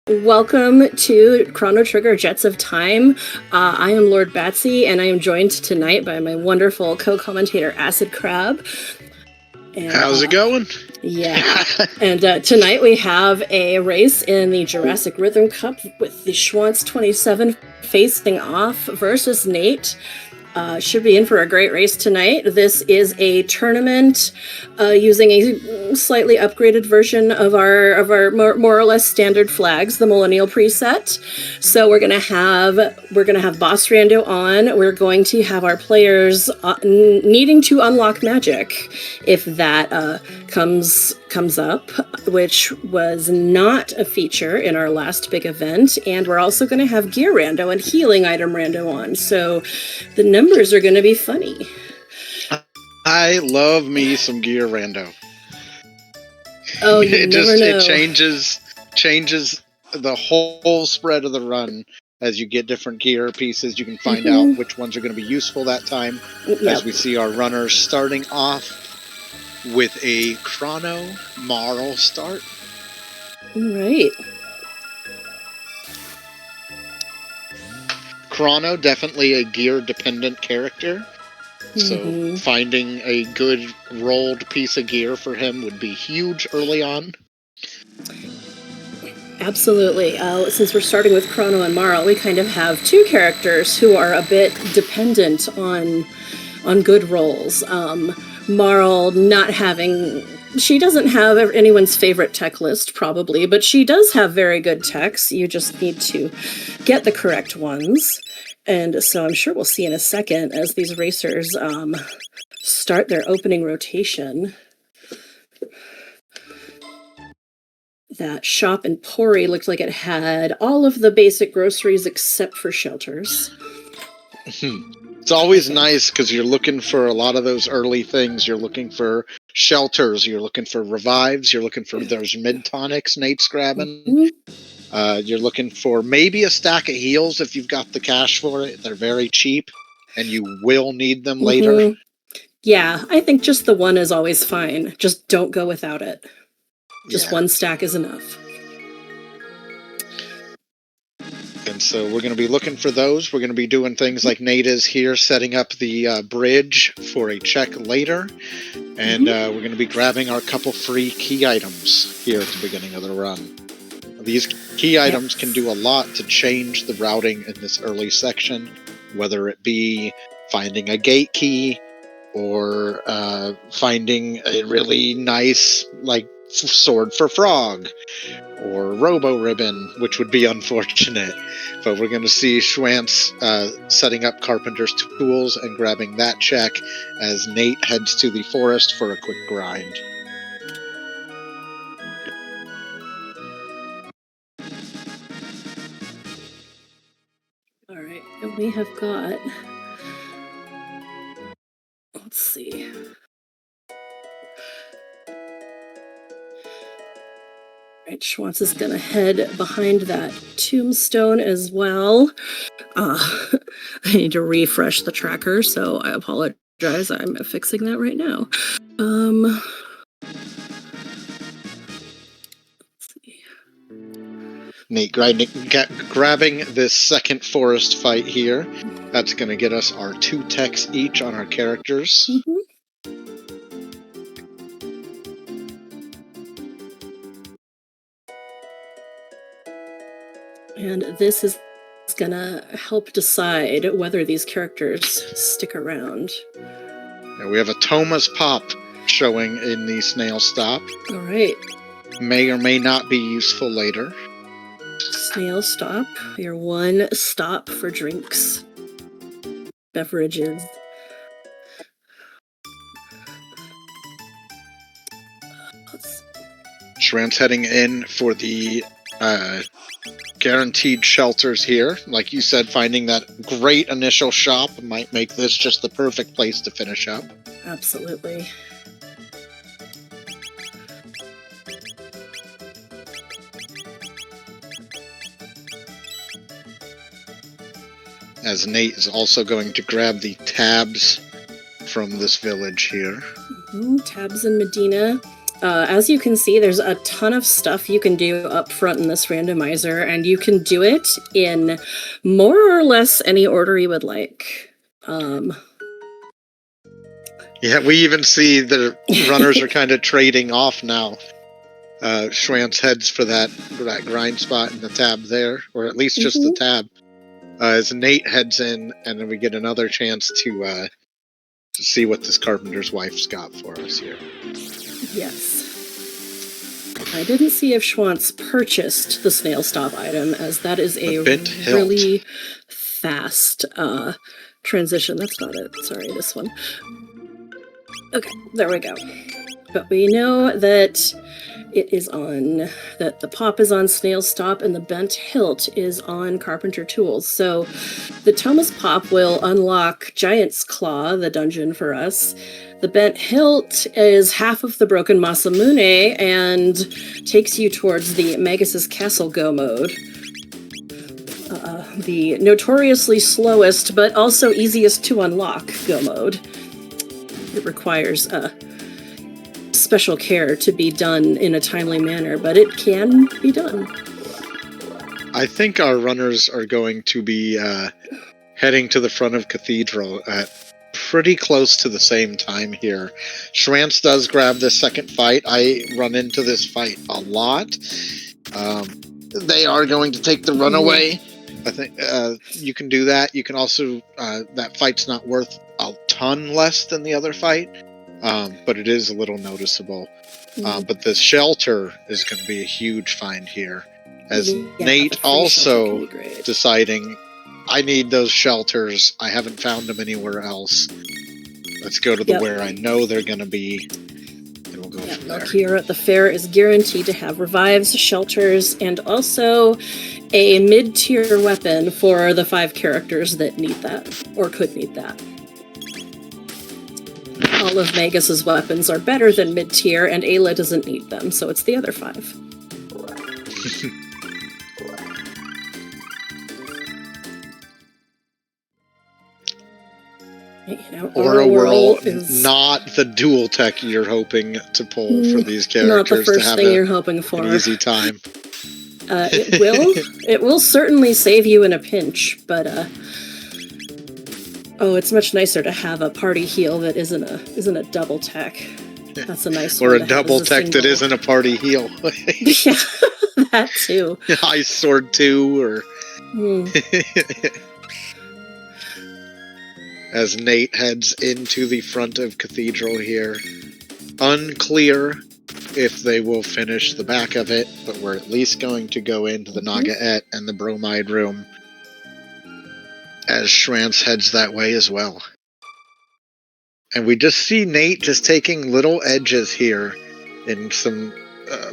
Welcome to Chrono Trigger Jets of Time. I am Lord Batsy, and I am joined tonight by my wonderful co-commentator AcidCrab. How's it going? Yeah. And tonight we have a race in the Jurassic Rhythm Cup with the TheShwantz27 facing off versus Nate. Should be in for a great race tonight. This is a tournament using a slightly upgraded version of our more or less standard flags, the Millennial preset. So we're gonna have Boss Rando on. We're going to have our players needing to unlock magic if that comes up, which was not a feature in our last big event. And we're also going to have gear rando and healing item rando on. So the numbers are going to be funny. I love me some gear rando. Oh, you never know. It changes the whole spread of the run. As you get different gear pieces, you can find out which ones are going to be useful that time. Yep. As we see our runners starting off with a Chrono Marl start. Right. Chrono, definitely a gear-dependent character. So finding a good rolled piece of gear for him would be huge early on. Absolutely. Since we're starting with Chrono and Marl, we kind of have two characters who are a bit dependent on good rolls. Marl not having... She doesn't have anyone's favorite tech list, probably, but she does have very good techs. You just need to get the correct ones. And so I'm sure we'll see in a second as these racers start their opening rotation that shop in Pori looked like it had all of the basic groceries except for shelters. It's always nice because you're looking for a lot of those early things. You're looking for shelters, you're looking for revives, you're looking for those mid-tonics Nate's grabbing. You're looking for maybe a stack of heals if you've got the cash for it. They're very cheap, and you will need them later. Yeah, I think just the one is always fine. Just don't go without it. Just one stack is enough. And so we're going to be looking for those. We're going to be doing things like Nate is here, setting up the bridge for a check later. And we're going to be grabbing our couple free key items here at the beginning of the run. These key items can do a lot to change the routing in this early section, whether it be finding a gate key or finding a really nice, like, sword for frog, or Robo Ribbon, which would be unfortunate. But we're going to see Schwantz setting up Carpenter's tools and grabbing that check as Nate heads to the forest for a quick grind. All right, and we have got... Let's see... Right, Schwantz is gonna head behind that tombstone as well. I need to refresh the tracker, so I apologize. I'm fixing that right now. Let's see. Nate grabbing this second forest fight here. That's going to get us our 2 techs each on our characters. And this is gonna help decide whether these characters stick around. Now we have a Thomas Pop showing in the snail stop. All right. May or may not be useful later. Snail stop, your one stop for drinks, beverages. Schwantz heading in for the guaranteed shelters here. Like you said, finding that great initial shop might make this just the perfect place to finish up. Absolutely. As Nate is also going to grab the tabs from this village here. Tabs in Medina. as you can see, there's a ton of stuff you can do up front in this randomizer, and you can do it in more or less any order you would like. Yeah, we even see the runners are kind of trading off now. Schwantz heads for that grind spot in the tab there, or at least just the tab. As Nate heads in, and then we get another chance to see what this carpenter's wife's got for us here. Yes. I didn't see if Schwantz purchased the snail stop item, as that is a really fast transition. That's not it. Sorry, this one. Okay, there we go. But we know that it is on, that the pop is on snail stop and the bent hilt is on carpenter tools. So the Thomas pop will unlock Giant's Claw, the dungeon for us. The bent hilt is half of the broken Masamune and takes you towards the Magus' Castle Go mode. The notoriously slowest but also easiest to unlock Go mode. It requires special care to be done in a timely manner, but it can be done. I think our runners are going to be heading to the front of Cathedral at pretty close to the same time here. Schwantz does grab the second fight. I run into this fight a lot. They are going to take the runaway. I think you can do that. You can also, that fight's not worth a ton less than the other fight, but it is a little noticeable. But the shelter is going to be a huge find here, as Nate also deciding, I need those shelters. I haven't found them anywhere else. Let's go to the where I know they're going to be, and we'll go from there. Here at the fair is guaranteed to have revives, shelters, and also a mid-tier weapon for the 5 characters that need that, or could need that. All of Magus's weapons are better than mid-tier, and Ayla doesn't need them, so it's the other 5. You know, Aura Whirl is not the dual tech you're hoping to pull for these characters. Not the first thing you're hoping for. An easy time. It will certainly save you in a pinch, but it's much nicer to have a party heal that isn't a double tech. That's a nice one. Or a double tech that isn't a party heal. Yeah, that too. Ice Sword 2 or as Nate heads into the front of Cathedral here. Unclear if they will finish the back of it, but we're at least going to go into the Nagaet and the Bromide Room, as Schwantz heads that way as well. And we just see Nate just taking little edges here in some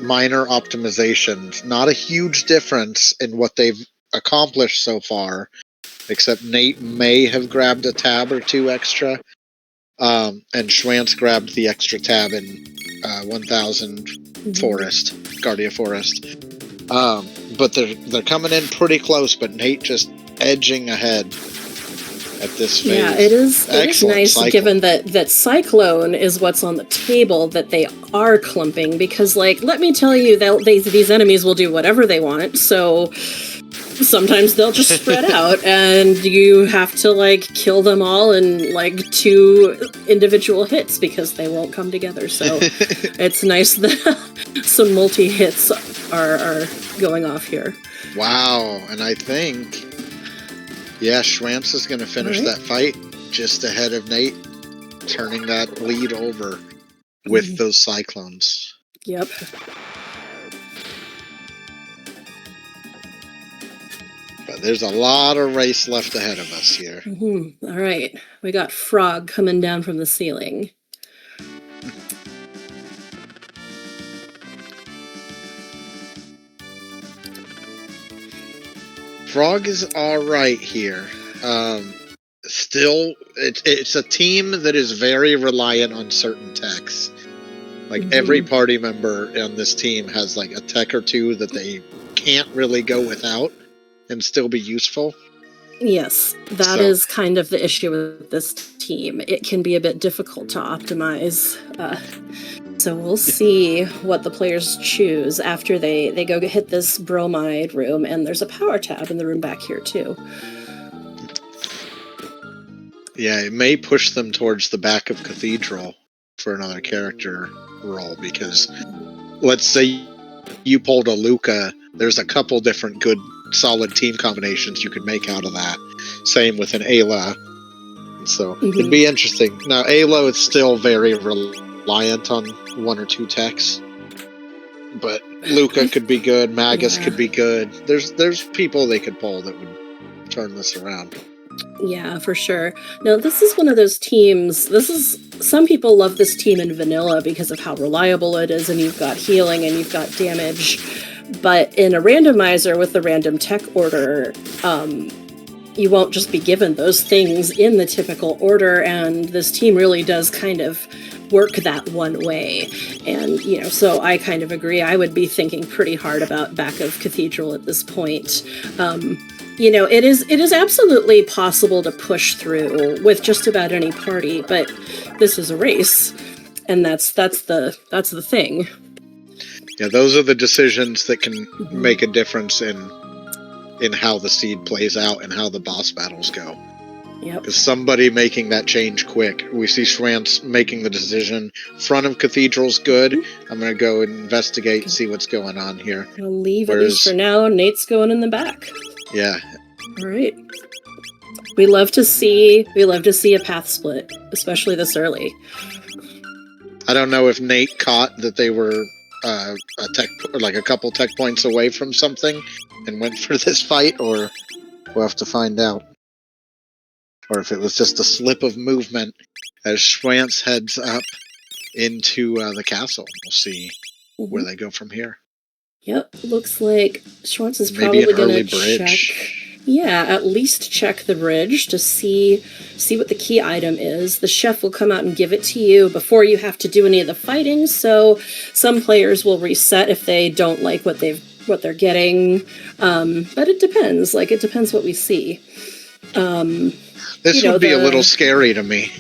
minor optimizations. Not a huge difference in what they've accomplished so far, except Nate may have grabbed a tab or 2 extra, and Schwantz grabbed the extra tab in 1000 Forest, Guardia Forest. But they're coming in pretty close, but Nate just edging ahead at this phase. Yeah, it is nice, Cyclone. Given that Cyclone is what's on the table, that they are clumping, because, let me tell you, these enemies will do whatever they want, so sometimes they'll just spread out, and you have to, kill them all in, 2 individual hits, because they won't come together, so it's nice that some multi-hits are going off here. Wow, and I think... Schwantz is going to finish that fight just ahead of Nate, turning that lead over with those cyclones. Yep. But there's a lot of race left ahead of us here. All right. We got Frog coming down from the ceiling. Frog is alright here. Still, it's a team that is very reliant on certain techs. Every party member on this team has a tech or 2 that they can't really go without and still be useful. Yes, that is kind of the issue with this team. It can be a bit difficult to optimize. So we'll see what the players choose after they go hit this bromide room, and there's a power tab in the room back here too. Yeah, it may push them towards the back of Cathedral for another character role, because let's say you pulled a Luca, there's a couple different good solid team combinations you could make out of that. Same with an Ayla. So it'd be interesting. Now Ayla is still very reliant on one or two techs, but Luca could be good, Magus could be good. There's people they could pull that would turn this around. Yeah, for sure. Now, this is one of those teams. Some people love this team in vanilla because of how reliable it is, and you've got healing and you've got damage. But in a randomizer with the random tech order, you won't just be given those things in the typical order, and this team really does kind of work that one way. And, so I kind of agree. I would be thinking pretty hard about back of Cathedral at this point. It is absolutely possible to push through with just about any party, but this is a race, and that's the thing. Yeah, those are the decisions that can make a difference in how the seed plays out and how the boss battles go. Yep. Because somebody making that change quick. We see Schwantz making the decision. Front of Cathedral's good. I'm going to go investigate, see what's going on here. I'll leave at least for now. Nate's going in the back. Yeah. All right. We love to see a path split, especially this early. I don't know if Nate caught that they were a couple tech points away from something and went for this fight, or we'll have to find out. Or if it was just a slip of movement as Schwantz heads up into the castle. We'll see where they go from here. Yep, looks like Schwantz is probably going to check. Yeah, at least check the bridge to see what the key item is. The chef will come out and give it to you before you have to do any of the fighting. So some players will reset if they don't like what they're getting. But it depends. It depends what we see. This would be a little scary to me.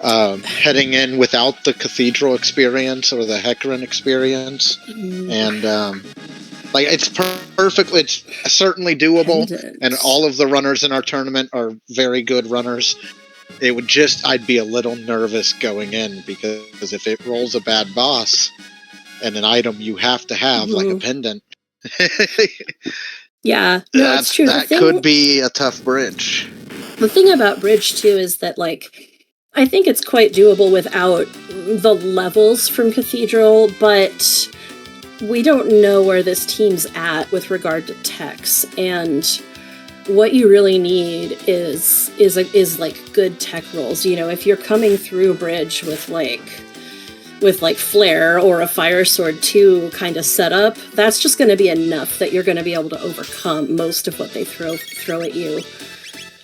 Heading in without the Cathedral experience or the Hecarim experience, and it's perfectly, it's certainly doable, and all of the runners in our tournament are very good runners. It would I'd be a little nervous going in, because if it rolls a bad boss and an item you have to have, like a pendant, yeah, no, it's true. That could be a tough bridge. The thing about bridge too is that I think it's quite doable without the levels from Cathedral, but we don't know where this team's at with regard to techs, and what you really need is good tech rolls. If you're coming through bridge with flare or a fire sword 2 kind of setup, that's just going to be enough that you're going to be able to overcome most of what they throw at you.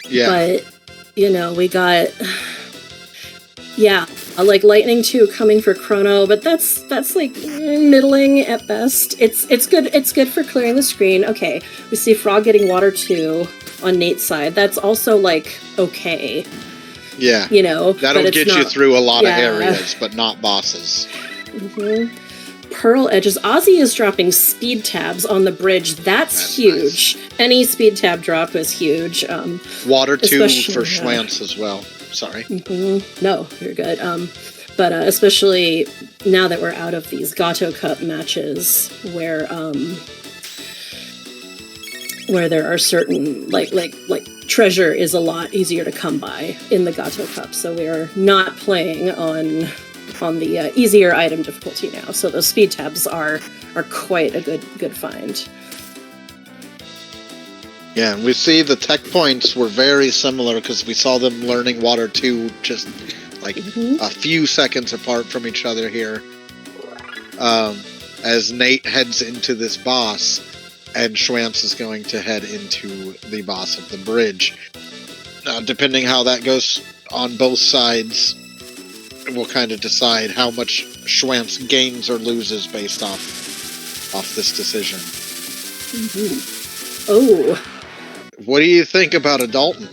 Yeah. But we got Lightning 2 coming for Chrono, but that's middling at best. It's good for clearing the screen. Okay, we see Frog getting Water 2 on Nate's side. That's also okay. Yeah. That'll get you through a lot of areas, but not bosses. Pearl Edges. Ozzy is dropping speed tabs on the bridge. That's huge. Nice. Any speed tab drop is huge. Water 2 for Schwantz as well. Sorry. No, you're good. But especially now that we're out of these Gato Cup matches where there are certain treasure is a lot easier to come by in the Gato Cup, so we are not playing on the easier item difficulty now. So those speed tabs are quite a good find. Yeah, and we see the tech points were very similar because we saw them learning Water 2 just a few seconds apart from each other here. As Nate heads into this boss, and Schwantz is going to head into the boss of the bridge. Now, depending how that goes on both sides, we'll kind of decide how much Schwantz gains or loses based off this decision. Oh. What do you think about a Dalton?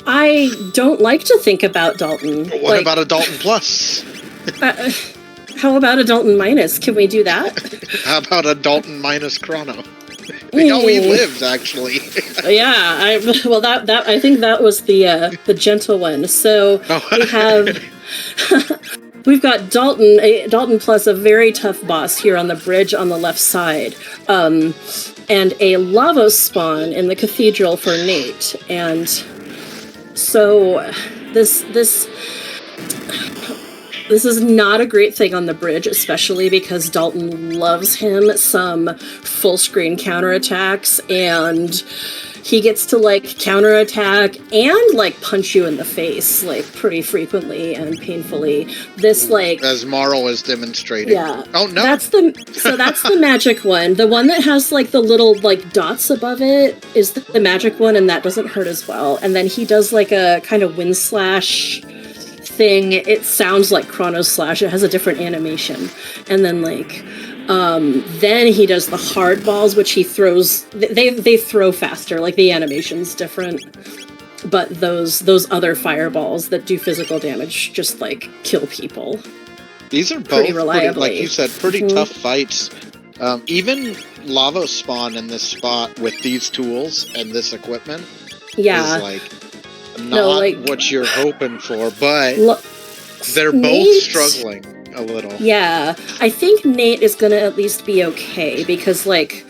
I don't like to think about Dalton. What about a Dalton Plus? How about a Dalton Minus? Can we do that? How about a Dalton minus Chrono? Oh, he lives, actually. Yeah, I think that was the gentle one. So we've got Dalton plus a very tough boss here on the bridge on the left side, and a lava spawn in the cathedral for Nate. And so this is not a great thing on the bridge, especially because Dalton loves him some full screen counterattacks, and he gets to like counterattack and like punch you in the face like pretty frequently and painfully. This like as Marl is demonstrating. Yeah. Oh no. That's the magic one. The one that has like the little like dots above it is the magic one, and that doesn't hurt as well. And then he does like a kind of wind slash thing. It sounds like Chrono Slash. It has a different animation. And then like then he does the hard balls, which he throws. They throw faster. Like the animation's different, but those other fireballs that do physical damage just like kill people. These are both pretty reliably, like you said, pretty tough fights. Even Lava Spawn in this spot with these tools and this equipment is like not what you're hoping for, but they're both struggling a little. Yeah, I think Nate is going to at least be okay, because like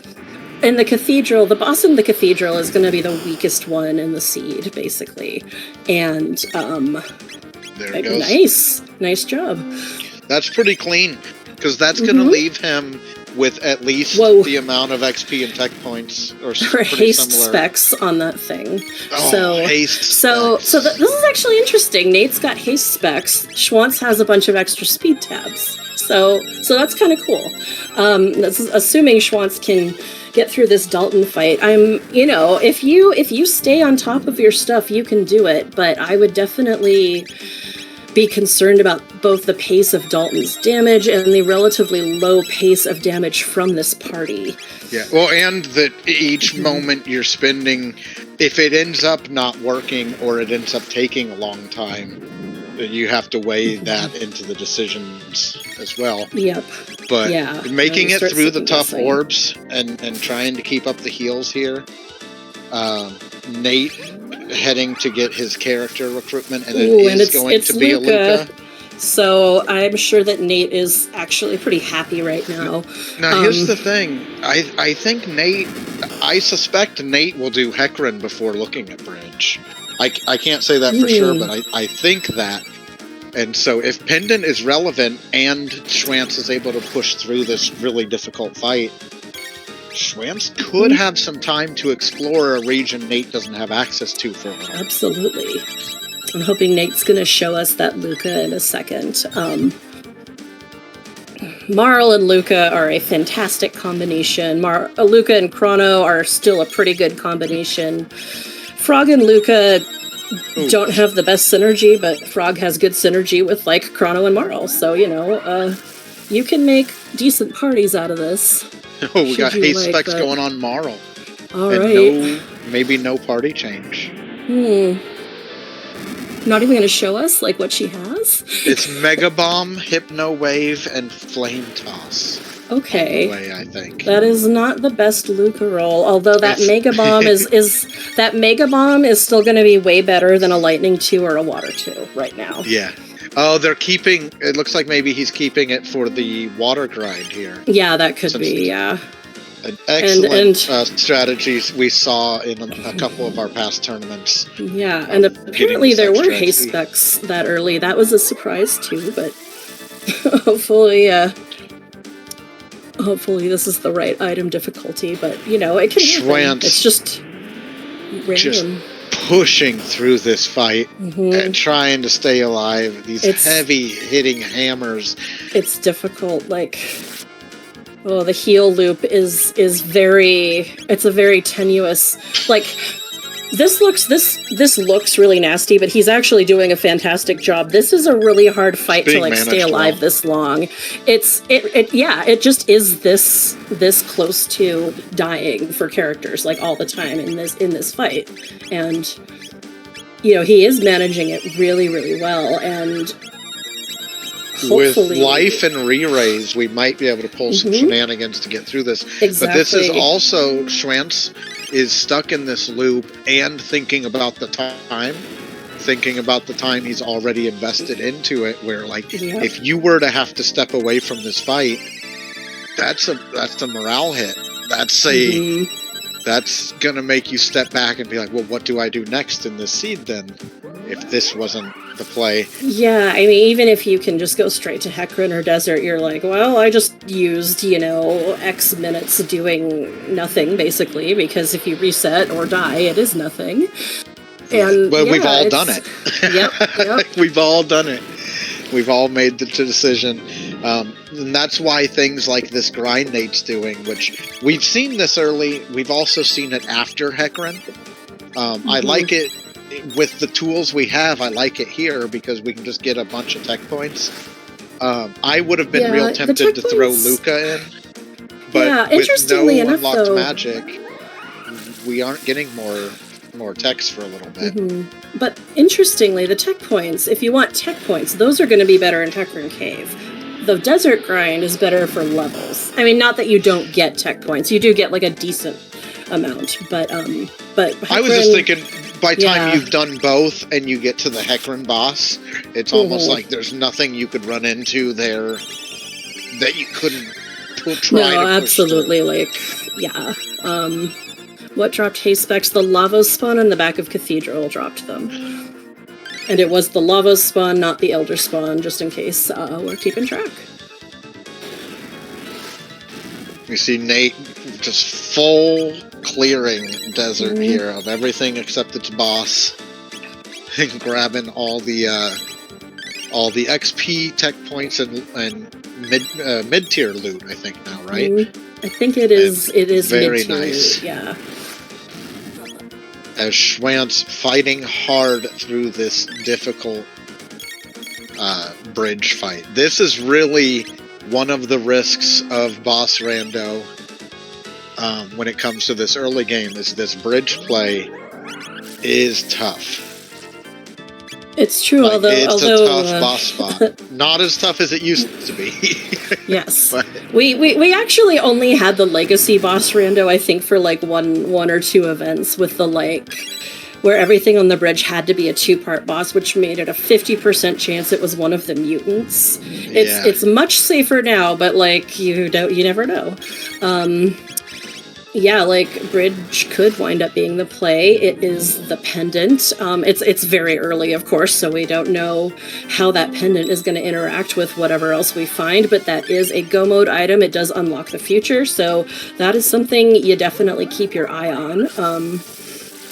in the cathedral, the boss in the cathedral is going to be the weakest one in the seed, basically. And there it goes. Nice job. That's pretty clean, because that's going to leave him with at least the amount of XP and tech points, or haste similar specs on that thing. Haste specs. This is actually interesting. Nate's got haste specs. Schwantz has a bunch of extra speed tabs. So that's kind of cool. That's assuming Schwantz can get through this Dalton fight. If you stay on top of your stuff, you can do it. But I would definitely be concerned about both the pace of Dalton's damage and the relatively low pace of damage from this party. Yeah, well, and that each moment you're spending, if it ends up not working or it ends up taking a long time, you have to weigh that into the decisions as well. Yep. But making it through the tough orbs and trying to keep up the heals here, Nate heading to get his character recruitment, and it's going to be Luca. So I'm sure that Nate is actually pretty happy right now. Now here's the thing. I suspect Nate will do Hecarim before looking at Bridge. I can't say that for sure, but I think that. And so if Pendant is relevant and Schwantz is able to push through this really difficult fight, Schwantz could have some time to explore a region Nate doesn't have access to for a while. Absolutely. I'm hoping Nate's going to show us that Luca in a second. Marl and Luca are a fantastic combination. Luca and Chrono are still a pretty good combination. Frog and Luca don't have the best synergy, but Frog has good synergy with like Chrono and Marl. So, you can make decent parties out of this. Oh, we got haste specs going on Marl. All right. Maybe no party change. Not even going to show us like what she has? It's Mega Bomb, Hypno Wave, and Flame Toss. Okay. Way, I think. That is not the best Luca roll, although that Mega Bomb is still going to be way better than a Lightning 2 or a Water 2 right now. Yeah. Oh, it looks like maybe he's keeping it for the water grind here. Yeah, that could be, yeah. An excellent strategies we saw in a couple of our past tournaments. Yeah, and apparently there were haste specs that early. That was a surprise too, but hopefully this is the right item difficulty. But, it can happen. It's just random. Just pushing through this fight and trying to stay alive. These heavy hitting hammers. It's difficult. The heal loop is very. It's a very tenuous. This looks really nasty, but he's actually doing a fantastic job. This is a really hard fight to like stay alive this long. It just is this close to dying for characters like all the time in this fight. And you know, he is managing it really, really well, and hopefully with life and re-raise, we might be able to pull some shenanigans to get through this. Exactly. But this is also Schwantz is stuck in this loop and thinking about the time he's already invested into it, where like if you were to have to step away from this fight, that's a morale hit. That's gonna make you step back and be like, well, what do I do next in this seed then, if this wasn't the play? Yeah, I mean, even if you can just go straight to Hecarim or Desert, you're like, well, I just used, X minutes doing nothing, basically, because if you reset or die, it is nothing. And we've all done it. Yep. We've all done it. We've all made the decision. And that's why things like this grind Nate's doing, which we've seen this early, we've also seen it after Hecarim. I like it with the tools we have. I like it here because we can just get a bunch of tech points. I would have been real tempted to throw Luca in, but with no unlocked magic, we aren't getting more techs for a little bit. But interestingly, the tech points, if you want tech points, those are going to be better in Hecarim Cave. The desert grind is better for levels. I mean, not that you don't get tech points. You do get like a decent amount, but Hecarim, I was just thinking, by the time you've done both and you get to the Hecarim boss, it's almost like there's nothing you could run into there that you couldn't try to push absolutely through. What dropped Hayspecs? The lava spawn in the back of Cathedral dropped them. And it was the lava spawn, not the elder spawn, just in case we're keeping track. You see Nate just full clearing desert here of everything except its boss, and grabbing all the XP tech points and mid tier loot. I think now, right? I think it is. It is very mid-tier nice. Loot, yeah. As Schwantz fighting hard through this difficult bridge fight. This is really one of the risks of boss rando when it comes to this early game, is this bridge play is tough. It's true, although a tough boss spot. Not as tough as it used to be. Yes. We actually only had the legacy boss rando, I think, for like one or two events, with the where everything on the bridge had to be a 2-part boss, which made it a 50% chance it was one of the mutants. It's much safer now, but you never know. Bridge could wind up being the play. It is the pendant. It's very early, of course, so we don't know how that pendant is going to interact with whatever else we find, but that is a go mode item. It does unlock the future, so that is something you definitely keep your eye on.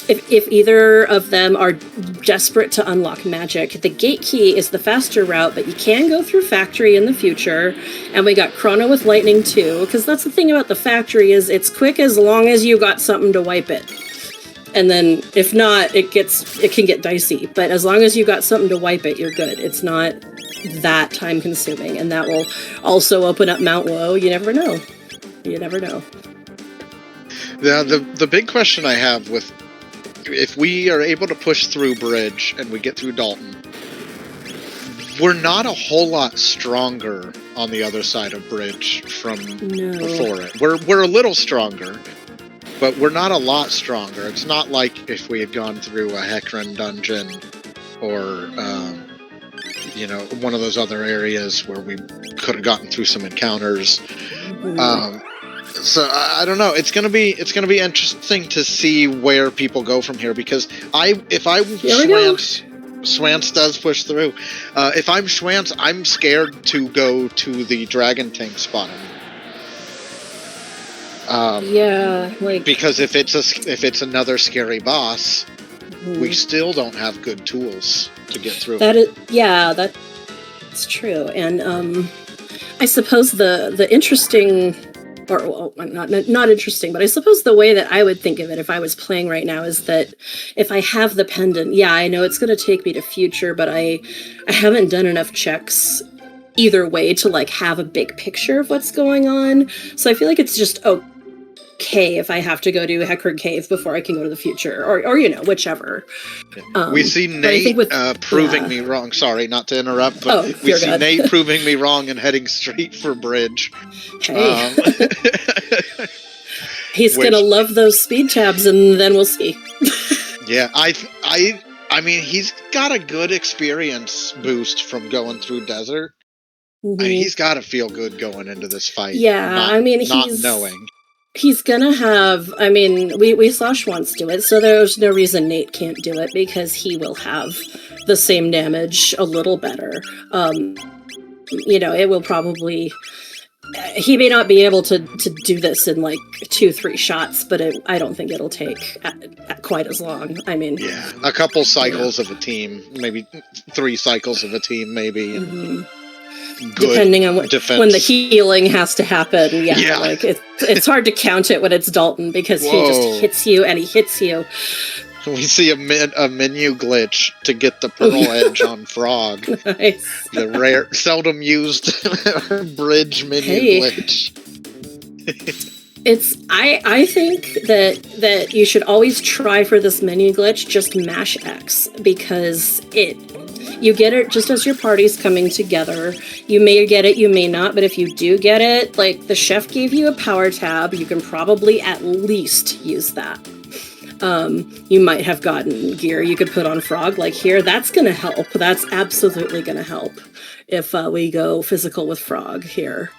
If either of them are desperate to unlock magic, the gate key is the faster route, but you can go through factory in the future. And we got chrono with lightning too, because that's the thing about the factory, is it's quick as long as you got something to wipe it. And then if not, it can get dicey. But as long as you got something to wipe it, you're good. It's not that time consuming, and that will also open up Mount Woe. You never know. You never know. Yeah, the big question I have with, if we are able to push through Bridge and we get through Dalton, we're not a whole lot stronger on the other side of Bridge from before it. We're a little stronger, but we're not a lot stronger. It's not like if we had gone through a Hecarim dungeon or one of those other areas where we could have gotten through some encounters. So I don't know. It's gonna be interesting to see where people go from here, because if Schwantz does push through. If I'm Schwantz, I'm scared to go to the Dragon Tank spot. Because if it's another scary boss, we still don't have good tools to get through. That's true. And I suppose the interesting or well, not interesting, but I suppose the way that I would think of it if I was playing right now is that if I have the pendant, yeah, I know it's going to take me to future, but I haven't done enough checks either way to like have a big picture of what's going on. So I feel like it's just okay if I have to go to Heckard Cave before I can go to the future, or you know, whichever. We see Nate proving me wrong. Sorry, not to interrupt, but we see good. Nate proving me wrong and heading straight for bridge. Hey. He's gonna love those speed tabs, and then we'll see. Yeah, I mean, he's got a good experience boost from going through desert. Mm-hmm. I mean, he's got to feel good going into this fight. Yeah, I mean, he's knowing. He's gonna have, I mean, we saw Schwantz do it, so there's no reason Nate can't do it, because he will have the same damage a little better. You know, it will probably, he may not be able to do this in like 2-3 shots, but I don't think it'll take quite as long. I mean, yeah, a couple cycles of a team, maybe 3 cycles of a team, maybe. Mm-hmm. Depending on when the healing has to happen. Yeah. Like it's hard to count it when it's Dalton, because he just hits you and he hits you. We see a menu glitch to get the pearl edge on Frog. Nice. The rare, seldom used bridge menu glitch. I think that you should always try for this menu glitch, just mash X, because you get it just as your party's coming together. You may get it, you may not, but if you do get it, like the chef gave you a power tab, you can probably at least use that. You might have gotten gear you could put on Frog, like here. That's going to help. That's absolutely going to help if we go physical with Frog here.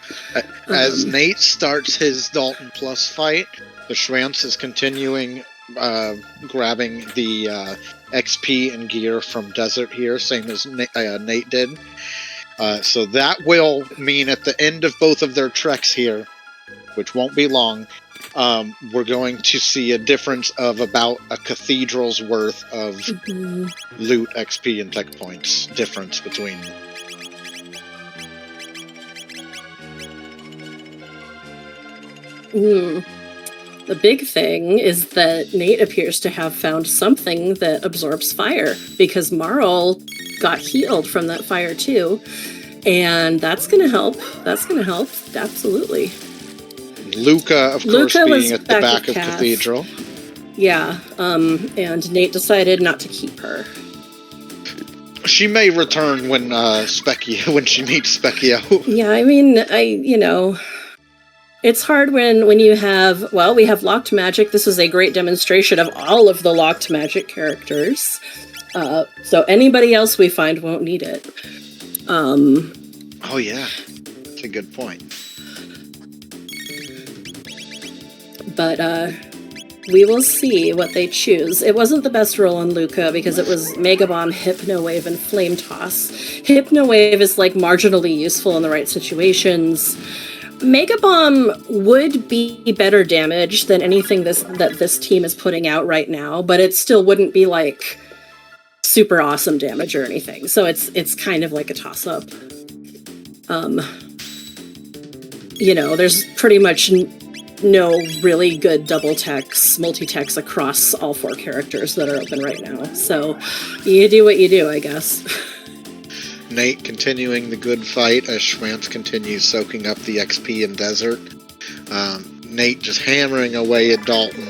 As Nate starts his Dalton Plus fight, the TheShwantz is continuing grabbing the XP and gear from Desert here, same as Nate did. So that will mean at the end of both of their treks here, which won't be long, we're going to see a difference of about a cathedral's worth of loot, XP, and tech points difference between them. The big thing is that Nate appears to have found something that absorbs fire, because Marl got healed from that fire too, and that's going to help. That's going to help, absolutely. Luca, of course, being at the back of Cathedral. Yeah, and Nate decided not to keep her. She may return when she meets Specchio. Yeah, I mean, it's hard when you have, well, we have locked magic. This is a great demonstration of all of the locked magic characters. So anybody else we find won't need it. Oh yeah, that's a good point. But we will see what they choose. It wasn't the best roll on Luca, because it was Mega Bomb, Hypno Wave, and Flame Toss. Hypno Wave is like marginally useful in the right situations. Mega Bomb would be better damage than anything that this team is putting out right now, but it still wouldn't be like super awesome damage or anything. So it's kind of like a toss-up. There's pretty much no really good double techs, multi-techs across all 4 characters that are open right now. So you do what you do, I guess. Nate continuing the good fight as TheShwantz continues soaking up the XP in Desert. Nate just hammering away at Dalton.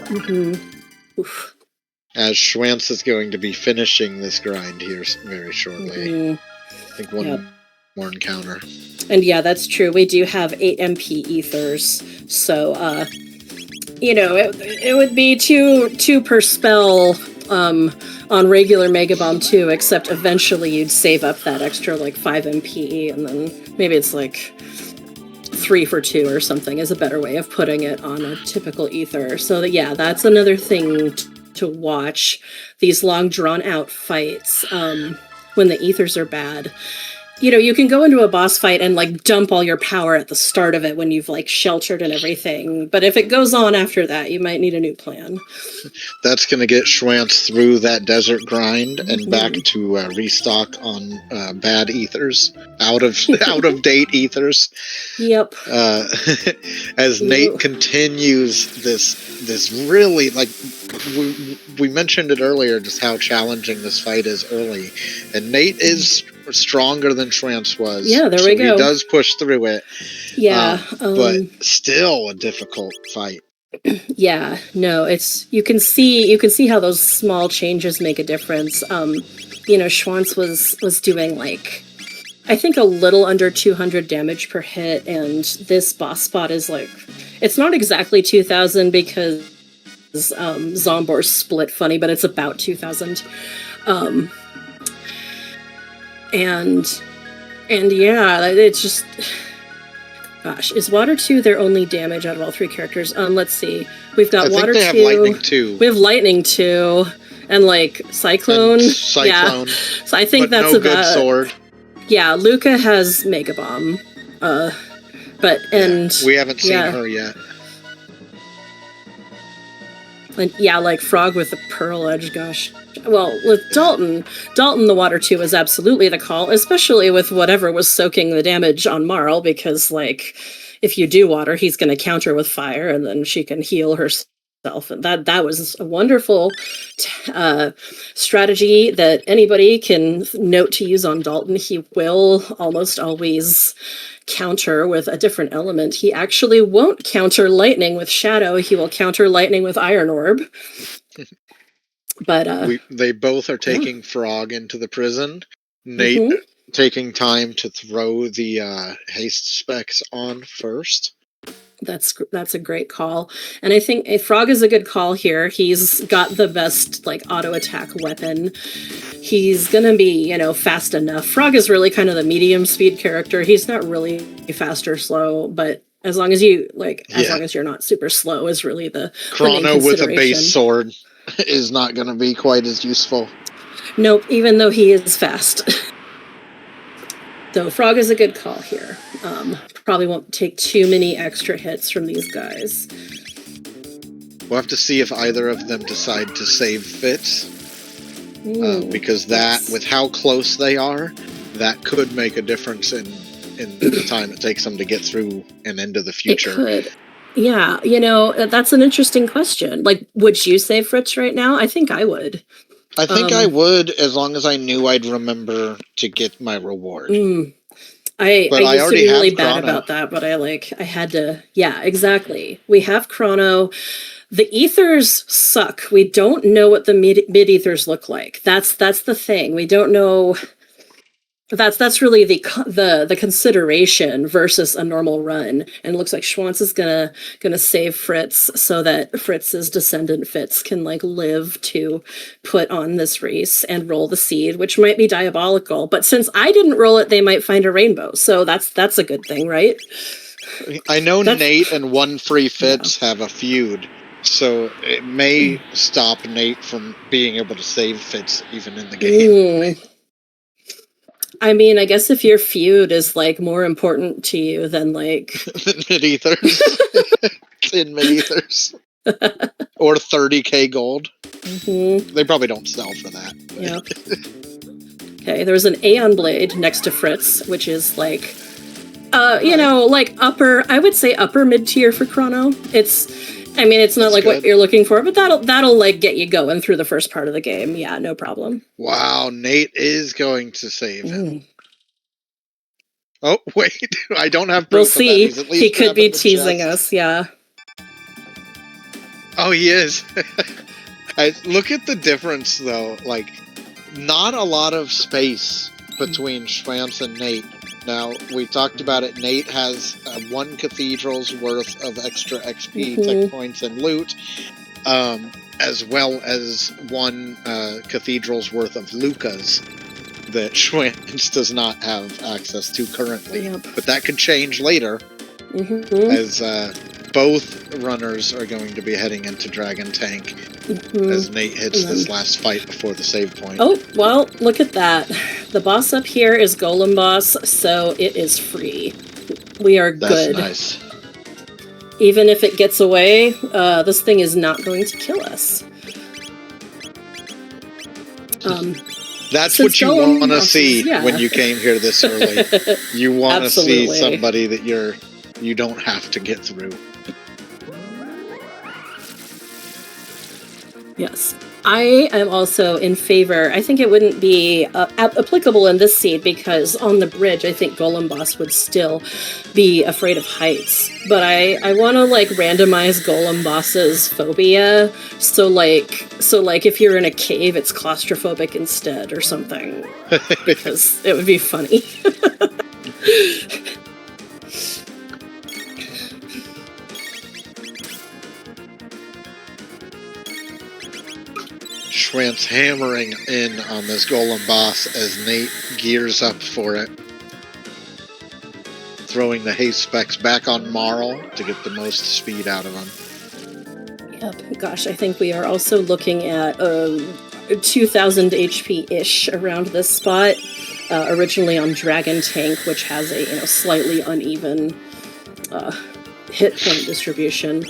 Mm-hmm. Oof. As TheShwantz is going to be finishing this grind here very shortly. Mm-hmm. I think one more encounter. And yeah, that's true. We do have 8 MP ethers. So, it would be 2 per spell on regular Mega Bomb 2, except eventually you'd save up that extra like 5 MP, and then maybe it's like 3 for 2 or something is a better way of putting it on a typical ether. So that's another thing to watch, these long drawn out fights when the ethers are bad. you can go into a boss fight and like dump all your power at the start of it when you've like sheltered and everything. But if it goes on after that, you might need a new plan. That's going to get Schwantz through that desert grind and back to restock on bad ethers, out of date ethers. Yep. As Nate continues this really, like, we mentioned it earlier, just how challenging this fight is early, and Nate is stronger than Schwantz was. Yeah, there we go. He does push through it. Yeah, but still a difficult fight. Yeah, no, you can see how those small changes make a difference. Schwantz was doing like, I think a little under 200 damage per hit, and this boss spot is like, it's not exactly 2,000 because Zombor's split funny, but it's about 2,000. And yeah, it's just, gosh, is Water 2 their only damage out of all three characters? Let's see. We've got Water 2. Have Lightning 2. We have Lightning 2 and like Cyclone. And Cyclone. Yeah. So I think that's no about good sword. Yeah, Luca has Mega Bomb. We haven't seen her yet. And yeah, like Frog with the Pearl Edge, gosh. Well, with Dalton the Water 2 is absolutely the call, especially with whatever was soaking the damage on Marl, because, like, if you do water, he's going to counter with fire, and then she can heal herself. And that was a wonderful strategy that anybody can note to use on Dalton. He will almost always counter with a different element. He actually won't counter lightning with Shadow. He will counter lightning with Iron Orb. But they both are taking Frog into the prison. Nate taking time to throw the haste specs on first. That's a great call, and I think a Frog is a good call here. He's got the best like auto attack weapon. He's gonna be fast enough. Frog is really kind of the medium speed character. He's not really fast or slow, but as long as you as long as you're not super slow is really the Chrono with a base sword is not going to be quite as useful. Nope, even though he is fast. So Frog is a good call here. Probably won't take too many extra hits from these guys. We'll have to see if either of them decide to save Fitz. Because with how close they are, that could make a difference in the time it takes them to get through and into the future. It could. Yeah, that's an interesting question. Like, would you save Fritz right now? I think I would. I think I would, as long as I knew I'd remember to get my reward. I used to be really bad about that, but I had to. Yeah, exactly. We have Chrono. The ethers suck. We don't know what the mid-ethers look like. That's the thing. We don't know. That's really the consideration versus a normal run, and it looks like Schwantz is gonna save Fritz so that Fritz's descendant Fitz can live to put on this race and roll the seed, which might be diabolical. But since I didn't roll it, they might find a rainbow, so that's a good thing, right? I know Nate and OneFreeFitz have a feud, so it may stop Nate from being able to save Fitz even in the game. I mean, I guess if your feud is more important to you than mid-ethers. 10 mid-ethers. Or 30k gold. They probably don't sell for that. Yep. Okay, there's an Aeon Blade next to Fritz, which is upper, I would say upper mid-tier for Chrono. It's not what you're looking for, but that'll get you going through the first part of the game. Yeah, no problem. Wow, Nate is going to save him. Oh, wait, I don't have proof. We'll see. He could be teasing us, yeah. Oh, he is. Look at the difference, though. Not a lot of space between Schwantz and Nate. Now, we talked about it. Nate has 1 cathedral's worth of extra XP, tech points, and loot, as well as 1 cathedral's worth of Lucas that Schwantz does not have access to currently. Yep. But that could change later as both runners are going to be heading into Dragon Tank as Nate hits this last fight before the save point. Oh, well, look at that. The boss up here is Golem Boss, so it is free. We are good. That's nice. Even if it gets away, this thing is not going to kill us. That's what you want to see when you came here this early. You want to see somebody that you don't have to get through. Yes. I am also in favor. I think it wouldn't be applicable in this seed because on the bridge, I think Golem Boss would still be afraid of heights. But I want to like randomize Golem Boss's phobia. So like if you're in a cave, it's claustrophobic instead or something. Because it would be funny. Schwantz hammering in on this Golem Boss as Nate gears up for it. Throwing the haste specs back on Marl to get the most speed out of him. Yep. Gosh, I think we are also looking at 2,000 HP-ish around this spot. Originally on Dragon Tank, which has a slightly uneven hit point distribution.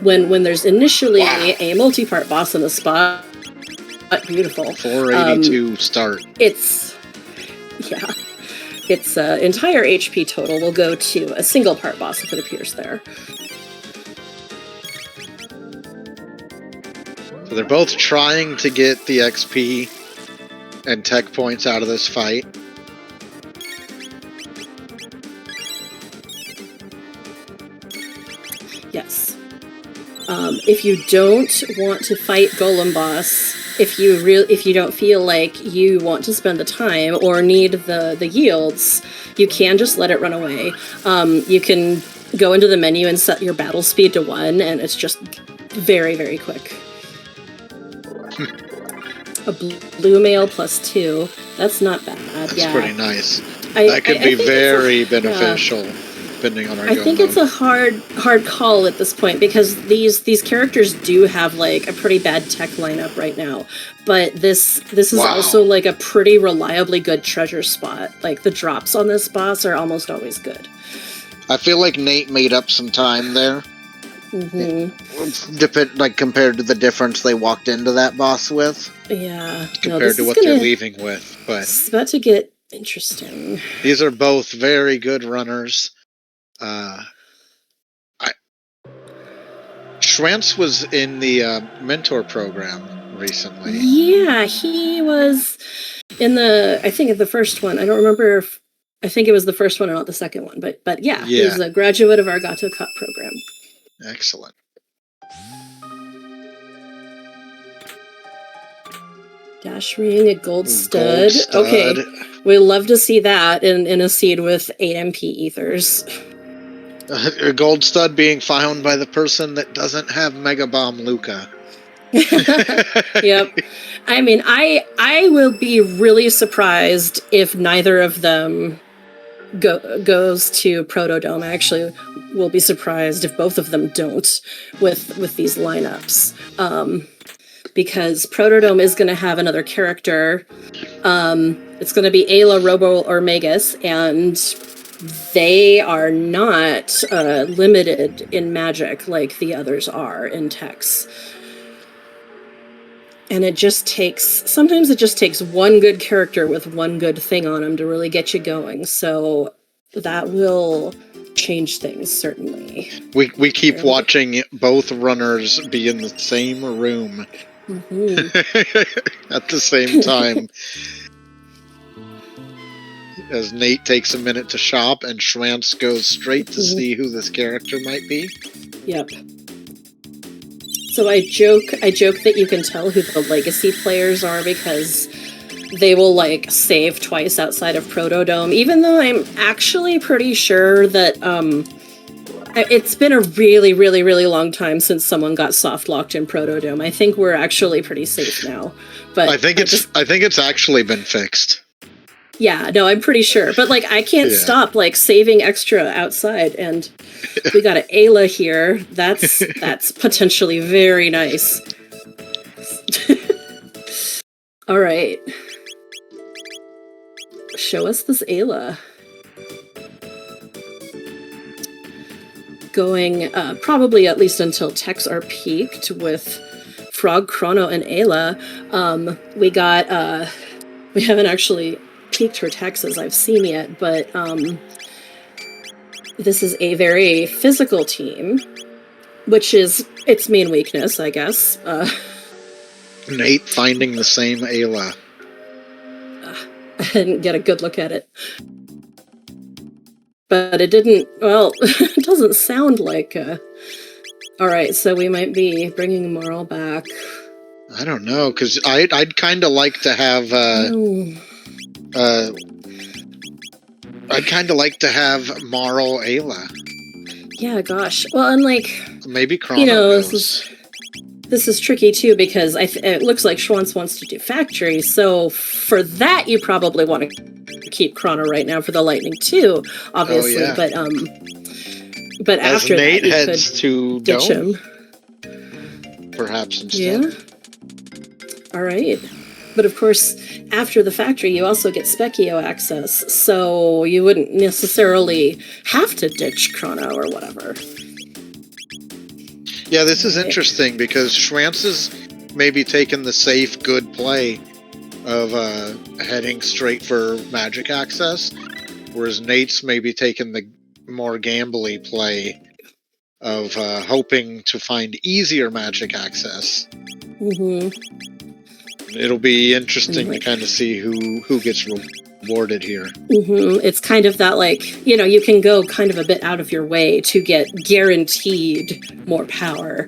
When there's initially a multi-part boss in the spot, beautiful. 482 start. Its entire HP total will go to a single part boss if it appears there. So they're both trying to get the XP and tech points out of this fight. Yes. If you don't want to fight Golem Boss, if you don't feel like you want to spend the time or need the yields, you can just let it run away. You can go into the menu and set your battle speed to 1, and it's just very, very quick. A blue mail +2. That's not bad. That's pretty nice. That could be very beneficial. Depending on our I think it's a hard call at this point because these characters do have like a pretty bad tech lineup right now, but this is also like a pretty reliably good treasure spot. Like the drops on this boss are almost always good. I feel like Nate made up some time there. Compared to the difference they walked into that boss with. Yeah. Compared to what they're leaving with, but it's about to get interesting. These are both very good runners. Schwantz was in the mentor program recently. Yeah, he was in I think the first one. I don't remember I think it was the first one or not the second one, but yeah, he was a graduate of our Gato Cup program. Excellent. Dash ring, a gold stud. Okay, we love to see that in a seed with 8 MP ethers. A gold stud being found by the person that doesn't have Mega Bomb Luca. Yep. I mean, I will be really surprised if neither of them goes to Protodome. I actually will be surprised if both of them don't with these lineups. Because Protodome is going to have another character. It's going to be Ayla, Robo, or Magus, and they are not limited in magic like the others are in Tex. And sometimes it just takes one good character with one good thing on them to really get you going. So that will change things, certainly. We keep watching both runners be in the same room at the same time. As Nate takes a minute to shop and Schwantz goes straight to see who this character might be. Yep. So I joke that you can tell who the legacy players are because they will like save twice outside of Protodome, even though I'm actually pretty sure that it's been a really, really, really long time since someone got soft locked in Protodome. I think we're actually pretty safe now. But I think it's actually been fixed. Yeah, no, I'm pretty sure. But, like, I can't stop, like, saving extra outside. And we got an Ayla here. That's potentially very nice. All right. Show us this Ayla. Going probably at least until techs are peaked with Frog, Chrono, and Ayla. We haven't actually peaked her techs as I've seen yet, but this is a very physical team, which is its main weakness, I guess. Nate finding the same Ayla. I didn't get a good look at it. But it didn't, well, it doesn't sound like... Alright, so we might be bringing Marl back. I don't know, because I'd kind of like to have... I'd kind of like to have Marl Ayla. Yeah, gosh. Well, and like... Maybe Chrono knows. This is tricky, too, because it looks like Schwantz wants to do Factory, so for that, you probably want to keep Chrono right now for the Lightning, too, obviously. Oh, yeah. But as after Nate that, you heads could to ditch Dome, him. Perhaps instead. Yeah. All right. But of course, after the Factory, you also get Specchio access, so you wouldn't necessarily have to ditch Chrono or whatever. Yeah, this is interesting because Schwantz is maybe taking the safe, good play of heading straight for magic access, whereas Nate's maybe taking the more gambly play of hoping to find easier magic access. Mm-hmm. It'll be interesting to kind of see who gets rewarded here. Mm-hmm. It's kind of that, like, you can go kind of a bit out of your way to get guaranteed more power.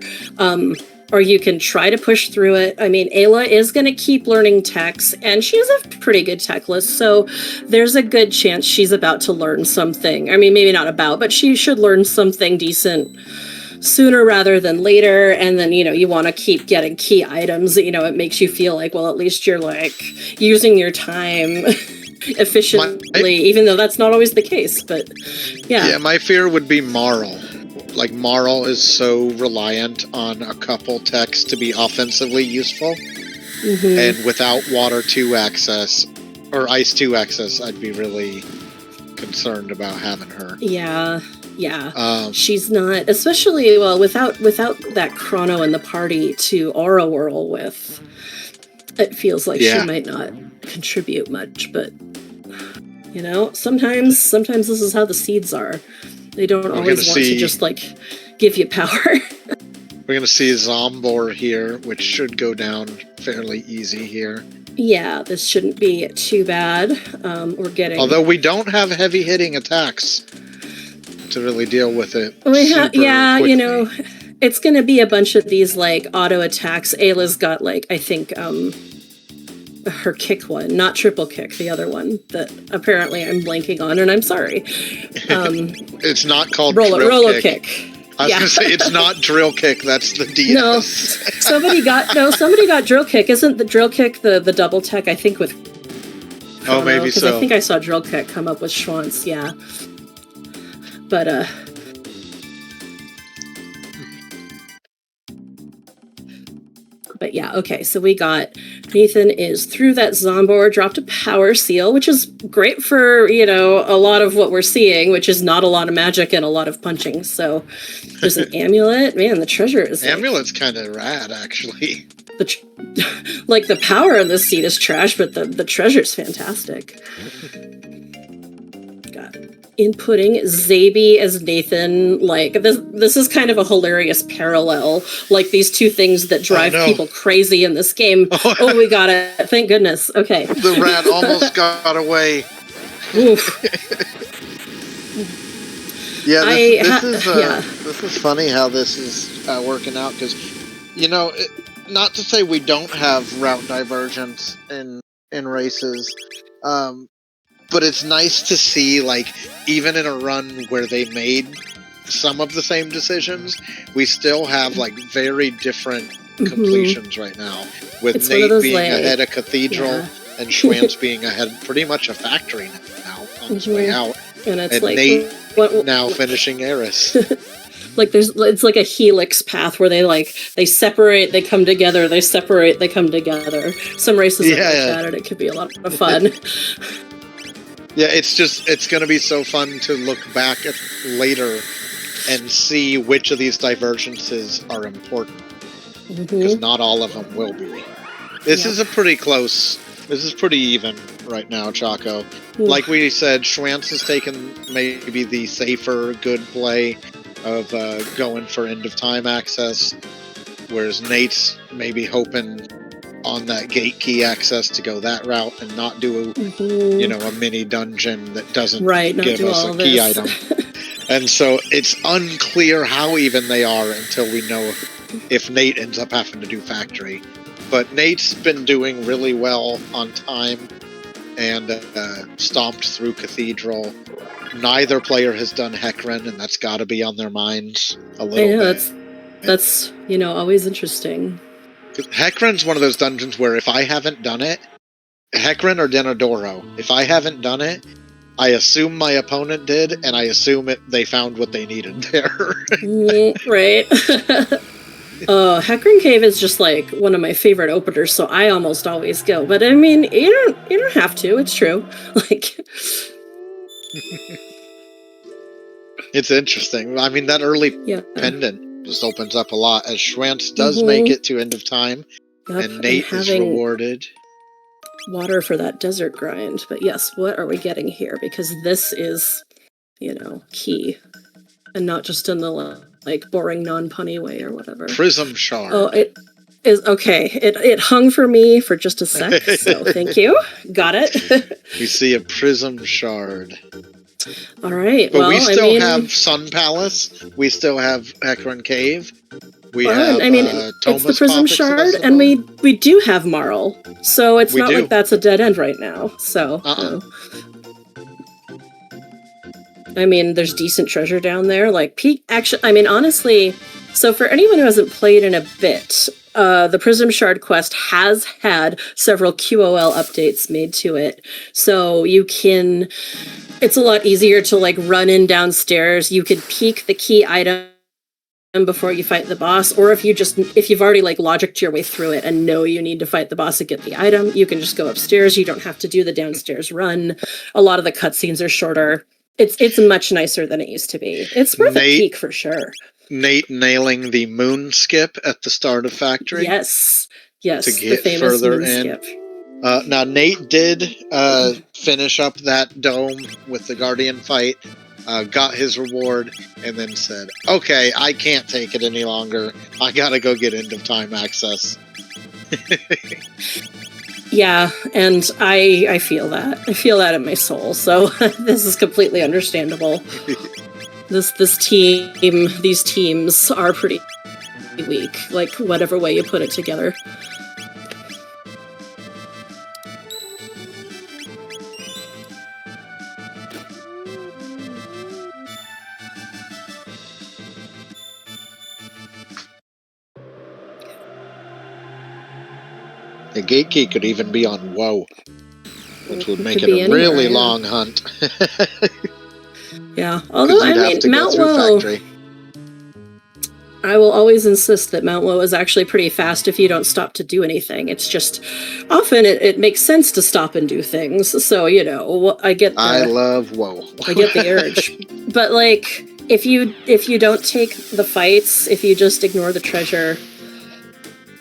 Or you can try to push through it. I mean, Ayla is going to keep learning techs, and she's a pretty good tech list, so there's a good chance she's about to learn something. I mean, maybe not about, but she should learn something decent sooner rather than later. And then, you want to keep getting key items. It makes you feel like, well, at least you're, like, using your time efficiently, even though that's not always the case. But, yeah. Yeah, my fear would be Marl. Like, Marl is so reliant on a couple techs to be offensively useful. Mm-hmm. And without Water 2 access, or Ice 2 access, I'd be really concerned about having her. Yeah. She's not, especially, well, without that Chrono in the party to Aura Whirl with, it feels like she might not contribute much, but, sometimes this is how the seeds are. They don't always want to just, like, give you power. We're going to see Zombor here, which should go down fairly easy here. Yeah, this shouldn't be too bad. We're getting... Although we don't have heavy-hitting attacks to really deal with it. Quickly. It's going to be a bunch of these, like, auto attacks. Ayla's got, like, I think, her kick one, not triple kick, the other one that apparently I'm blanking on, and I'm sorry. It's not called roller kick. I was going to say, it's not drill kick, that's the DS. No, somebody got drill kick. Isn't the drill kick the double tech, I think, with Chrono? Oh, maybe so. Because I think I saw drill kick come up with Schwantz, yeah. But yeah, okay, so we got Nathann is through that Zombor, dropped a power seal, which is great for, a lot of what we're seeing, which is not a lot of magic and a lot of punching. So there's an amulet. Man, the treasure is... Amulet's kind of rad, actually. The power in this seed is trash, but the treasure's fantastic. Got inputting Zabi as Nathann. Like, this is kind of a hilarious parallel. Like, these two things that drive people crazy in this game. Oh, we got it. Thank goodness. Okay. The rat almost got away. Oof. This is funny how this is working out, because, not to say we don't have route divergence in races, but it's nice to see, like, even in a run where they made some of the same decisions, we still have, like, very different completions right now. With Nate being ahead of Cathedral and Schwantz being ahead, pretty much a factory now on his way out. And it's And like Nate now finishing Eris. Like it's like a helix path where they separate, they come together, they separate, they come together. Some races are like that, and it could be a lot of fun. Yeah, it's going to be so fun to look back at later and see which of these divergences are important. Because not all of them will be. This is this is pretty even right now, Chaco. Like we said, Schwantz has taken maybe the safer, good play of going for end-of-time access, whereas Nate's maybe hoping on that gate key access to go that route and not do a mini dungeon that doesn't give us a key item. And so it's unclear how even they are until we know if Nate ends up having to do factory. But Nate's been doing really well on time and stomped through Cathedral. Neither player has done Heckran, and that's got to be on their minds a little bit. That's always interesting. Heckran's one of those dungeons where if I haven't done it, Heckran or Denadoro, if I haven't done it, I assume my opponent did, and I assume they found what they needed there. Right. Heckran Cave is just like one of my favorite openers, so I almost always go. But I mean, you don't have to. It's true. Like, it's interesting. I mean, that early pendant just opens up a lot as Schwantz does make it to end of time, and Nate is rewarded. Water for that desert grind. But yes, what are we getting here? Because this is, key, and not just in the boring non-punny way or whatever. Prism shard. Oh, it is okay. It hung for me for just a sec, so thank you. Got it. We see a prism shard. All right. But we still have Sun Palace. We still have Heckran Cave. We have it's the prism shard, and we do have Marl. So it's not like that's a dead end right now. So I mean, there's decent treasure down there. Honestly, so for anyone who hasn't played in a bit, the Prism Shard quest has had several QOL updates made to it. So it's a lot easier to run in downstairs. You could peek the key item before you fight the boss, or if you've already logicked your way through it and know you need to fight the boss and get the item, you can just go upstairs. You don't have to do the downstairs run. A lot of the cutscenes are shorter. It's much nicer than it used to be. It's worth a peek for sure. Nate nailing the moon skip at the start of Factory. Yes, to get further in. Now Nate did finish up that dome with the Guardian fight, got his reward, and then said, "Okay, I can't take it any longer. I gotta go get end of time access." Yeah, and I feel that. I feel that in my soul. So this is completely understandable. These teams are pretty weak, whatever way you put it together. The gate key could even be on Woe, which would make it a really long hunt. Yeah, although Mount Woe, I will always insist that Mount Woe is actually pretty fast if you don't stop to do anything. It's just often it makes sense to stop and do things. So I love Woe. I get the urge, but if you don't take the fights, if you just ignore the treasure,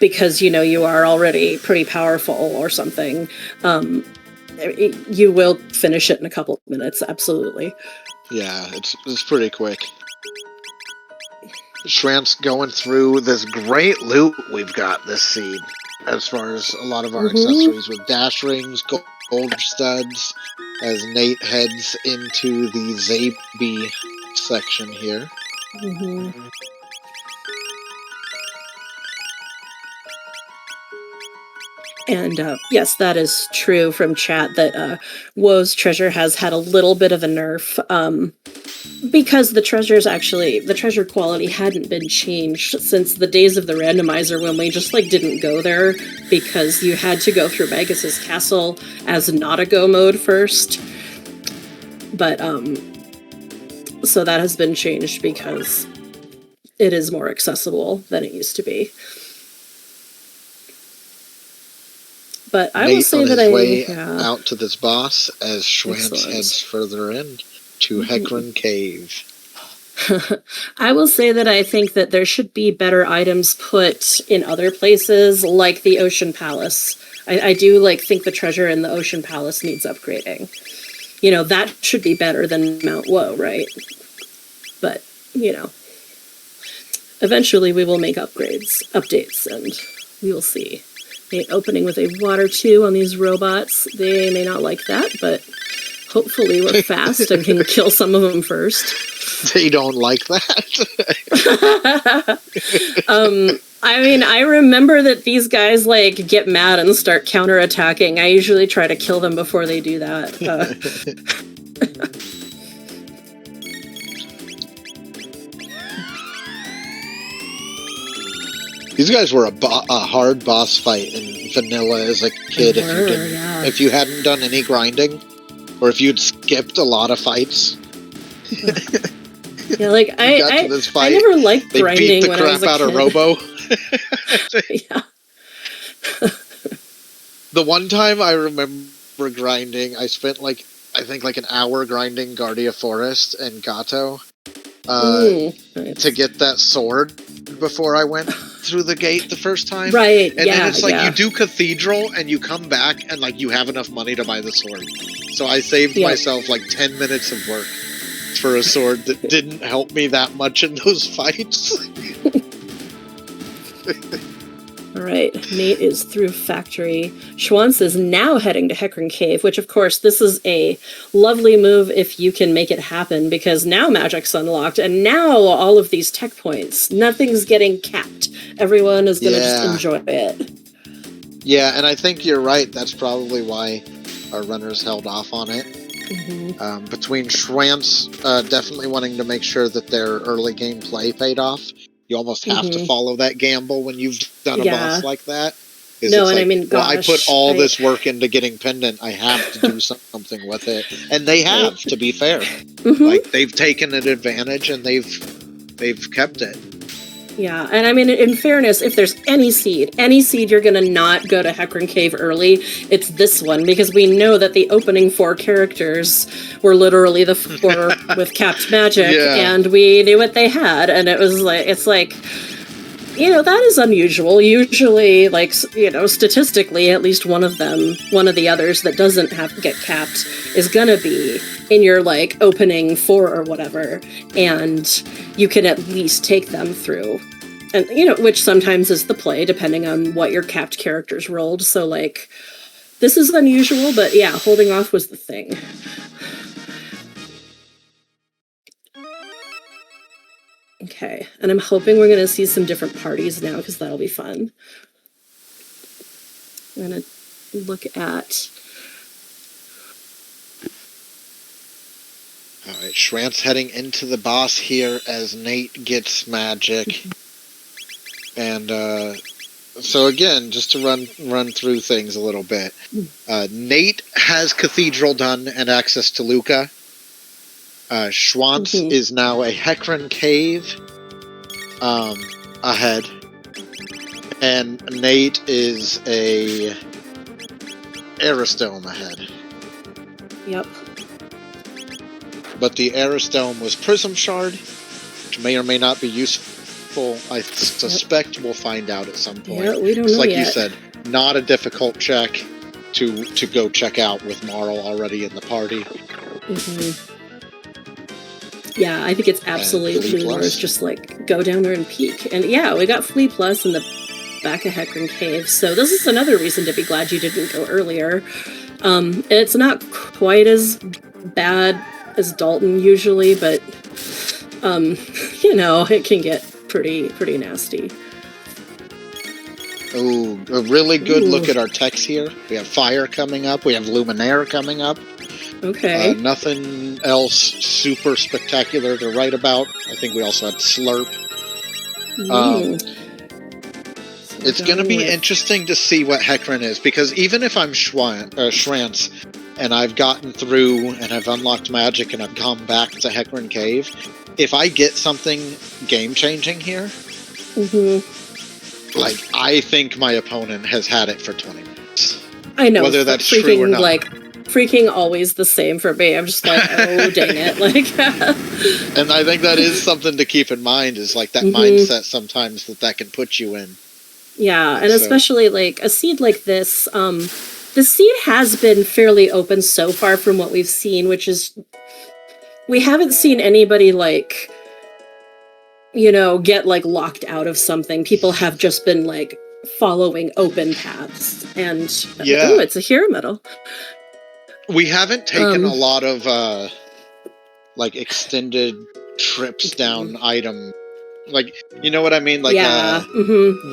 because you are already pretty powerful or something, you will finish it in a couple of minutes. Absolutely. Yeah, it's pretty quick. Schwantz going through this great loot we've got this seed, as far as a lot of our accessories with dash rings, gold studs, as Nate heads into the Zaby section here. And yes, that is true from chat that Woe's treasure has had a little bit of a nerf. Because the treasure quality hadn't been changed since the days of the randomizer when we just like didn't go there because you had to go through Magus's castle as not a go mode first. But so that has been changed because it is more accessible than it used to be. But I will say that way out to this boss as Schwantz heads further in to Hecarim Cave. I will say that I think that there should be better items put in other places, like the Ocean Palace. I do think the treasure in the Ocean Palace needs upgrading. You know, that should be better than Mount Woe, right? But, you know, eventually we will make updates, and we will see. Opening with a water 2 on these robots. They may not like that, but hopefully we're fast and can kill some of them first. They don't like that. I mean, I remember that these guys get mad and start counterattacking. I usually try to kill them before they do that. These guys were a hard boss fight in vanilla as a kid if you hadn't done any grinding, or if you'd skipped a lot of fights. Yeah, I never liked grinding when I was a kid. They beat the crap out of Robo. Yeah. The one time I remember grinding, I spent I think an hour grinding Guardia Forest and Gato to get that sword before I went through the gate the first time. Right, and then it's you do Cathedral and you come back and you have enough money to buy the sword. So I saved myself 10 minutes of work for a sword that didn't help me that much in those fights. All right, Nate is through Factory. Schwantz is now heading to Hecarim Cave, which, of course, this is a lovely move if you can make it happen, because now magic's unlocked, and now all of these tech points, nothing's getting capped. Everyone is going to just enjoy it. Yeah, and I think you're right. That's probably why our runners held off on it. Mm-hmm. Between Schwantz definitely wanting to make sure that their early game play paid off. You almost have to follow that gamble when you've done a boss like that. No, and I mean, gosh, I put all this work into getting Pendant. I have to do something with it, and they have. To be fair, they've taken an advantage and they've kept it. Yeah, and I mean, in fairness, if there's any seed you're going to not go to Hecarim Cave early, it's this one, because we know that the opening 4 characters were literally the 4 with capped magic, and we knew what they had, and it was that is unusual. Usually, statistically, at least one of the others that doesn't get capped is gonna be in your, opening 4 or whatever, and you can at least take them through. And, which sometimes is the play, depending on what your capped characters rolled. So, this is unusual, but yeah, holding off was the thing. Okay, and I'm hoping we're going to see some different parties now, because that'll be fun. I'm going to look at... Alright, Schwantz heading into the boss here as Nate gets magic. And, so again, just to run through things a little bit. Nate has Cathedral done and access to Luca. Schwantz is now a Hecarim Cave ahead, and Nate is a Aristome ahead. Yep. But the Aristome was Prism Shard, which may or may not be useful. I suspect we'll find out at some point. Yeah, we don't know like yet. You said, not a difficult check to go check out with Marl already in the party. Yeah, I think it's absolutely worth just go down there and peek. And yeah, we got Flea Plus in the back of Hecarim Cave, so this is another reason to be glad you didn't go earlier. It's not quite as bad as Dalton usually, but it can get pretty nasty. Oh, a really good look at our techs here. We have Fire coming up. We have Luminaire coming up. Okay. Nothing else super spectacular to write about. I think we also had Slurp. It's going to be interesting to see what Hecarim is, because even if I'm Schwantz and I've gotten through and I've unlocked magic and I've gone back to Hecarim Cave, if I get something game-changing here, like, I think my opponent has had it for 20 minutes. I know. Whether that's true or not. Like, freaking always the same for me. I'm just like, oh, dang it. Like, and I think that is something to keep in mind, is like that mindset sometimes that can put you in. Yeah, and especially like a seed like this, the seed has been fairly open so far from what we've seen, which is, we haven't seen anybody like, you know, get like locked out of something. People have just been like following open paths, and it's a hero medal. We haven't taken a lot of like extended trips down item, like, you know what I mean, like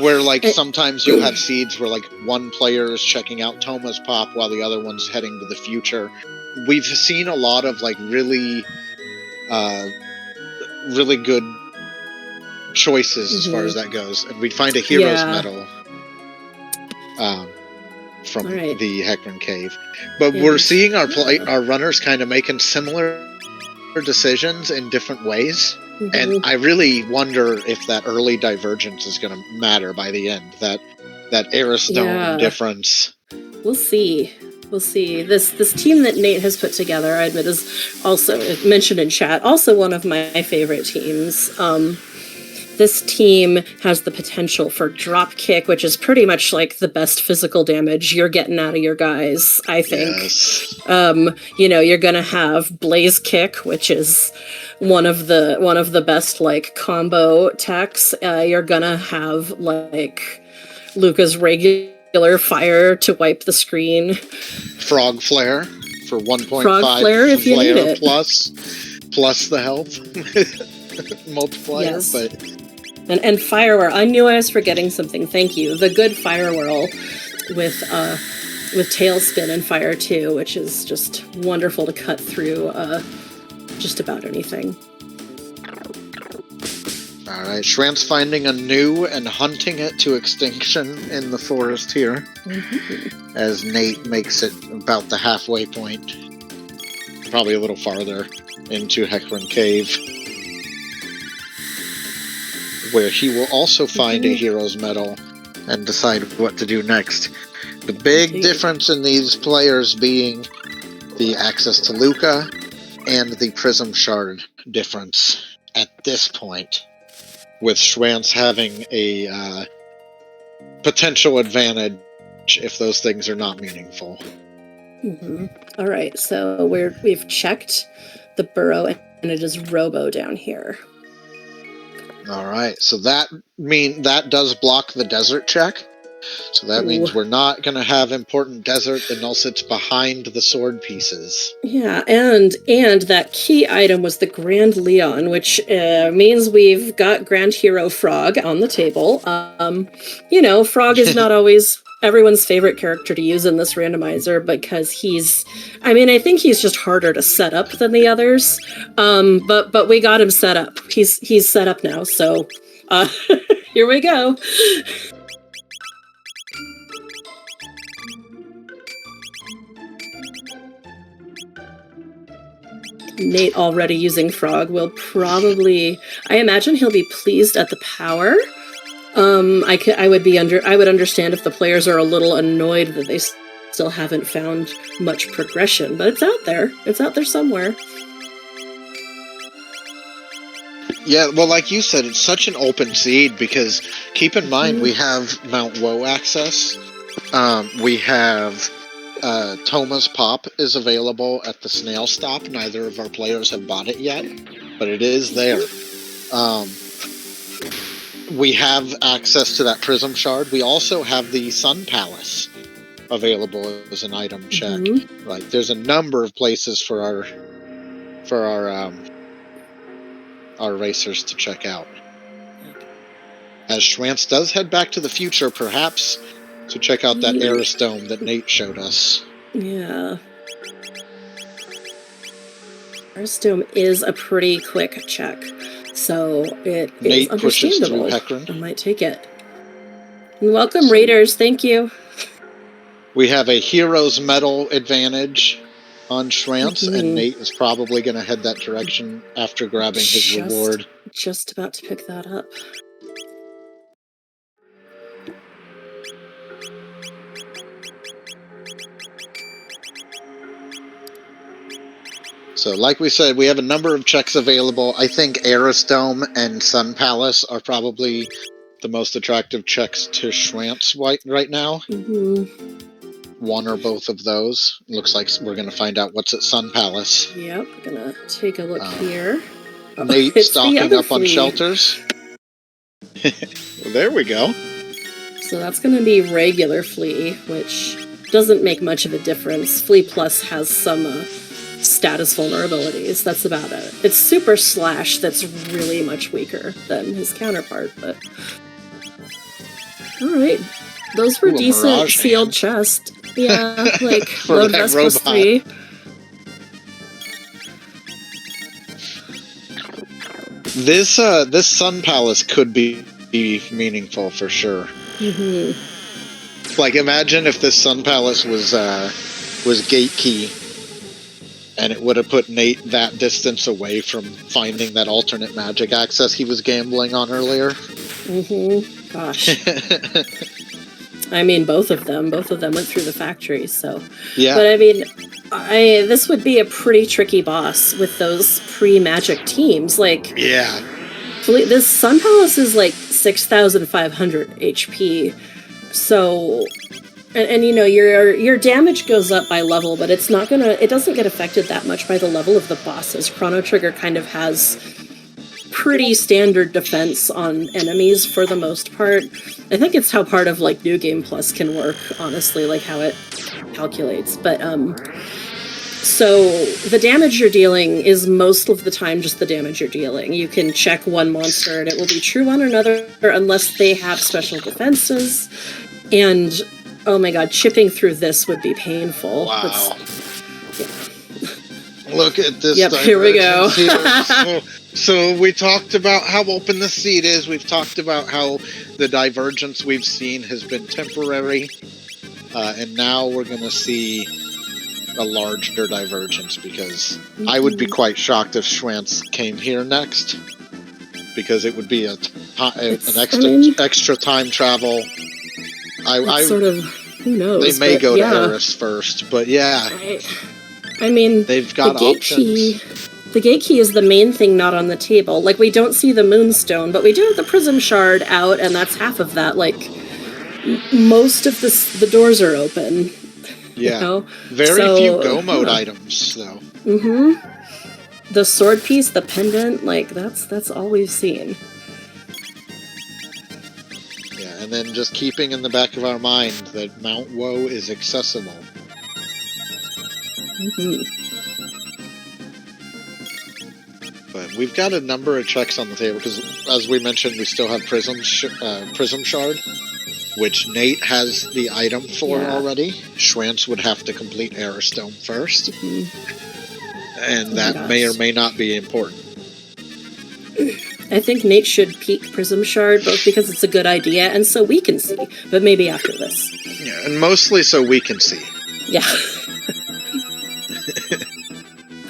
where like sometimes you'll have seeds where like one player is checking out Toma's pop while the other one's heading to the future. We've seen a lot of like really good choices as far as that goes, and we'd find a hero's medal from the Hecarim Cave, but we're seeing our runners kind of making similar decisions in different ways, and I really wonder if that early divergence is going to matter by the end. That Airstone difference. We'll see. This team that Nate has put together, I admit, is also mentioned in chat. Also, one of my favorite teams. This team has the potential for drop kick, which is pretty much like the best physical damage you're getting out of your guys, I think. Yes. You know, you're gonna have blaze kick, which is one of the best like combo techs. You're gonna have like Luca's regular fire to wipe the screen. Frog flare for 1.5 Frog flare if you need it. Plus the health multiplier, yes. But. And fire whirl. I knew I was forgetting something. Thank you. The good fire whirl with tailspin and fire too, which is just wonderful to cut through just about anything. All right, Schwantz finding a new and hunting it to extinction in the forest here, as Nate makes it about the halfway point, probably a little farther into Hecarim Cave, where he will also find a hero's medal and decide what to do next. The big difference in these players being the access to Luca and the Prism Shard difference at this point, with Schwantz having a potential advantage if those things are not meaningful. All right, so we've checked the burrow, and it is Robo down here. All right, so that does block the desert check. So that means we're not going to have important desert unless it's behind the sword pieces. Yeah, and that key item was the Grand Leon, which means we've got Grand Hero Frog on the table. You know, Frog is not always everyone's favorite character to use in this randomizer because I think he's just harder to set up than the others. But we got him set up. He's set up now, so here we go. Nate already using Frog will probably, I imagine he'll be pleased at the power. I would understand if the players are a little annoyed that they still haven't found much progression, but it's out there. It's out there somewhere. Yeah, well, like you said, it's such an open seed because keep in mind we have Mount Woe access. We have Toma's Pop is available at the Snail Stop. Neither of our players have bought it yet, but it is there. We have access to that Prism Shard. We also have the Sun Palace available as an item check. Like, there's a number of places for our racers to check out. As Schwantz does head back to the future, perhaps to check out that Airstone that Nate showed us. Yeah. Airstone is a pretty quick check, so it Nate is pushes through understandable. Hecarim. I might take it. And welcome, Raiders. Thank you. We have a Hero's Medal advantage on Schwantz, and Nate is probably going to head that direction after grabbing his reward. Just about to pick that up. So, like we said, we have a number of checks available. I think Arisdome and Sun Palace are probably the most attractive checks to Schwantz right now. One or both of those. Looks like we're going to find out what's at Sun Palace. Yep, we're going to take a look here. Nate stocking up on shelters. Well, there we go. So that's going to be regular Flea, which doesn't make much of a difference. Flea Plus has some status vulnerabilities. That's about it. It's Super Slash that's really much weaker than his counterpart, but... Alright. Those were decent sealed chest. Yeah, like load vest plus 3. This Sun Palace could be meaningful for sure. Like, imagine if this Sun Palace was gate key, and it would have put Nate that distance away from finding that alternate magic access he was gambling on earlier. Gosh. I mean, both of them went through the factory, so. Yeah. But I mean, this would be a pretty tricky boss with those pre-magic teams. Like, yeah. This Sun Palace is like 6,500 HP. So, and you know, your damage goes up by level, but it doesn't get affected that much by the level of the bosses. Chrono Trigger kind of has pretty standard defense on enemies for the most part. I think it's how part of like New Game Plus can work, honestly, like how it calculates. But so the damage you're dealing is most of the time just the damage you're dealing. You can check one monster and it will be true on another unless they have special defenses. And oh my god, chipping through this would be painful. Wow. Look at this. Yep, here we go. So we talked about how open the seed is. We've talked about how the divergence we've seen has been temporary. And now we're going to see a larger divergence, because I would be quite shocked if Schwantz came here next, because it would be an extra time travel. Who knows? They may go to Eris first, but yeah. I mean, they've got options. The gate key is the main thing not on the table. Like, we don't see the Moonstone, but we do have the Prism Shard out, and that's half of that. Like, most of the doors are open. Yeah. You know? Very few go mode items, though. The sword piece, the pendant, like, that's all we've seen. Yeah, and then just keeping in the back of our mind that Mount Woe is accessible. But we've got a number of checks on the table, because, as we mentioned, we still have Prism Shard, which Nate has the item for already. Schwantz would have to complete Airstone first. And that may or may not be important. I think Nate should peek Prism Shard, both because it's a good idea and so we can see, but maybe after this. Yeah, and mostly so we can see. Yeah.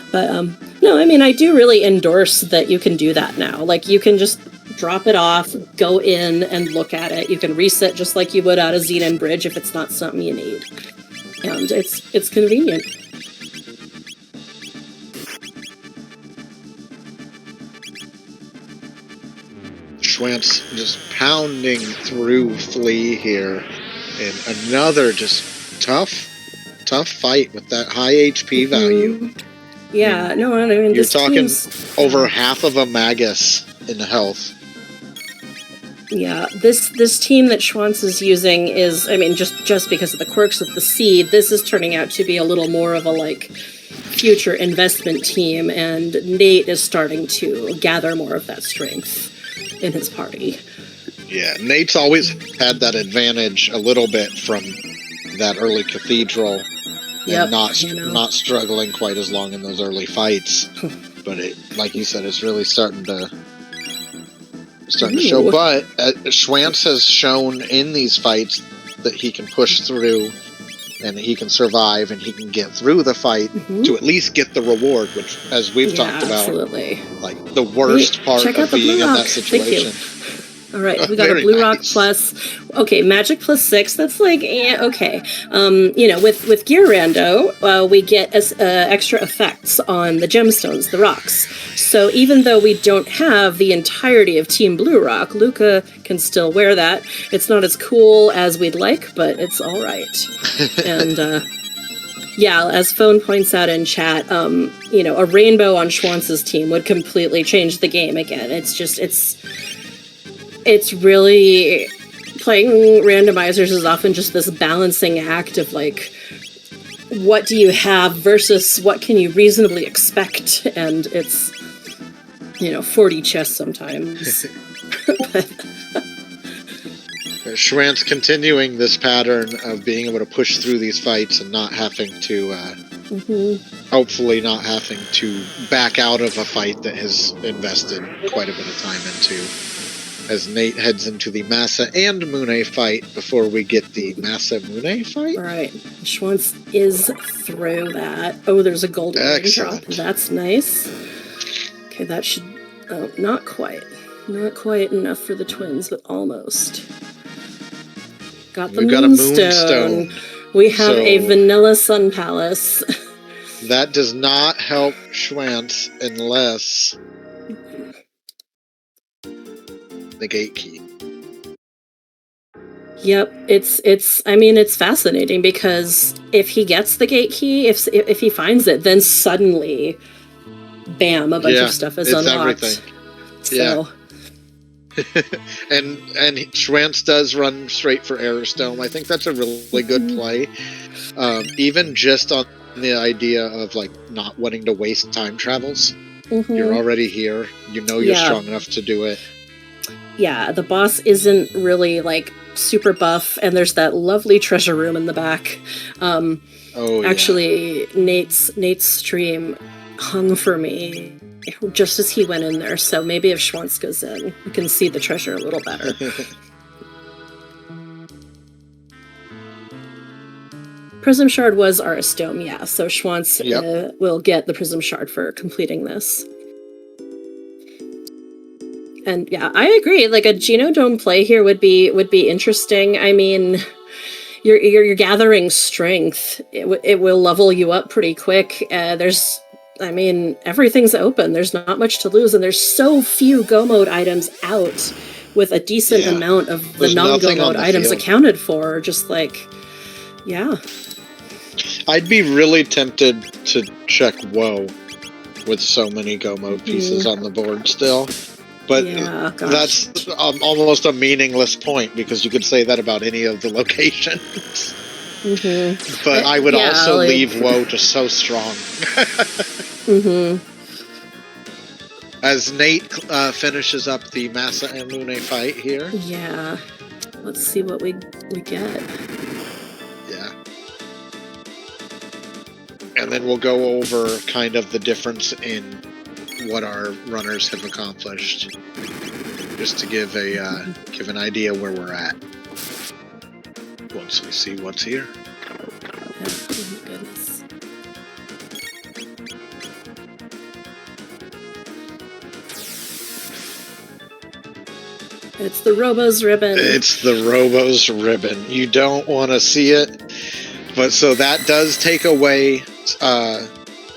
But, no, I mean, I do really endorse that you can do that now. Like, you can just drop it off, go in, and look at it. You can reset just like you would out of Xenon Bridge if it's not something you need. And it's convenient. Schwantz just pounding through Flea here. And another just tough fight with that high HP value. Yeah, no, I mean, you're talking over half of a Magus in health. Yeah, this team that Schwantz is using is, I mean, just because of the quirks of the seed, this is turning out to be a little more of a, like, future investment team, and Nate is starting to gather more of that strength in his party. Yeah, Nate's always had that advantage a little bit from that early Cathedral Yep, not struggling quite as long in those early fights. But like you said, it's really starting to show. But Schwantz has shown in these fights that he can push through, and he can survive, and he can get through the fight to at least get the reward, which, as we've talked about, like the worst part of being in that situation. All right, we got a blue rock plus. Okay, magic plus 6. That's like, okay. With gear rando, we get extra effects on the gemstones, the rocks. So even though we don't have the entirety of Team Blue Rock, Luca can still wear that. It's not as cool as we'd like, but it's all right. And as Phone points out in chat, a rainbow on Schwantz's team would completely change the game again. It's really, playing randomizers is often just this balancing act of like, what do you have versus what can you reasonably expect? And it's, 40 chess sometimes. Schwantz continuing this pattern of being able to push through these fights and not having to, hopefully not having to back out of a fight that has invested quite a bit of time into. As Nate heads into the Massa and Mune fight before we get the Massa-Mune fight. Right. Schwantz is through that. Oh, there's a golden drop. That's nice. Okay, that should... Oh, not quite. Not quite enough for the twins, but almost. Got the moonstone. We have a vanilla sun palace. That does not help Schwantz unless... the gate key. Yep, it's fascinating because if he gets the gate key, if he finds it, then suddenly, bam, a bunch of stuff is unlocked. Everything. So. and Schwantz does run straight for Airstone. I think that's a really good play. Even just on the idea of like not wanting to waste time travels. You're already here. You're strong enough to do it. Yeah, the boss isn't really, like, super buff, and there's that lovely treasure room in the back. Actually, Nate's stream hung for me just as he went in there, so maybe if Schwantz goes in, we can see the treasure a little better. Prism Shard was Aristome, yeah, so Schwantz will get the Prism Shard for completing this. And yeah, I agree. Like a Genodome play here would be interesting. I mean, you're gathering strength. It will level you up pretty quick. Everything's open. There's not much to lose, and there's so few Go mode items out, with a decent amount of the non-Go mode items accounted for. Just like, I'd be really tempted to check Woe with so many Go mode pieces on the board still. But that's almost a meaningless point, because you could say that about any of the locations. But I would also leave Woe just so strong. As Nate finishes up the Massa and Mune fight here. Yeah. Let's see what we get. Yeah. And then we'll go over kind of the difference in what our runners have accomplished, just to give an idea where we're at once we see what's here. Oh, goodness. It's the Robo's ribbon. It's the Robo's ribbon. You don't want to see it, but so that does take away.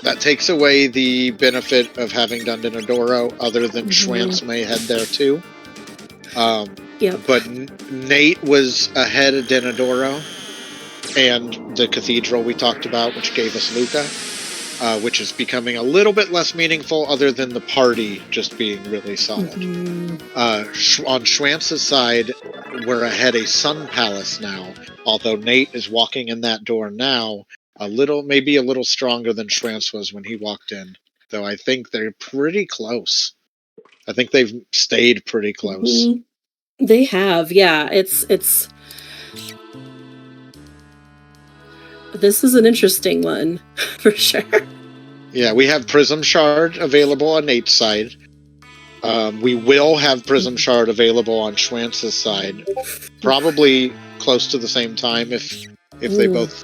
That takes away the benefit of having done Dinodoro, other than Schwantz may head there too. But Nate was ahead of Dinodoro and the Cathedral we talked about, which gave us Luca, which is becoming a little bit less meaningful, other than the party just being really solid. On Schwantz's side, we're ahead a Sun Palace now, although Nate is walking in that door now. Maybe a little stronger than Schwantz was when he walked in, though I think they're pretty close. I think they've stayed pretty close. They have, yeah. It's This is an interesting one, for sure. Yeah, we have Prism Shard available on Nate's side. We will have Prism Shard available on Schwantz's side. Probably close to the same time if they both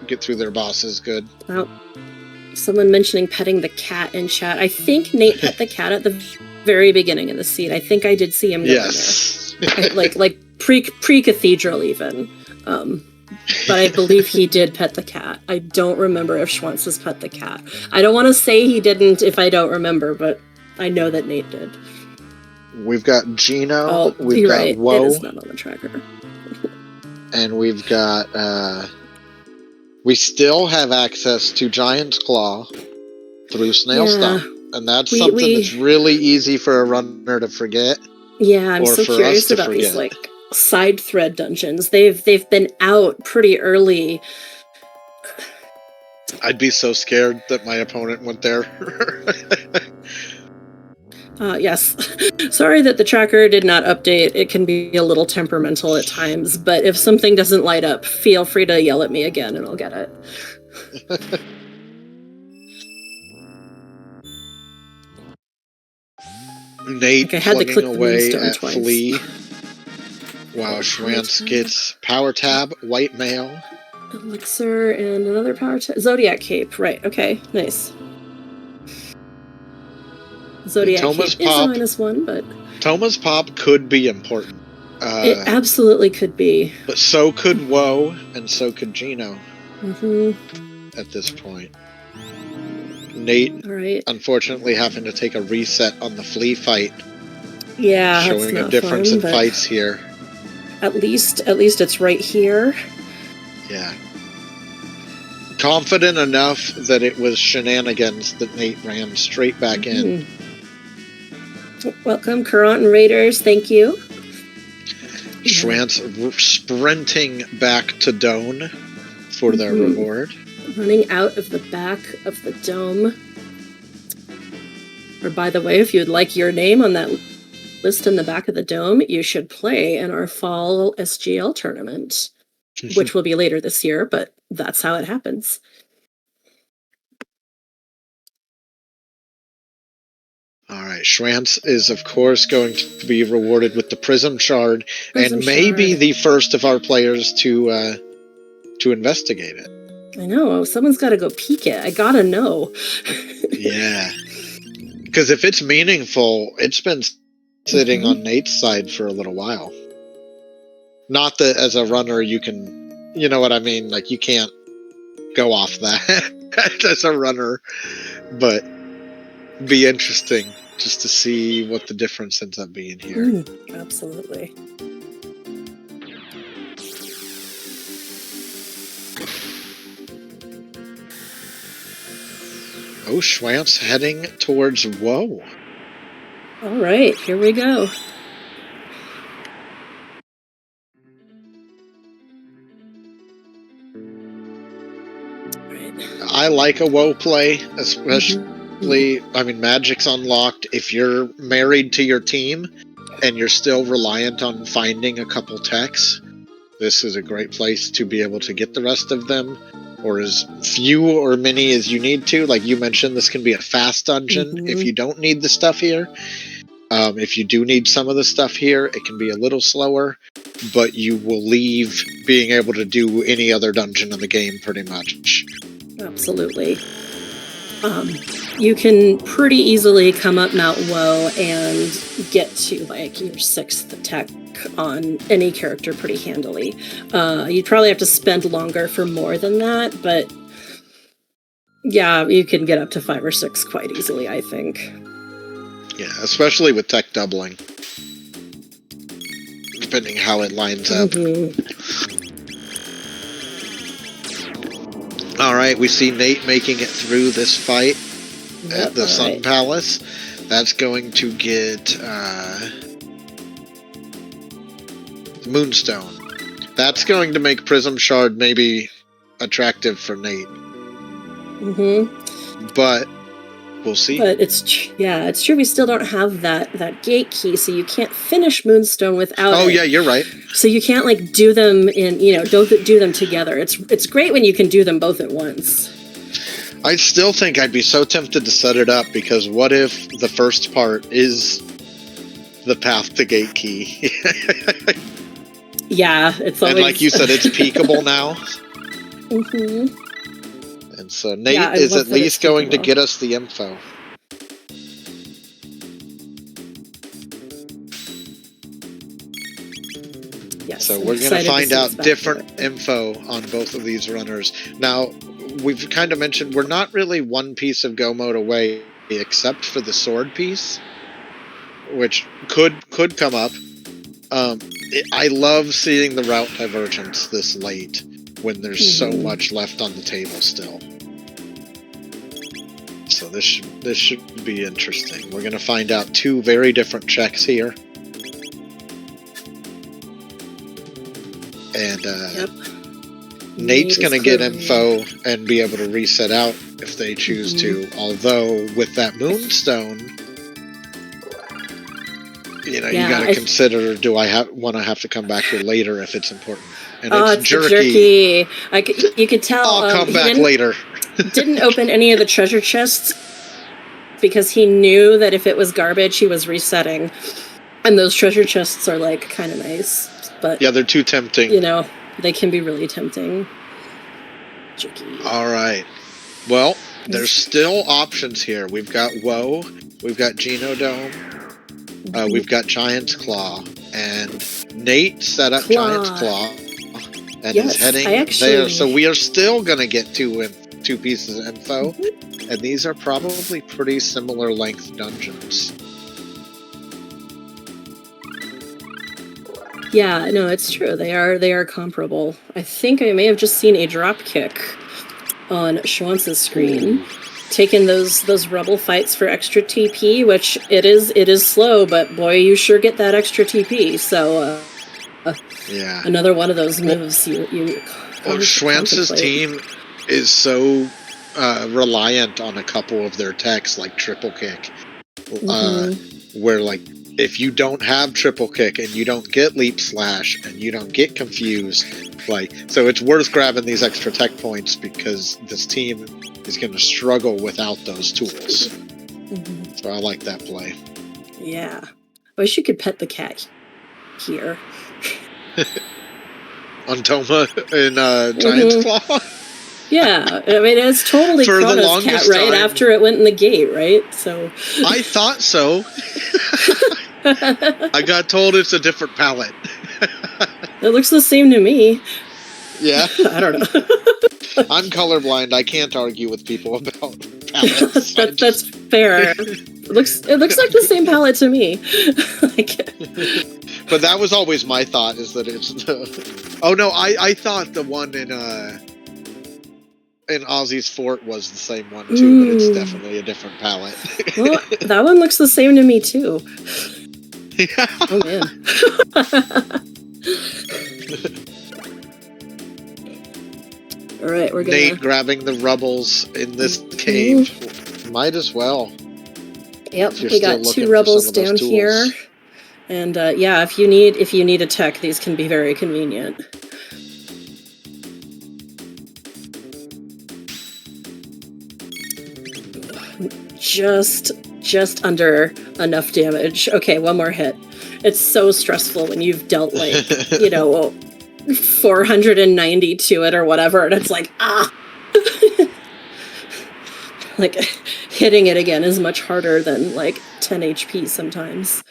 get through their bosses good. Well, someone mentioning petting the cat in chat. I think Nate pet the cat at the very beginning of the scene. I think I did see him go in there. like pre-cathedral even. But I believe he did pet the cat. I don't remember if Schwantz has pet the cat. I don't want to say he didn't if I don't remember, but I know that Nate did. We've got Gino. Oh, we've got right. Woe. It is not on the tracker. And we've got... we still have access to Giant's Claw through Snail Stomp. And that's something that's really easy for a runner to forget. Yeah, I'm so curious about these like side thread dungeons. They've been out pretty early. I'd be so scared that my opponent went there. Yes. Sorry that the tracker did not update. It can be a little temperamental at times, but if something doesn't light up, feel free to yell at me again and I'll get it. Nate plugging away at twice. Flea. Wow, Schwantz gets Power Tab, White Mail. Elixir and another Power Tab. Zodiac Cape, right, okay, nice. Zodiac Cape is a -1, but... Toma's Pop could be important. It absolutely could be. But so could Woe, and so could Gino. Mm-hmm. At this point. Nate, unfortunately, having to take a reset on the Flea fight. Yeah, showing a difference in fights here. At least it's right here. Yeah. Confident enough that it was shenanigans that Nate ran straight back in. Welcome, Current and Raiders. Thank you. Schwantz sprinting back to Doan for their reward. Running out of the back of the dome. Or by the way, if you'd like your name on that list in the back of the dome, you should play in our fall SGL tournament, which will be later this year, but that's how it happens. All right, Schwantz is, of course, going to be rewarded with the Prism Shard, and maybe the first of our players to investigate it. I know. Someone's got to go peek it. I gotta know. Yeah. Because if it's meaningful, it's been sitting on Nate's side for a little while. Not that as a runner you can, you know what I mean? Like, you can't go off that as a runner. But be interesting just to see what the difference ends up being here. Absolutely. Oh, Schwantz heading towards Woe. All right, here we go. I like a Woe play, especially, I mean, Magic's unlocked. If you're married to your team and you're still reliant on finding a couple techs, this is a great place to be able to get the rest of them, or as few or many as you need to. Like you mentioned, this can be a fast dungeon if you don't need the stuff here. If you do need some of the stuff here, it can be a little slower, but you will leave being able to do any other dungeon in the game pretty much. Absolutely. You can pretty easily come up Mount Woe and get to like your 6th tech on any character pretty handily. You'd probably have to spend longer for more than that, but yeah, you can get up to 5 or 6 quite easily, I think. Yeah, especially with tech doubling, depending how it lines up. All right, we see Nate making it through this fight at the Sun Palace. That's going to get Moonstone. That's going to make Prism Shard maybe attractive for Nate. But We'll see. But it's true. We still don't have that gate key, so you can't finish Moonstone without. Oh it. yeah, you're right. So you can't like do them don't do them together. It's great when you can do them both at once. I still think I'd be so tempted to set it up, because what if the first part is the path to gate key? Yeah, it's always... And like you said, it's peekable now. Mm-hmm. And so Nate is at least going to get us the info. Yes, so we're going to find out different info on both of these runners. Now, we've kind of mentioned we're not really one piece of go mode away, except for the sword piece, which could come up. I love seeing the route divergence this late when there's so much left on the table still. So this should be interesting. We're going to find out two very different checks here. And Nate's going to get info and be able to reset out if they choose to. Although with that Moonstone, you got to consider: do I want to have to come back here later if it's important? And it's jerky. You could tell. I'll come back later. Didn't open any of the treasure chests because he knew that if it was garbage, he was resetting. And those treasure chests are like kind of nice, but yeah, they're too tempting. They can be really tempting. Jerky. All right. Well, there's still options here. We've got Woe, we've got Genodome, we've got Giant's Claw, and Nate set up Giant's Claw and is heading there. So we are still going to get two pieces of info, and these are probably pretty similar length dungeons. Yeah, no, it's true. They are comparable. I think I may have just seen a drop kick on Schwantz's screen, taking those rebel fights for extra TP, which it is slow, but boy, you sure get that extra TP. So yeah, another one of those moves you. Schwantz's team is so reliant on a couple of their techs like triple kick, where like if you don't have triple kick and you don't get leap slash and you don't get confused, so it's worth grabbing these extra tech points because this team is going to struggle without those tools. So I like that play. Yeah, I wish you could pet the cat here. Untoma in Giant's Claw. Yeah, I mean, it's totally Chrono's cat right after it went in the gate, right? So I thought so. I got told it's a different palette. It looks the same to me. Yeah? I don't know. I'm colorblind. I can't argue with people about palettes. That's fair. It looks like the same palette to me. But that was always my thought, is that it's the... Oh no, I thought the one in Ozzy's Fort was the same one too, but it's definitely a different palette. Well, that one looks the same to me too. Yeah. Oh man. All right, we're gonna... Nate grabbing the rubbles in this cave. Might as well. Yep, we got two rebels down here. And yeah, if you need a tech, these can be very convenient. Just under enough damage. Okay, one more hit. It's so stressful when you've dealt 490 to it or whatever, and it's like, like hitting it again is much harder than like 10 HP sometimes.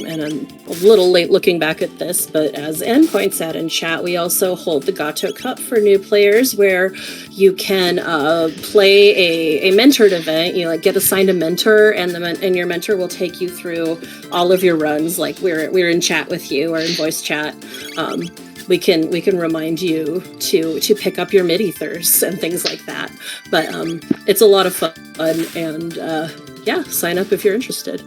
And I'm a little late looking back at this, but as Ann points out in chat, we also hold the Gato Cup for new players, where you can play a mentored event. You get assigned a mentor, and your mentor will take you through all of your runs. Like we're in chat with you or in voice chat, we can remind you to pick up your mid-ethers and things like that. But it's a lot of fun, and yeah, sign up if you're interested.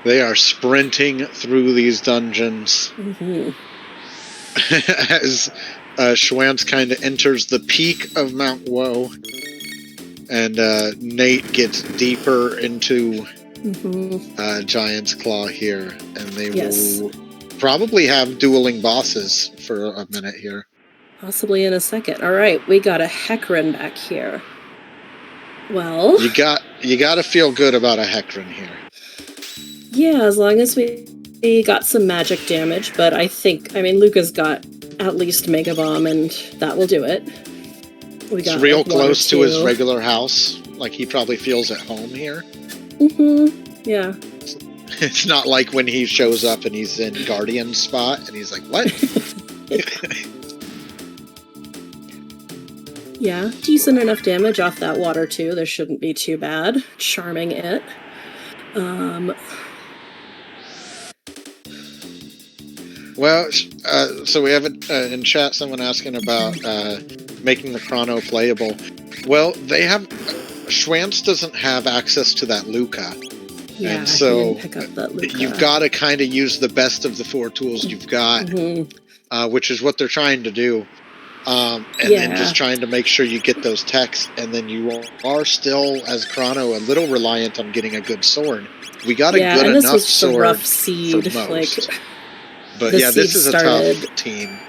They are sprinting through these dungeons as Schwantz kind of enters the peak of Mount Woe, and Nate gets deeper into Giant's Claw here, and they will probably have dueling bosses for a minute here. Possibly in a second. All right, we got a Hecarim back here. Well, you got to feel good about a Hecarim here. Yeah, as long as we got some magic damage, but I mean, Luca's got at least Mega Bomb, and that will do it. It's real close to his regular house. Like, he probably feels at home here. Yeah. It's not like when he shows up and he's in Guardian's spot, and he's like, what? Yeah, decent enough damage off that water, too. This shouldn't be too bad. Charming it. Well, so we have in chat someone asking about making the chrono playable. Well, Schwantz doesn't have access to that Luca. Yeah, and so he didn't pick up that Luca. You've got to kind of use the best of the 4 tools you've got, which is what they're trying to do. And then just trying to make sure you get those techs, and then you are still, as Chrono, a little reliant on getting a good sword. We got a good and this enough was sword rough seed, for most. like, but yeah, this is a tough team.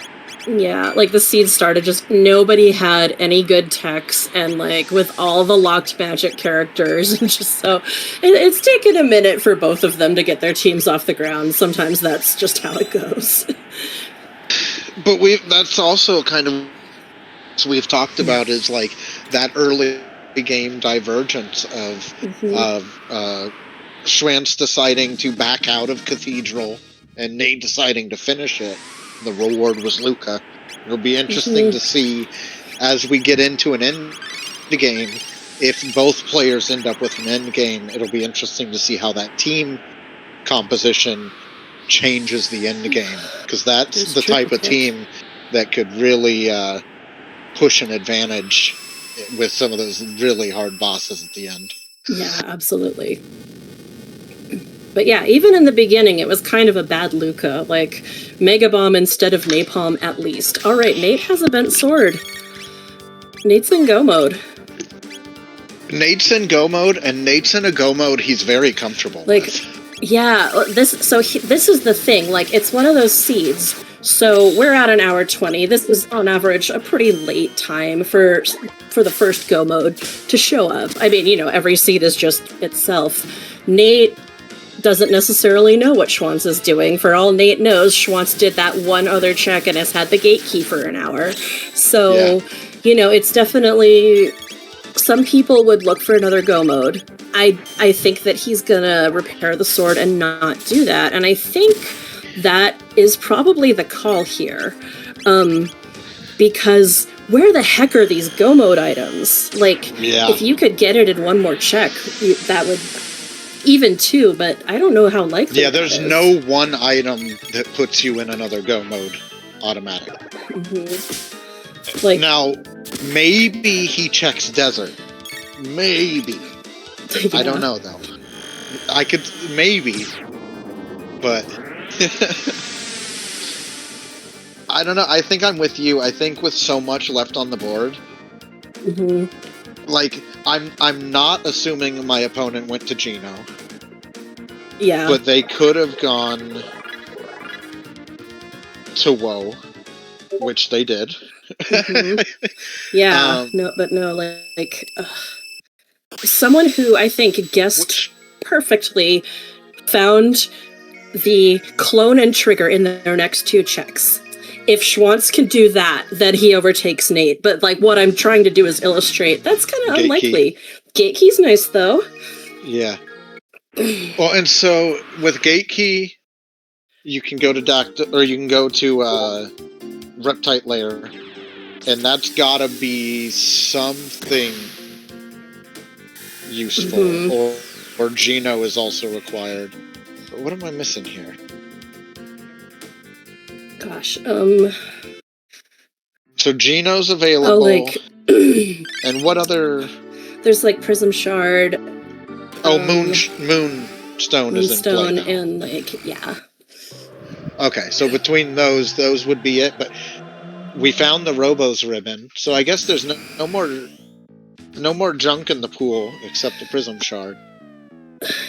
Yeah, like the seed started, just nobody had any good techs, and like with all the locked magic characters, and just so it's taken a minute for both of them to get their teams off the ground. Sometimes that's just how it goes. But that's also kind of we've talked about is like that early game divergence of Schwantz deciding to back out of Cathedral and Nate deciding to finish it. The reward was Luca. It'll be interesting to see as we get into an end game. If both players end up with an end game, it'll be interesting to see how that team composition changes the end game, because that's the type of team that could really push an advantage with some of those really hard bosses at the end. Yeah, absolutely. But yeah, even in the beginning, it was kind of a bad Luca. Like, Mega Bomb instead of Napalm, at least. All right, Nate has a bent sword. Nate's in go mode. Nate's in go mode, and Nate's in a go mode he's very comfortable with. Yeah, this is the thing. Like, it's one of those seeds. So we're at an hour 20. This is on average a pretty late time for the first go mode to show up. I mean, you know, every seed is just itself. Nate doesn't necessarily know what Schwantz is doing. For all Nate knows, Schwantz did that one other check and has had the gate key for an hour. So, you know, it's definitely... Some people would look for another go mode. I think that he's gonna repair the sword and not do that. And I think that is probably the call here. Because where the heck are these go mode items? Like, if you could get it in one more check, that would... Even 2, but I don't know how likely. Yeah, there's no one item that puts you in another go mode automatically. Like, now, maybe he checks desert. Maybe. I don't know though. I could maybe, but I don't know. I think I'm with you. I think with so much left on the board, like I'm not assuming my opponent went to Gino. Yeah. But they could have gone to Woe, which they did. Yeah. Someone who I think guessed perfectly found the clone and trigger in their next 2 checks. If Schwantz can do that, then he overtakes Nate. But like what I'm trying to do is illustrate that's kind of unlikely. Gate key's nice though. Yeah. Well, and so with Gate Key, you can go to Reptite Lair, and that's gotta be something useful, or Geno is also required. But what am I missing here? Gosh, So Geno's available. oh, like, and what other? There's like Prism Shard. Oh, Moonstone is in play now. And like, yeah. Okay, so between those would be it. But we found the Robo's ribbon, so I guess there's no more junk in the pool except the Prism Shard.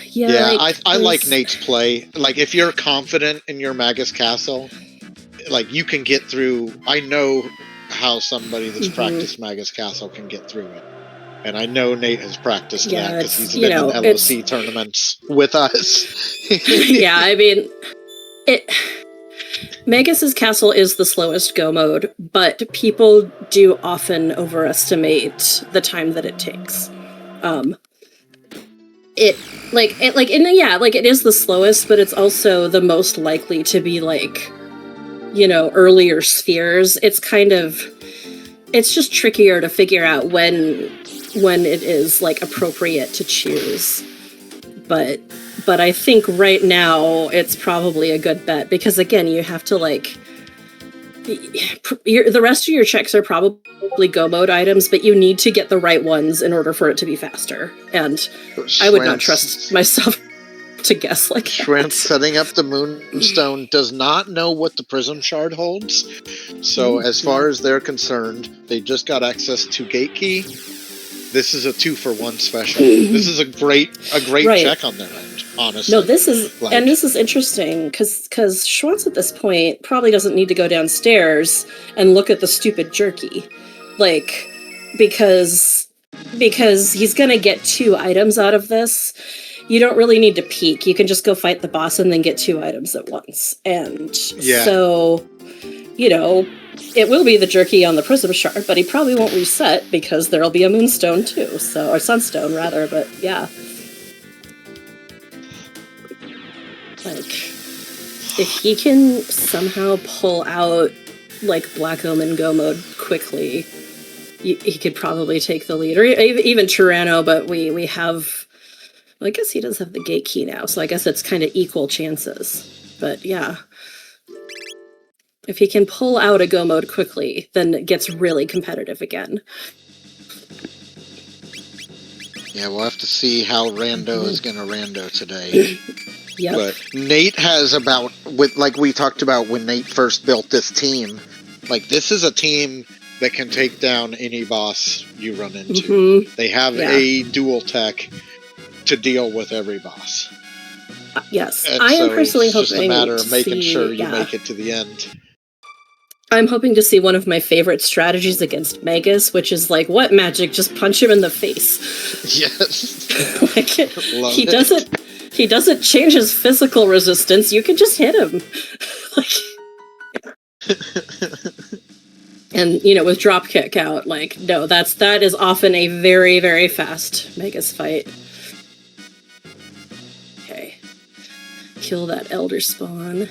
Yeah, like, I like Nate's play. Like, if you're confident in your Magus Castle, like, you can get through. I know how somebody that's practiced Magus Castle can get through it. And I know Nate has practiced that because he's been in LOC tournaments with us. Yeah, I mean, Magus's Castle is the slowest go mode, but people do often overestimate the time that it takes. It is the slowest, but it's also the most likely to be like, earlier spheres. It's just trickier to figure out when it is like appropriate to choose. But I think right now it's probably a good bet because again, you have to the rest of your checks are probably go mode items, but you need to get the right ones in order for it to be faster. And I would not trust myself to guess like Schwantz setting up the Moonstone does not know what the Prism Shard holds. So as far as they're concerned, they just got access to Gate Key. This is a 2-for-1 special. This is a great check on their end, honestly. No, this is interesting because Schwantz at this point probably doesn't need to go downstairs and look at the stupid jerky, because he's gonna get 2 items out of this. You don't really need to peek. You can just go fight the boss and then get 2 items at once. And so, it will be the jerky on the Prism Shard, but he probably won't reset because there'll be a Moonstone too, or Sunstone rather, but yeah. If he can somehow pull out Black Omen go mode quickly, he could probably take the lead, or even Tyranno, but we have, I guess he does have the Gate Key now, so I guess it's kind of equal chances, but yeah. If he can pull out a go mode quickly, then it gets really competitive again. Yeah, we'll have to see how Rando is going to Rando today. Yep. But Nate has like we talked about when Nate first built this team, this is a team that can take down any boss you run into. They have a dual tech to deal with every boss. Yes, and I am personally hoping it's just a matter of making sure you make it to the end. I'm hoping to see one of my favorite strategies against Magus, which is what magic? Just punch him in the face. Yes. He doesn't change his physical resistance. You can just hit him. And with drop kick out, no, that is often a very, very fast Magus fight. Okay. Kill that Elder Spawn.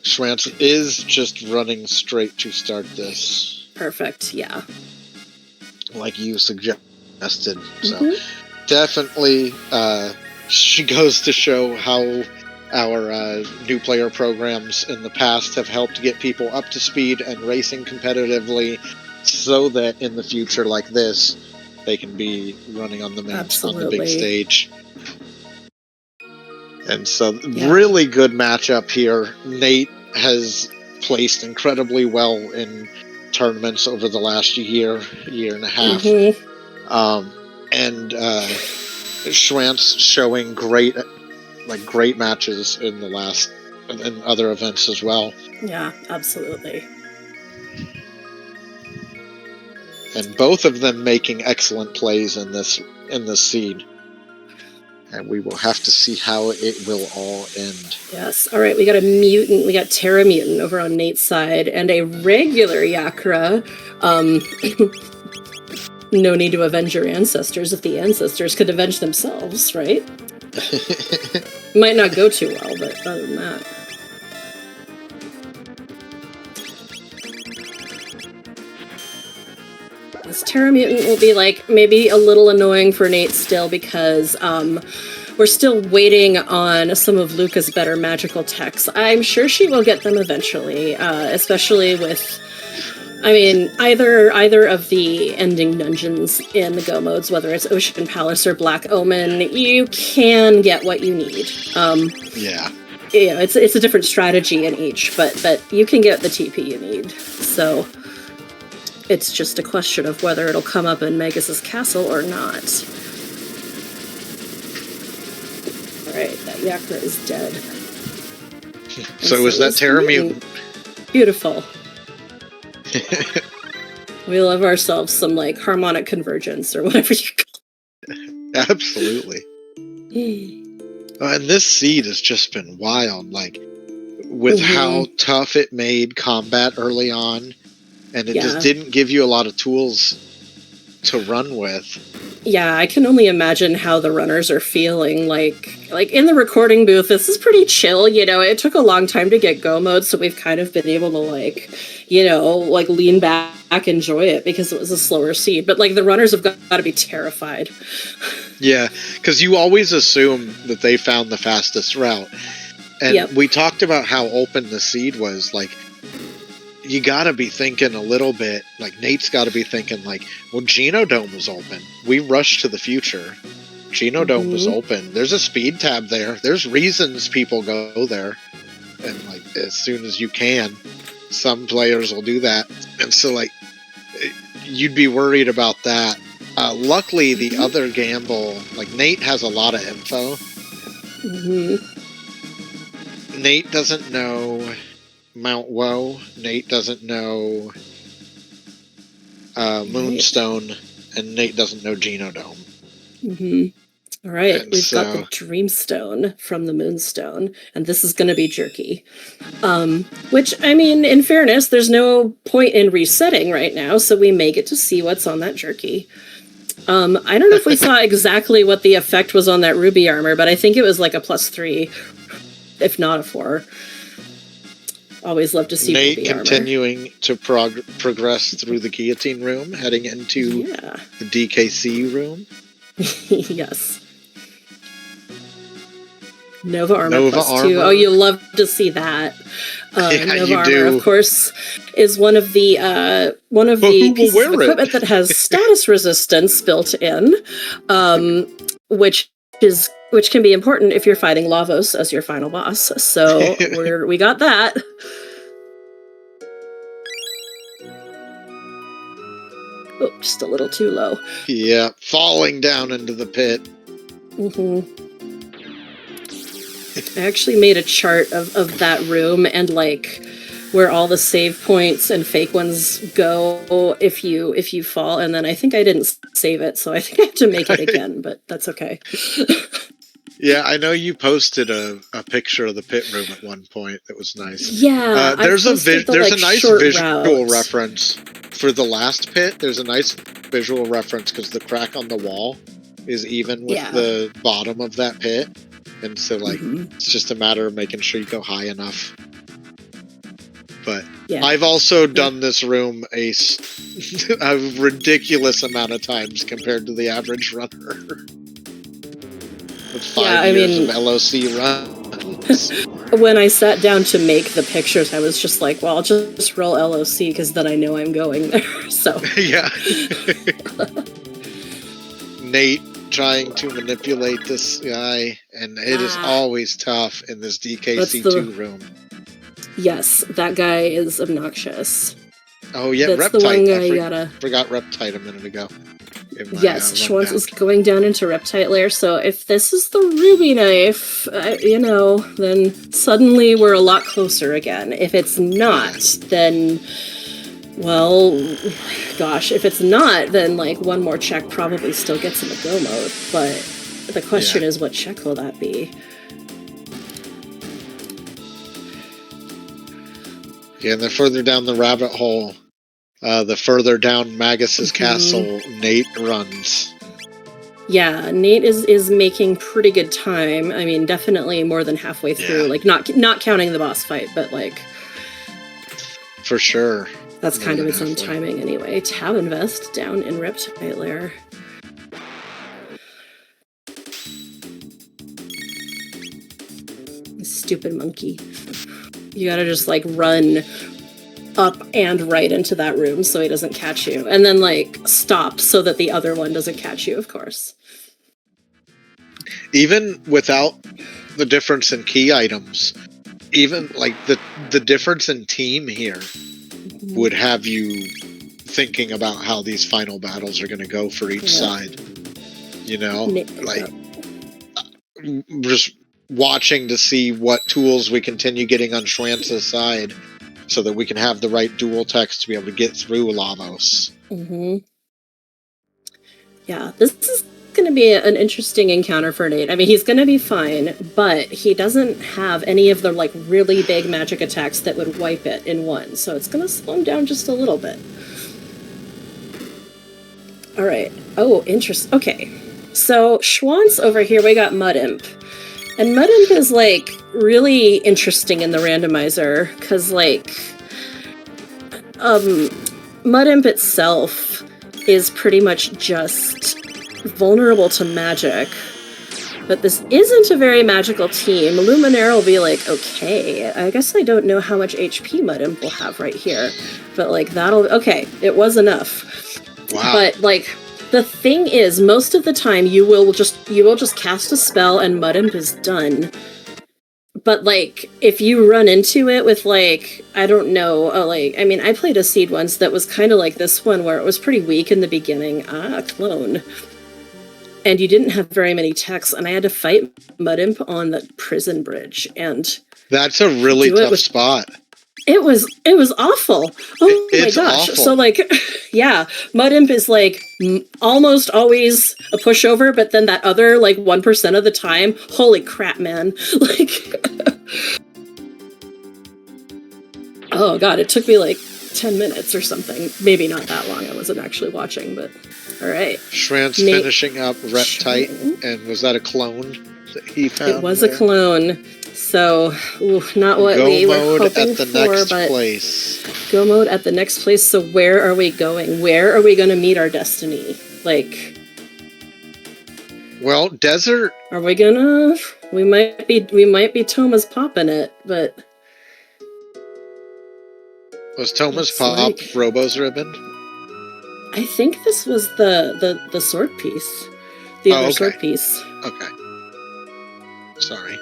Schwantz is just running straight to start this. Perfect, yeah. Like you suggested. So definitely she goes to show how our new player programs in the past have helped get people up to speed and racing competitively so that in the future like this, they can be running on the maps on the big stage. And so, really good matchup here. Nate has placed incredibly well in tournaments over the last year and a half. And Schwantz showing great matches in other events as well. Yeah, absolutely. And both of them making excellent plays in this seed. And we will have to see how it will all end. Yes. All right. We got a mutant. We got Terra Mutant over on Nate's side, and a regular Yakra. No need to avenge your ancestors if the ancestors could avenge themselves, right? Might not go too well, but other than that. Terra Mutant will be like maybe a little annoying for Nate still because we're still waiting on some of Luca's better magical techs. I'm sure she will get them eventually, especially with, I mean, either of the ending dungeons in the Go modes, whether it's Ocean Palace or Black Omen, you can get what you need. Yeah. You know, it's a different strategy in each, but you can get the TP you need. So it's just a question of whether it'll come up in Magus's castle or not. Alright, that Yakra is dead. So is that Terra Mutant? Beautiful. We love ourselves some, like, harmonic convergence, or whatever you call it. Absolutely. And this seed has just been wild, like, with how tough it made combat early on, and it just didn't give you a lot of tools to run with. Yeah, I can only imagine how the runners are feeling. Like in the recording booth, this is pretty chill, you know. It took a long time to get Go mode, so we've kind of been able to, like, you know, like, lean back, enjoy it, because it was a slower seed. But, like, the runners have got to be terrified. Yeah, because you always assume that they found the fastest route. And we talked about how open the seed was, like, you gotta be thinking a little bit, like, Nate's gotta be thinking, like, well, Genodome was open. We rushed to the future. Genodome was open. There's a speed tab there. There's reasons people go there. And, like, as soon as you can, some players will do that. And so, like, you'd be worried about that. Luckily, the other gamble, like, Nate has a lot of info. Nate doesn't know Mount Woe. Nate doesn't know Moonstone, and Nate doesn't know Genodome. All right, and we've got the Dreamstone from the Moonstone, and this is going to be jerky. Which, I mean, in fairness, there's no point in resetting right now, so we may get to see what's on that jerky. I don't know if we saw exactly what the effect was on that ruby armor, but I think it was like a +3, if not a 4. Always love to see Nate ruby continuing armor. to progress through the guillotine room, heading into the DKC room. Yes. Nova armor Nova +2. Oh, you love to see that. Nova armor, of course, is one of the pieces of equipment that has status resistance built in, which can be important if you're fighting Lavos as your final boss. So we got that. Oh, just a little too low. Yeah, falling down into the pit. I actually made a chart of that room and, like, where all the save points and fake ones go if you fall, and then I think I didn't save it, so I think I have to make it again, but that's okay. Yeah, I know you posted a picture of the pit room at one point. That was nice. Yeah, there's a nice visual route. reference for the last pit. There's a nice visual reference because the crack on the wall is even with the bottom of that pit, and so, like, it's just a matter of making sure you go high enough. But I've also done this room a ridiculous amount of times compared to the average runner. With 5 years of LOC runs. When I sat down to make the pictures, I was just like, well, I'll just roll LOC because then I know I'm going there. So yeah. Nate trying to manipulate this guy, and it is always tough in this DKC2 room. Yes, that guy is obnoxious. Oh yeah, That's Reptite. The one guy you gotta... forgot Reptite a minute ago. Yes, Schwantz is going down into Reptite lair, so if this is the ruby knife, you know, then suddenly we're a lot closer again. If it's not, then, well, gosh, if it's not, then, like, one more check probably still gets in the Go mode, but the question is, what check will that be? Yeah, and the further down the rabbit hole, the further down Magus's castle Nate runs. Yeah, Nate is making pretty good time. I mean, definitely more than halfway through. Like, not counting the boss fight, but, like... For sure. That's kind of its own timing anyway. Tab invest down in Reptile Lair. Stupid monkey. You gotta just like run up and right into that room so he doesn't catch you. And then like stop so that the other one doesn't catch you, of course. Even without the difference in key items, even like the difference in team here would have you thinking about how these final battles are going to go for each side. You know, like just watching to see what tools we continue getting on Schwantz's side so that we can have the right dual text to be able to get through Lavos. Yeah, this is going to be an interesting encounter for Nate. I mean, he's going to be fine, but he doesn't have any of the like really big magic attacks that would wipe it in one, so it's going to slow him down just a little bit. All right. Oh, interesting. Okay. So Schwantz over here, we got Mud Imp. And Mud Imp is like really interesting in the randomizer because like Mud Imp itself is pretty much just vulnerable to magic. But this isn't a very magical team. Luminaire will be like, okay, I guess I don't know how much HP Mud Imp will have right here. But like that'll okay, it was enough. Wow. But like the thing is, most of the time you will just cast a spell and Mud Imp is done. But like if you run into it with like I don't know, like I mean I played a seed once that was kind of like this one where it was pretty weak in the beginning. Clone. And you didn't have very many techs, and I had to fight Mud Imp on the prison bridge, and that's a really tough spot. It was awful. Oh my gosh! Awful. So like, yeah, Mud Imp is like almost always a pushover, but then that other like 1% of the time, holy crap, man! Like, oh god, it took me like 10 minutes or something. Maybe not that long. I wasn't actually watching, but. All right. Schwantz finishing up Reptite, and was that a clone that he found? It was a clone. So, not what we were hoping for, but go mode at the next place. So where are we going? Where are we going to meet our destiny? Like, well, desert. Are we gonna? We might be Thomas popping it, but was Thomas Pop like, Robo's ribbon? I think this was the sword piece. The other sword piece. Okay. Sorry.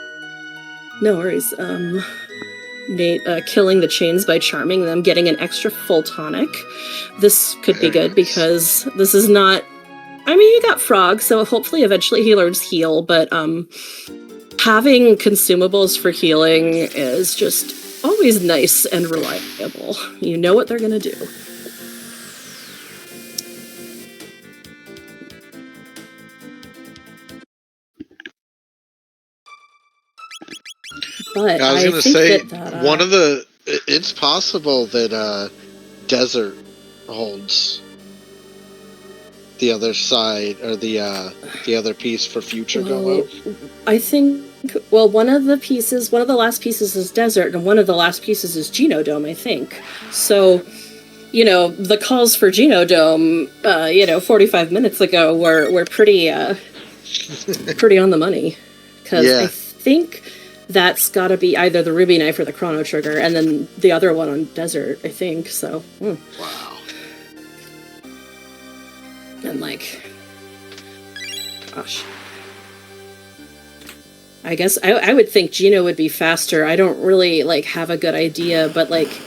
No worries. Nate killing the chains by charming them, getting an extra full tonic. This could be good because this is not... I mean, you got Frog, so hopefully eventually he learns heal, but having consumables for healing is just always nice and reliable. You know what they're going to do. But I was going to say, one of the... It's possible that Desert holds the other side, or the other piece for future go. I think, well, one of the last pieces is Desert, and one of the last pieces is Genodome, I think. So, you know, the calls for Genodome, 45 minutes ago were pretty, pretty on the money. Because I think... That's got to be either the Ruby Knife or the Chrono Trigger, and then the other one on Desert, I think, so... Wow. And, like... Gosh. I guess I would think Geno would be faster. I don't really, like, have a good idea, but, like...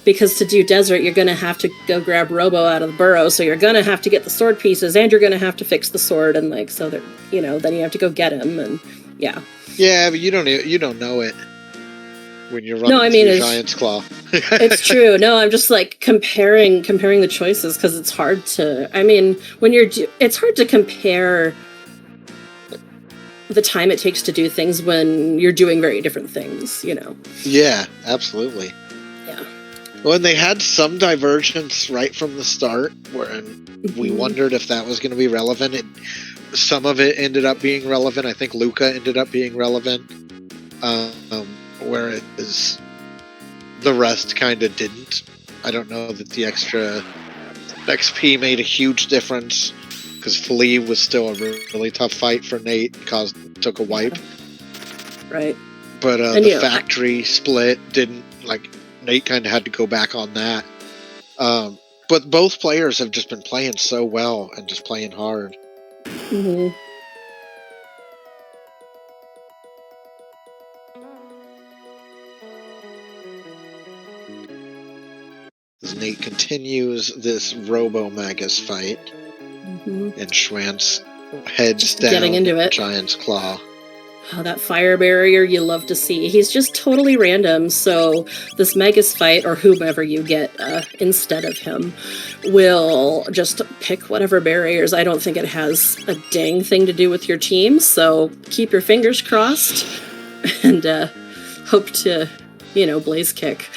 Because to do Desert, you're going to have to go grab Robo out of the burrow, so you're going to have to get the sword pieces, and you're going to have to fix the sword, and, like, so that, then you have to go get him, and, yeah. Yeah, but you don't know it when you're running through Giant's Claw. It's true. No, I'm just like comparing the choices because it's hard to. I mean, it's hard to compare the time it takes to do things when you're doing very different things. Yeah, absolutely. Yeah. Well, and they had some divergence right from the start, where we wondered if that was going to be relevant. Some of it ended up being relevant. I think Luca ended up being relevant, where it is the rest kind of didn't. I don't know that the extra XP made a huge difference, because Flea was still a really tough fight for Nate, took a wipe. Right. But the factory split didn't, like, Nate kind of had to go back on that. But both players have just been playing so well and just playing hard. Mm-hmm. As Nate continues this Robo-Magus fight, and TheShwantz heads just down getting into it. Giant's Claw. Oh, that fire barrier you love to see. He's just totally random, so this Magus fight, or whomever you get instead of him, will just pick whatever barriers. I don't think it has a dang thing to do with your team, so keep your fingers crossed and hope to, blaze kick.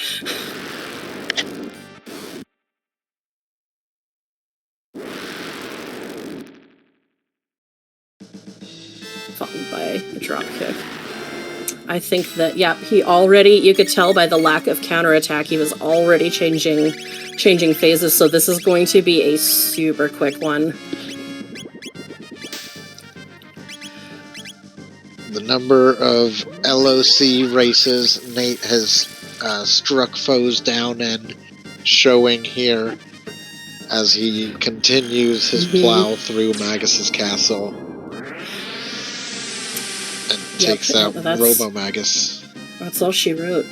Followed by a drop kick. I think that, he already, you could tell by the lack of counterattack, he was already changing phases, so this is going to be a super quick one. The number of LOC races Nate has struck foes down in, showing here as he continues his plow through Magus's castle and takes out Robo-Magus. That's all she wrote.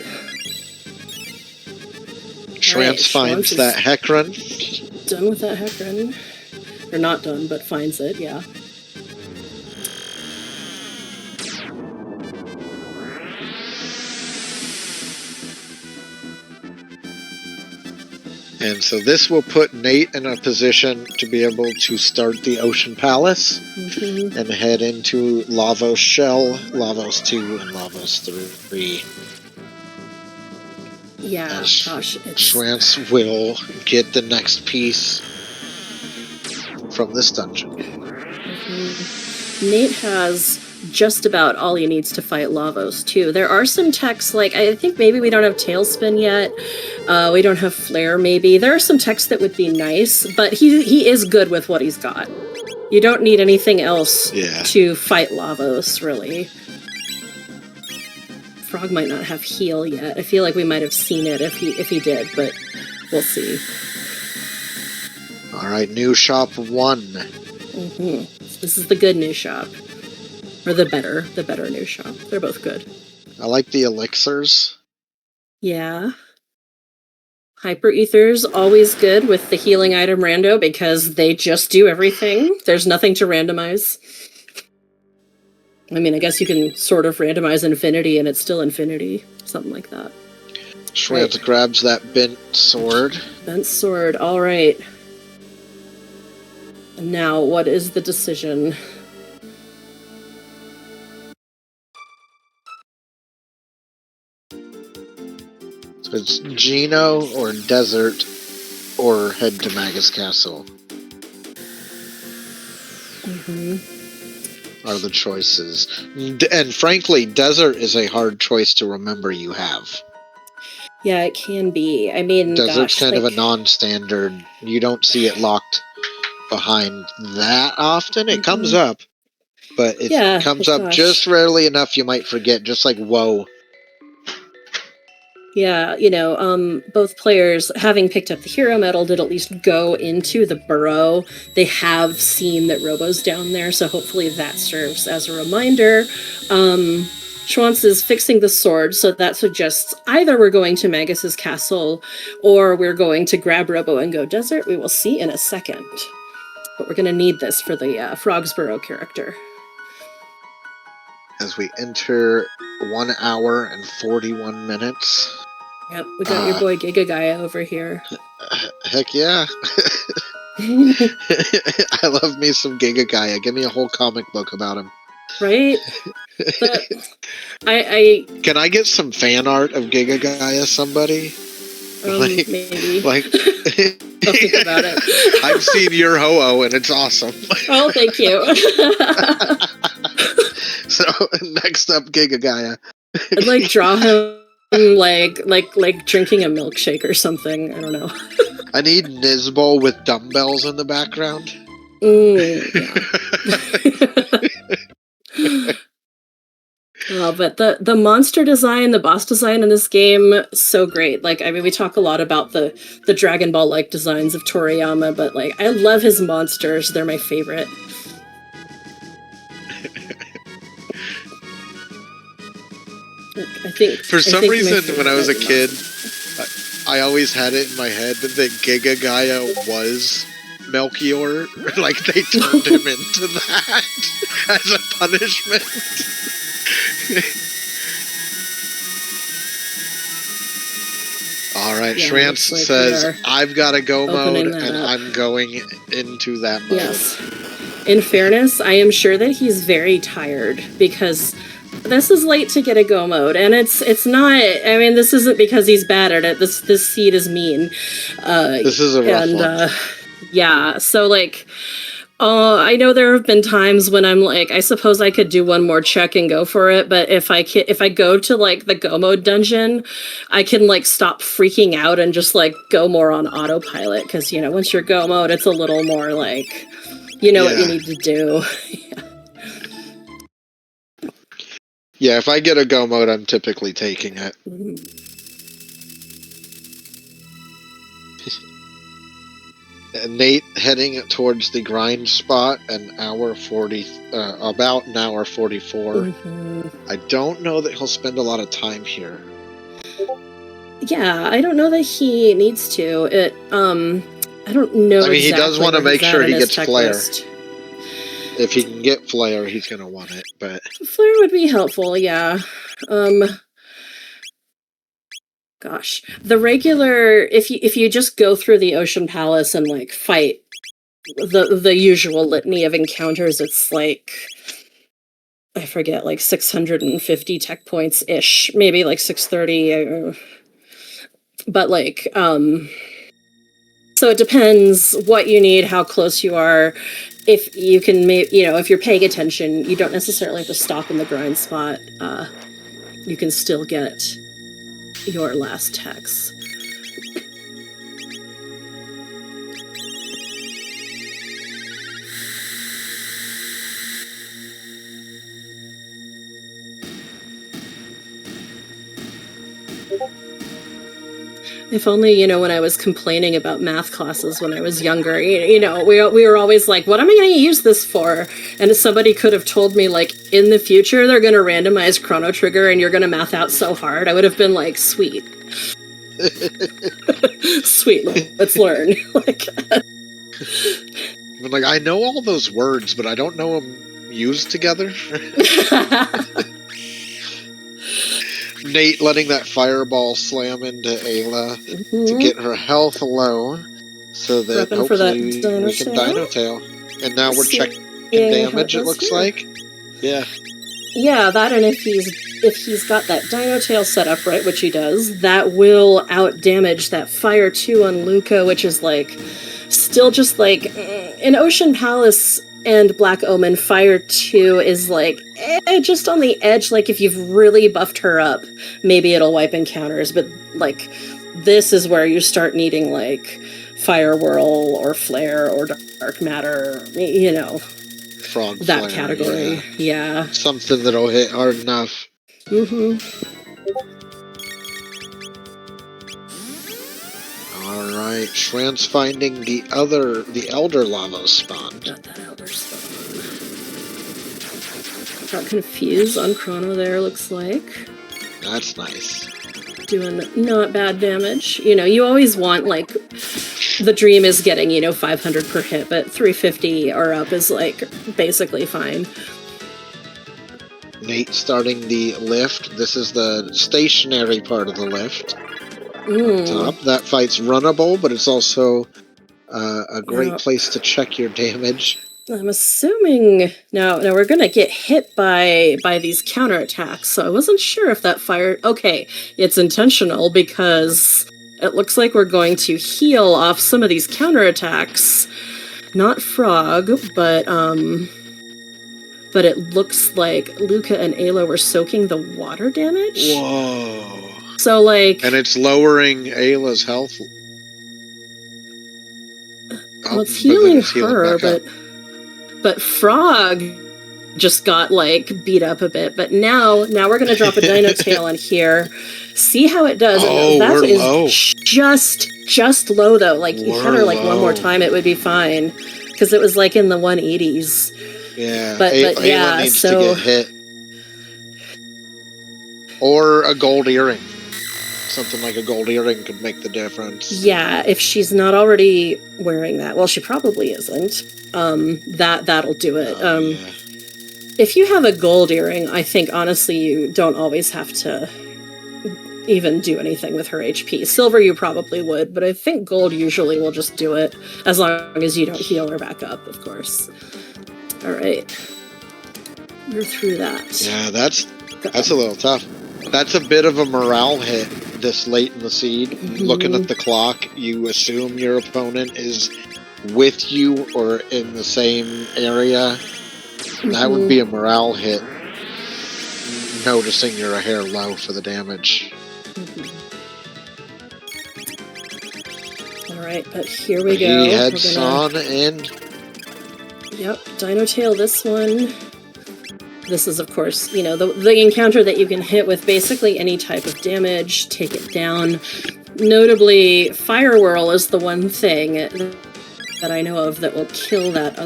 TheShwantz finds that Hecarim. Done with that Hecarim. Or not done, but finds it, yeah. And so this will put Nate in a position to be able to start the Ocean Palace and head into Lavos Shell, Lavos 2, and Lavos 3. Yeah, gosh. TheShwantz will get the next piece from this dungeon. Nate has just about all he needs to fight Lavos, too. There are some techs, like, I think maybe we don't have Tailspin yet. We don't have Flare, maybe. There are some techs that would be nice, but he is good with what he's got. You don't need anything else to fight Lavos, really. Frog might not have heal yet. I feel like we might have seen it if he did, but we'll see. All right, new shop 1. This is the good new shop. Or the better new shop. They're both good. I like the elixirs. Yeah. Hyper Ether's always good with the healing item rando because they just do everything. There's nothing to randomize. I mean, I guess you can sort of randomize infinity and it's still infinity. Something like that. TheShwantz grabs that bent sword. Bent sword, alright. Now, what is the decision? So it's Geno or Desert or head to Magus Castle. Are the choices. And frankly, Desert is a hard choice to remember you have. Yeah, it can be. I mean, Desert's kind of a non-standard. You don't see it locked behind that often. It comes up, but it comes up just rarely enough you might forget, just like Woe. Yeah, both players, having picked up the hero medal, did at least go into the burrow. They have seen that Robo's down there, so hopefully that serves as a reminder. TheShwantz is fixing the sword, so that suggests either we're going to Magus's castle or we're going to grab Robo and go desert. We will see in a second. But we're going to need this for the Frog's Burrow character. As we enter 1 hour and 41 minutes. Yep, we got your boy Giga Gaia over here. Heck yeah. I love me some Giga Gaia. Give me a whole comic book about him. Right? But Can I get some fan art of Giga Gaia, somebody? Maybe. I'll think about it. I've seen your Ho-Oh and it's awesome. Oh, thank you. So, next up, Giga Gaia. I'd draw him like drinking a milkshake or something. I don't know. I need Nizbol with dumbbells in the background. Yeah. But the monster design, the boss design in this game, so great. Like, I mean, we talk a lot about the Dragon Ball like designs of Toriyama, but like, I love his monsters. They're my favorite. I think for some reason when I was a kid, I always had it in my head that Giga Gaia was Melchior. Like they turned him into that as a punishment. All right, Schwantz like says, I've got a go mode, and up. I'm going into that mode. Yes. In fairness, I am sure that he's very tired, because this is late to get a go mode, and it's not, I mean, this isn't because he's bad at it. This seed is mean. This is a rough one. Yeah, so, like, I know there have been times when I'm like, I suppose I could do one more check and go for it, but if I go to, like, the go mode dungeon, I can, like, stop freaking out and just, like, go more on autopilot, because, you know, once you're go mode, it's a little more, like, you know what you need to do. Yeah, if I get a go mode, I'm typically taking it. And Nate heading towards the grind spot, about an hour 44. I don't know that he'll spend a lot of time here. Yeah, I don't know that he needs to. I don't know. I mean, he does want to make sure he gets Flare. List. If he can get Flare, he's going to want it, but... Flare would be helpful, yeah. Gosh. The regular... If you just go through the Ocean Palace and, like, fight the usual litany of encounters, it's, like... I forget, like, 650 tech points-ish. Maybe, like, 630. But, like, so it depends what you need, how close you are. If you can, if you're paying attention, you don't necessarily have to stop in the grind spot. You can still get your last techs. If only, when I was complaining about math classes when I was younger, we were always like, what am I going to use this for? And if somebody could have told me, like, in the future, they're going to randomize Chrono Trigger and you're going to math out so hard, I would have been like, sweet. Sweet, let's learn. Like, I know all those words, but I don't know them used together. Nate letting that fireball slam into Ayla to get her health low so that hopefully we can Dino Tail. And now we're checking damage, it looks like. Yeah. Yeah, that, and if he's got that Dino Tail set up right, which he does, that will out-damage that Fire 2 on Luca, which is, like, still just, like, in Ocean Palace and Black Omen, Fire 2 is, like, just on the edge. Like, if you've really buffed her up, maybe it'll wipe encounters, but, like, this is where you start needing, like, Fire Whirl or Flare or Dark Matter, Frog that flare, category, yeah. Something that'll hit hard enough. Alright, Schwantz finding the Elder Lava spawn. Got that Elder spawn. Got confused on Chrono there, looks like. That's nice. Doing not bad damage. You always want, like, the dream is getting, 500 per hit, but 350 or up is, like, basically fine. Nate starting the lift. This is the stationary part of the lift. On top. That fight's runnable, but it's also a great place to check your damage. I'm assuming now we're gonna get hit by these counterattacks, so I wasn't sure if that fire. Okay, it's intentional because it looks like we're going to heal off some of these counterattacks. Not Frog, but it looks like Luca and Ayla were soaking the water damage. Whoa. So, like... And it's lowering Ayla's health. Well, it's healing her, but Frog just got, like, beat up a bit. But now we're going to drop a Dino Tail in here. See how it does. Oh, that we're is low. Just low, though. Like, you hit her, like, one more time, it would be fine. Because it was, like, in the 180s. Yeah, but Ayla yeah, needs so... to get hit. Or a gold earring. Something like a gold earring could make the difference. Yeah, if she's not already wearing that. Well, she probably isn't. That'll do it. Yeah. If you have a gold earring, I think, honestly, you don't always have to even do anything with her HP. Silver you probably would, but I think gold usually will just do it, as long as you don't heal her back up, of course. Alright. You're through that. Yeah, that's a little tough. That's a bit of a morale hit this late in the seed. Mm-hmm. Looking at the clock, you assume your opponent is with you or in the same area. Mm-hmm. That would be a morale hit, noticing you're a hair low for the damage. Mm-hmm. Alright, but here we go. He heads on in. Yep, Dino Tail this one. This is, of course, you know, the encounter that you can hit with basically any type of damage, take it down. Notably, Fire Whirl is the one thing that I know of that will kill that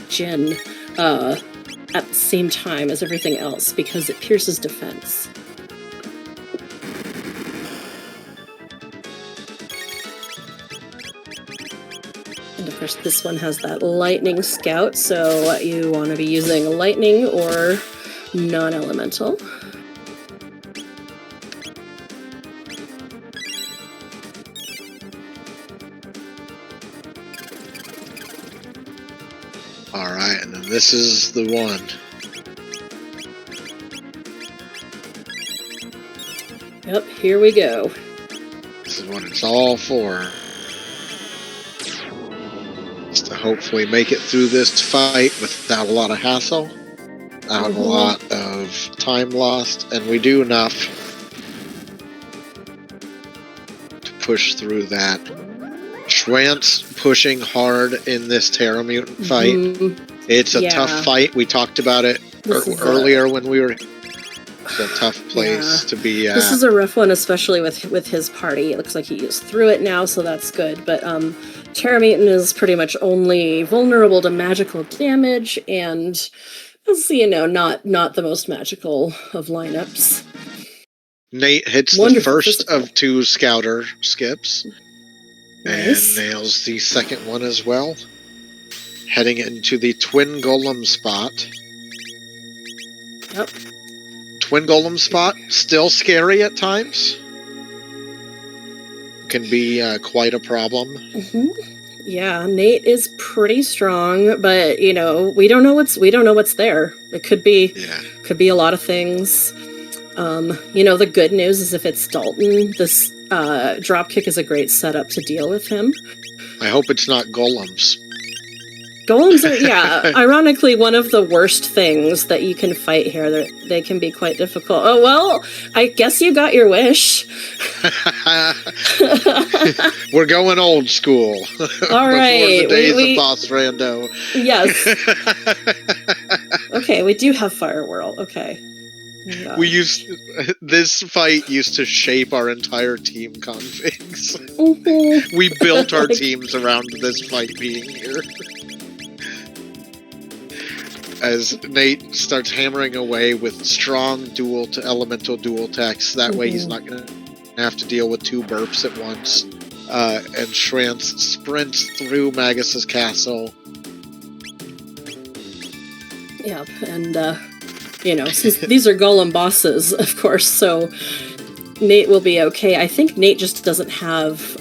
Djinn at the same time as everything else, because it pierces defense. And of course, this one has that lightning scout, so you want to be using lightning or non-elemental. Alright, and then this is the one. Yep, here we go. This is what it's all for. To hopefully make it through this fight without a lot of hassle, without a lot of time lost, and we do enough to push through that. Schwantz pushing hard in this Terra Mutant fight. It's a tough fight. We talked about it earlier when we were... It's a tough place to be at. This is a rough one, especially with his party. It looks like he is through it now, so that's good. But Terra Mutant is pretty much only vulnerable to magical damage, and is, you know, not the most magical of lineups. Nate hits the first of two Scouter skips, nice. And nails the second one as well. Heading into the Twin Golem spot. Yep. Twin Golem spot, still scary at times. Can be quite a problem. Yeah, Nate is pretty strong, but you know, we don't know what's there. It could be a lot of things. You know, the good news is if it's Dalton, this dropkick is a great setup to deal with him. I hope it's not golems. Golems are, ironically, one of the worst things that you can fight here. They can be quite difficult. Oh, well, I guess you got your wish. We're going old school. All right. Before the days of Boss Rando. Yes. Okay, we do have Fire Whirl. Okay. This fight used to shape our entire team configs. We built our teams around this fight being here. As Nate starts hammering away with strong dual to elemental dual attacks, that way he's not going to have to deal with two burps at once. And Schwantz sprints through Magus's castle. Yep, and you know, since these are golem bosses, of course, so Nate will be okay. I think Nate just doesn't have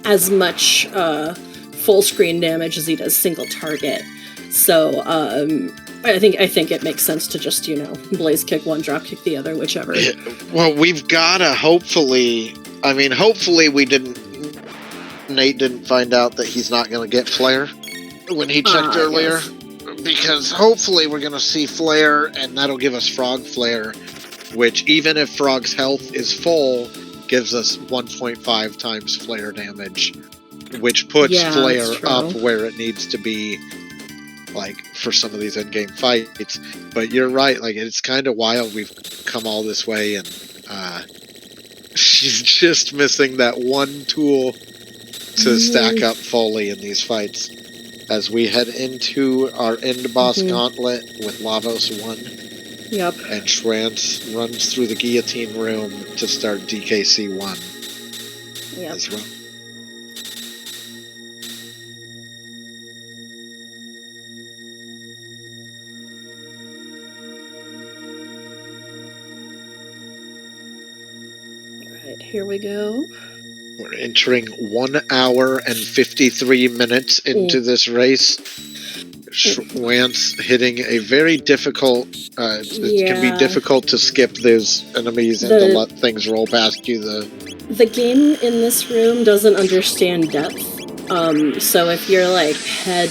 as much full screen damage as he does single target. So I think it makes sense to just, you know, blaze kick one, drop kick the other, whichever. Well, we've gotta hopefully Nate didn't find out that he's not gonna get flare when he checked earlier. Yes. Because hopefully we're gonna see flare, and that'll give us frog flare. which even if Frog's health is full, gives us 1.5 times flare damage, which puts flare up where it needs to be, like, for some of these endgame fights. But you're right, like, it's kind of wild we've come all this way, and she's just missing that one tool to stack up fully in these fights. As we head into our end boss gauntlet with Lavos 1. Yep. And TheShwantz runs through the guillotine room to start DKC 1. Yep. As well. Alright, here we go. We're entering 1 hour and 53 minutes into this race. TheShwantz hitting a very difficult... it can be difficult to skip those enemies and to let things roll past you. The game in this room doesn't understand depth. So if your, like, head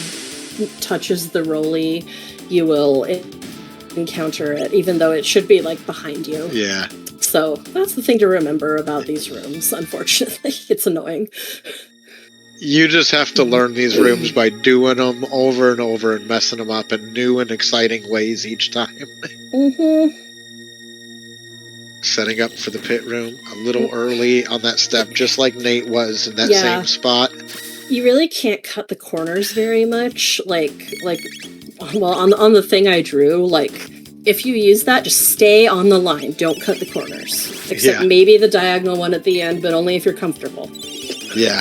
touches the rolly, you will encounter it, even though it should be, like, behind you. Yeah. So that's the thing to remember about these rooms, unfortunately. It's annoying. You just have to learn these rooms by doing them over and over and messing them up in new and exciting ways each time. Setting up for the pit room a little early on that step, just like Nate was in that same spot. You really can't cut the corners very much. Well, on the thing I drew, like, if you use that, just stay on the line. Don't cut the corners. Except maybe the diagonal one at the end, but only if you're comfortable. Yeah.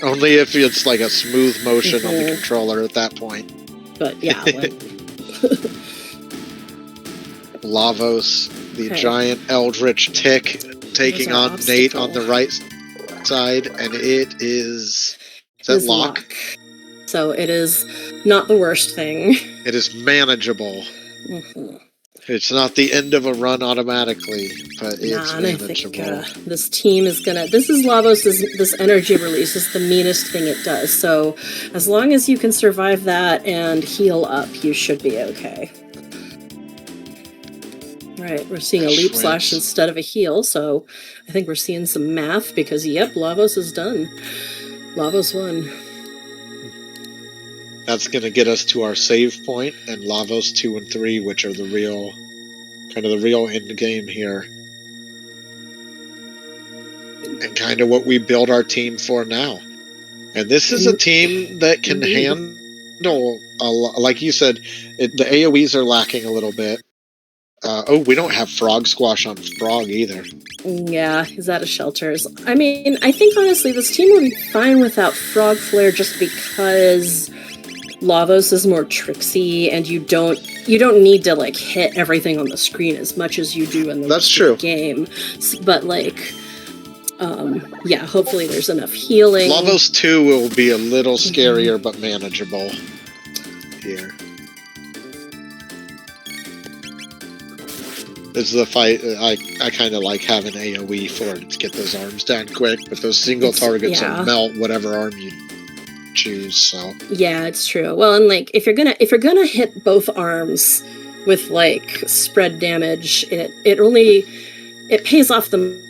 Only if it's like a smooth motion on the controller at that point. But yeah. Lavos, the giant eldritch tick, taking on Nate on the right side, and it is... Is that lock? So it is not the worst thing. It is manageable. It's not the end of a run automatically, but it's manageable. I think this team is gonna... This is Lavos' this energy release is the meanest thing it does. So as long as you can survive that and heal up, you should be okay. Right, we're seeing a leap slash instead of a heal, so I think we're seeing some math because, yep, Lavos is done. Lavos won. That's going to get us to our save point, and Lavos 2 and 3, which are the real, kind of the real end game here. And kind of what we build our team for now. And this is a team that can handle, like you said, the AoEs are lacking a little bit. We don't have Frog Squash on Frog either. Yeah, he's out of shelters. I mean, I think honestly this team would be fine without Frog Flare just because Lavos is more tricksy and you don't need to like hit everything on the screen as much as you do in the game. But like yeah, hopefully there's enough healing. Lavos 2 will be a little scarier but manageable here. This is a fight I kind of like having AoE for it to get those arms down quick, but those single targets will melt whatever arm you choose. So yeah, it's true. Well, and like if you're gonna hit both arms with like spread damage, it pays off the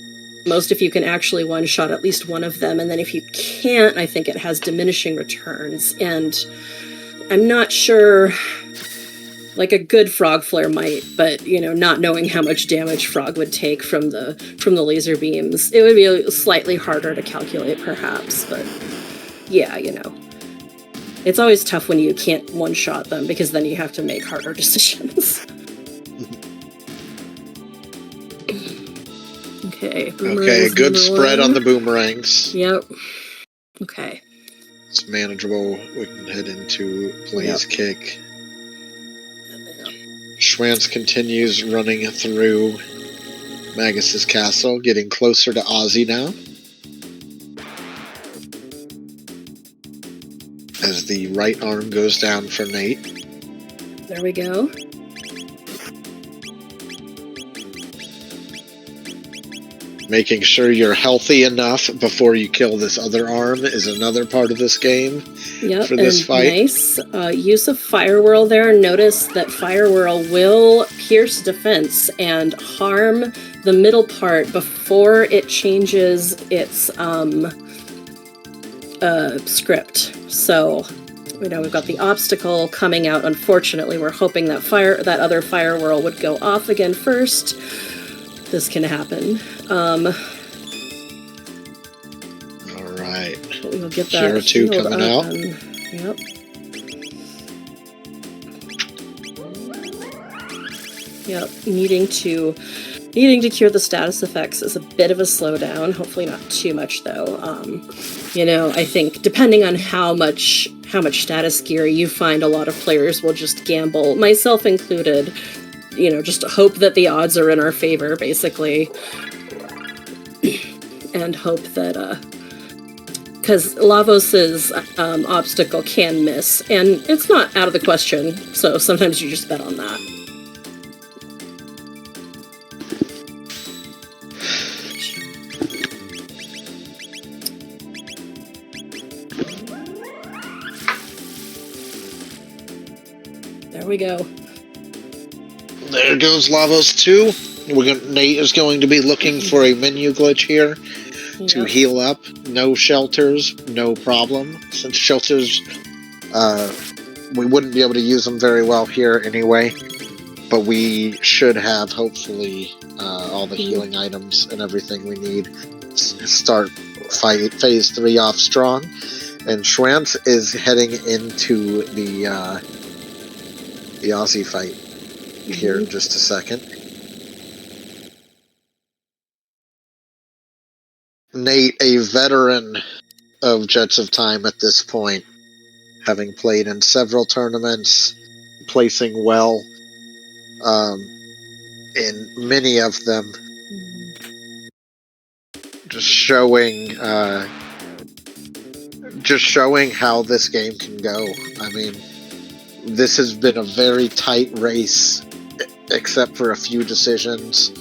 most if you can actually one shot at least one of them, and then if you can't, I think it has diminishing returns. And I'm not sure. Like a good Frog Flare might, but you know, not knowing how much damage Frog would take from the laser beams, it would be slightly harder to calculate, perhaps. But yeah, you know, it's always tough when you can't one-shot them because then you have to make harder decisions. Okay. Okay, good spread on the boomerangs. Yep. Okay. It's manageable. We can head into Blaze Kick. TheShwantz continues running through Magus's castle, getting closer to Ozzy now. As the right arm goes down for Nate. There we go. Making sure you're healthy enough before you kill this other arm is another part of this game. Yep, for this and fight. nice use of Fire Whirl there. Notice that Fire Whirl will pierce defense and harm the middle part before it changes its script. So, we've got the obstacle coming out. Unfortunately, we're hoping that other Fire Whirl would go off again first. This can happen. All right. We'll get that Zero 2 coming out. Yep. Yep. Needing to cure the status effects is a bit of a slowdown. Hopefully not too much though. I think depending on how much status gear you find, a lot of players will just gamble, myself included. Just hope that the odds are in our favor, basically. And hope that, because Lavos's obstacle can miss, and it's not out of the question, so sometimes you just bet on that. There we go. There goes Lavos 2. Nate is going to be looking for a menu glitch here to heal up. No shelters, no problem. Since shelters, we wouldn't be able to use them very well here anyway. But we should have, hopefully, all the healing items and everything we need. Start phase 3 off strong. And TheShwantz is heading into the Aussie fight here in just a second. Nate, a veteran of Jets of Time at this point, having played in several tournaments, placing well in many of them, just showing how this game can go. I mean, this has been a very tight race, except for a few decisions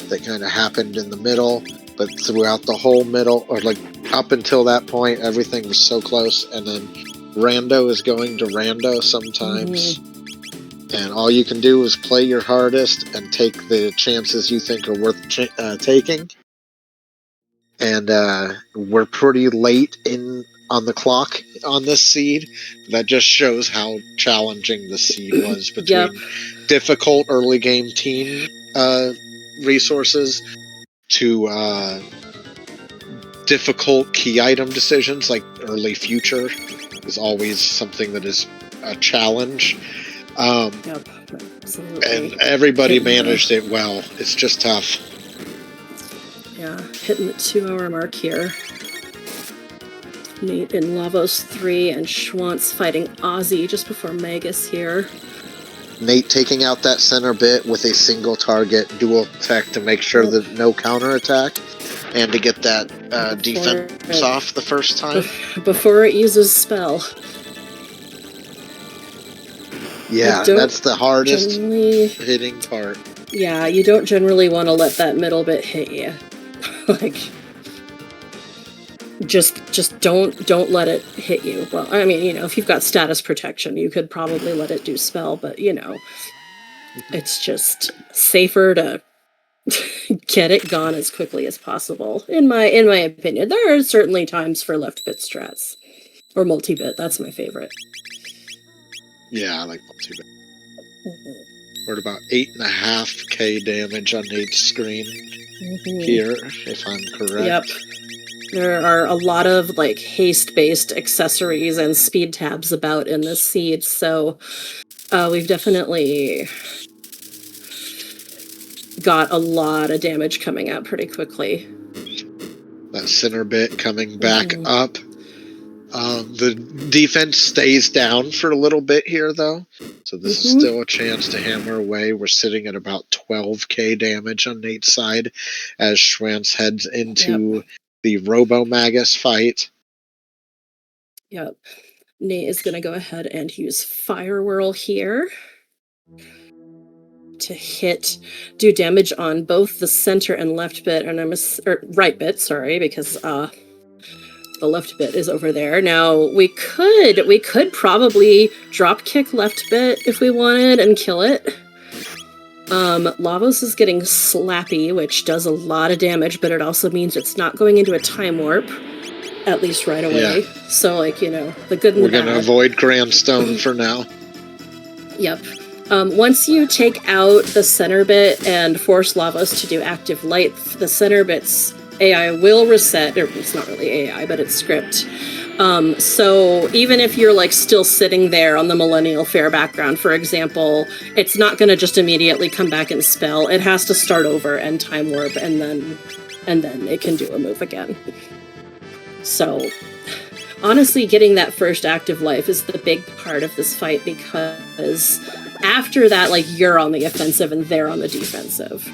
that kind of happened in the middle. But throughout the whole middle, or like up until that point, everything was so close. And then Rando is going to Rando sometimes. And all you can do is play your hardest and take the chances you think are worth taking. And we're pretty late on the clock on this seed. That just shows how challenging the seed was between difficult early game team resources to difficult key item decisions. Like early future is always something that is a challenge. Absolutely. And everybody managed it well. It's just tough. Yeah, hitting the 2-hour mark here. Nate in Lavos 3 and TheShwantz fighting Aussie just before Magus here. Nate taking out that center bit with a single target dual attack to make sure that no counter attack, and to get that defense off the first time. Before it uses spell. Yeah, that's the hardest hitting part. Yeah, you don't generally want to let that middle bit hit you. Like, just don't let it hit you. Well, I mean, if you've got status protection, you could probably let it do spell, but it's just safer to get it gone as quickly as possible. In my opinion, there are certainly times for left bit strats or multi-bit. That's my favorite. Yeah, I like multi-bit. We're at about 8.5k damage on Nate's screen here, if I'm correct. Yep. There are a lot of haste-based accessories and speed tabs about in this seed, so we've definitely got a lot of damage coming out pretty quickly. That center bit coming back up. The defense stays down for a little bit here, though. So this is still a chance to hammer away. We're sitting at about 12k damage on Nate's side as TheShwantz heads into the Robo-Magus fight. Yep. Nate is going to go ahead and use Fire Whirl here to do damage on both the center and left bit, and right bit, sorry, because the left bit is over there. Now we could probably drop kick left bit if we wanted and kill it. Lavos is getting slappy, which does a lot of damage, but it also means it's not going into a time warp, at least right away. Yeah. So, like, you know, the good and the bad. We're going to avoid Grandstone for now. Yep. Once you take out the center bit and force Lavos to do active light, the center bit's AI will reset, or it's not really AI, but it's script. So even if you're like still sitting there on the Millennial Fair background, for example, it's not going to just immediately come back and spell. It has to start over and time warp, and then it can do a move again. So honestly, getting that first active life is the big part of this fight, because after that, like, you're on the offensive and they're on the defensive.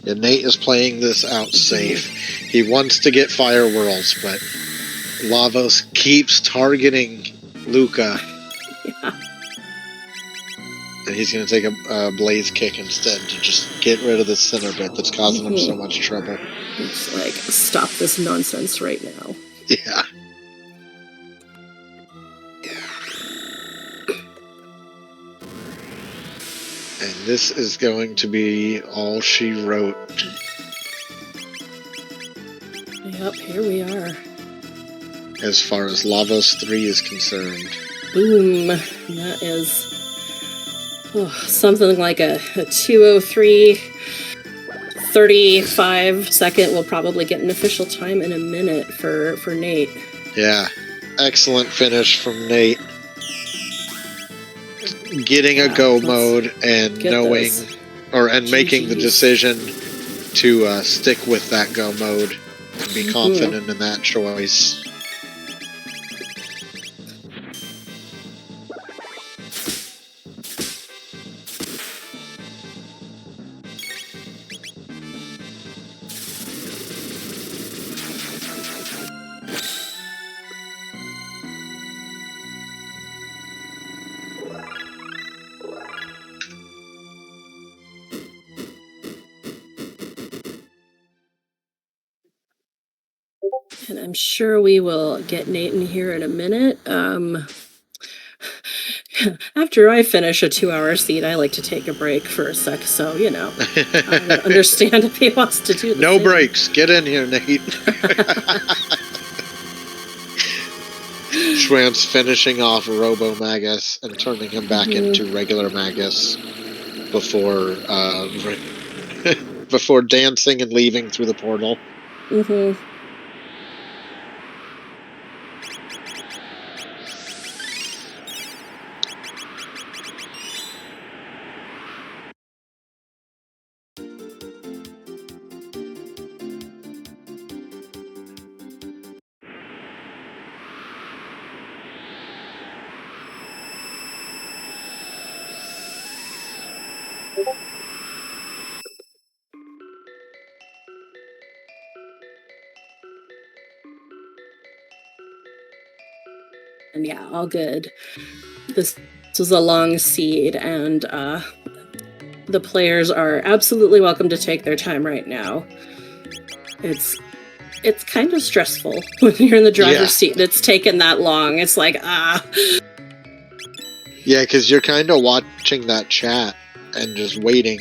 Yeah, Nate is playing this out safe. He wants to get Fire Whirls, but Lavos keeps targeting Luca. Yeah. And he's going to take a Blaze Kick instead to just get rid of the center bit that's causing him so much trouble. It's like, stop this nonsense right now. Yeah. And this is going to be all she wrote. Yep, here we are. As far as Lavos 3 is concerned. Boom. That is something like a 2:03 35 second. We'll probably get an official time in a minute for Nate. Yeah. Excellent finish from Nate. Getting a go mode and knowing, and making the decision to stick with that go mode and be confident in that choice. And I'm sure we will get Nate in here in a minute. After I finish a 2-hour seed, I like to take a break for a sec, so, you know, I understand if he wants to do the No same. breaks. Get in here, Nate. Schwantz finishing off Robo Magus and turning him back into regular Magus before before dancing and leaving through the portal. Mm-hmm. And yeah, all good. This was a long seed, and the players are absolutely welcome to take their time right now. It's kind of stressful when you're in the driver's seat and it's taken that long. It's like, Yeah, because you're kind of watching that chat and just waiting.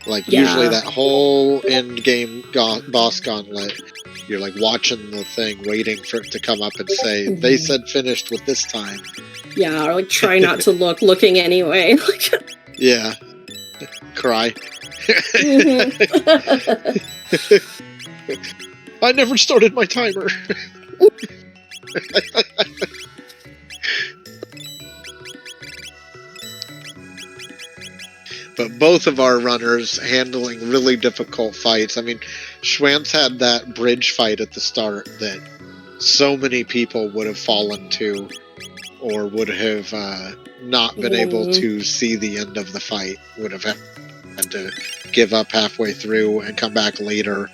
Like, usually that whole end-game boss gauntlet, you're, like, watching the thing, waiting for it to come up and say, they said finished with this time. Yeah, or, like, try not to looking anyway. Yeah. Cry. I never started my timer. But both of our runners handling really difficult fights. I mean, Schwantz had that bridge fight at the start that so many people would have fallen to, or would have not been able to see the end of the fight, would have had to give up halfway through and come back later.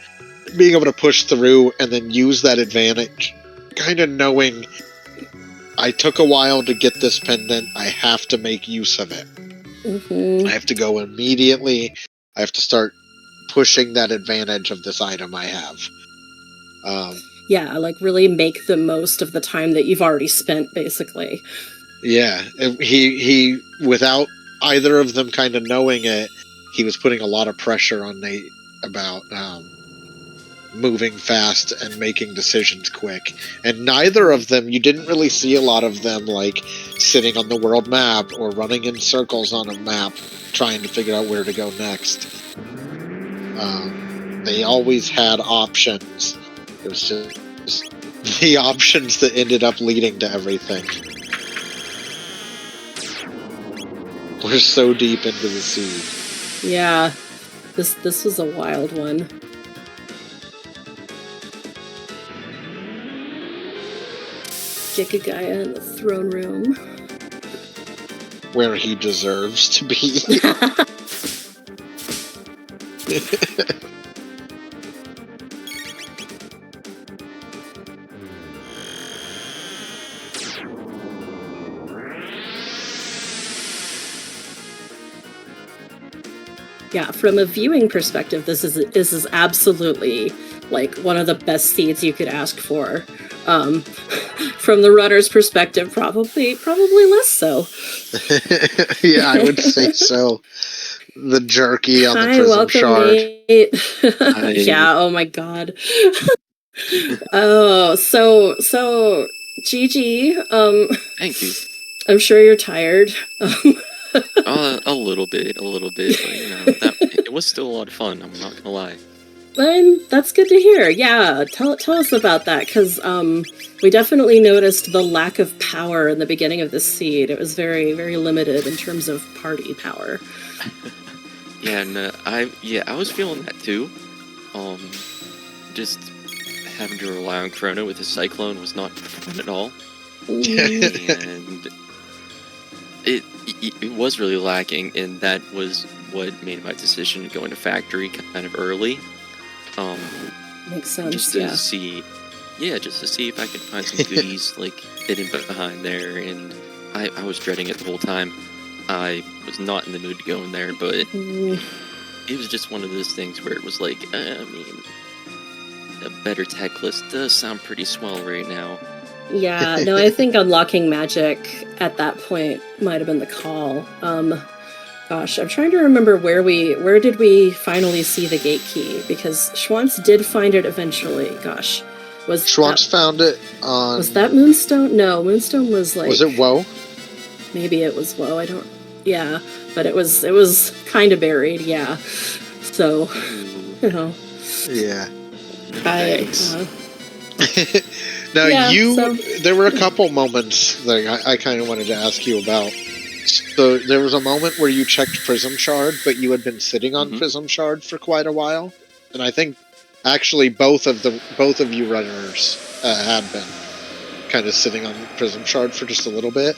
Being able to push through and then use that advantage, kind of knowing I took a while to get this pendant, I have to make use of it. Mm-hmm. I have to go immediately. I have to start pushing that advantage of this item I have. Yeah, like really make the most of the time that you've already spent, basically. Yeah, he without either of them kind of knowing it, he was putting a lot of pressure on Nate about moving fast and making decisions quick. And neither of them, you didn't really see a lot of them like sitting on the world map or running in circles on a map trying to figure out where to go next. They always had options. It was just the options that ended up leading to everything. We're so deep into the sea. Yeah, this was a wild one. Jikagaya in the throne room. Where he deserves to be. Yeah, from a viewing perspective, this is absolutely like one of the best seeds you could ask for. From the runner's perspective, probably less so. Yeah, I would say so. The jerky on the prism welcome, shard. Yeah, oh my god. Oh, so GG. Thank you. I'm sure you're tired. A little bit, but you know, it was still a lot of fun. I'm not gonna lie. That's good to hear. Yeah, tell us about that, because we definitely noticed the lack of power in the beginning of this seed. It was very, very limited in terms of party power. Yeah, and I was feeling that too. Just having to rely on Chrono with his Cyclone was not fun at all, and it was really lacking, and that was what made my decision to go into Factory kind of early. Makes sense. Just to see if I could find some goodies like hidden behind there, and I was dreading it the whole time. I was not in the mood to go in there, but it was just one of those things where it was like, I mean, a better tech list does sound pretty swell right now. Yeah, no, I think unlocking magic at that point might have been the call. Gosh, I'm trying to remember where did we finally see the gate key, because Schwantz did find it eventually. Gosh, Schwantz found it on... Was that Moonstone? No, Moonstone was like... Was it Woe? Maybe it was Woe, I don't... Yeah, but it was kind of buried, yeah. So, you know. Yeah. Thanks. Now, yeah, there were a couple moments that I kind of wanted to ask you about. So there was a moment where you checked Prism Shard, but you had been sitting on Prism Shard for quite a while, and I think actually both of you runners had been kind of sitting on Prism Shard for just a little bit.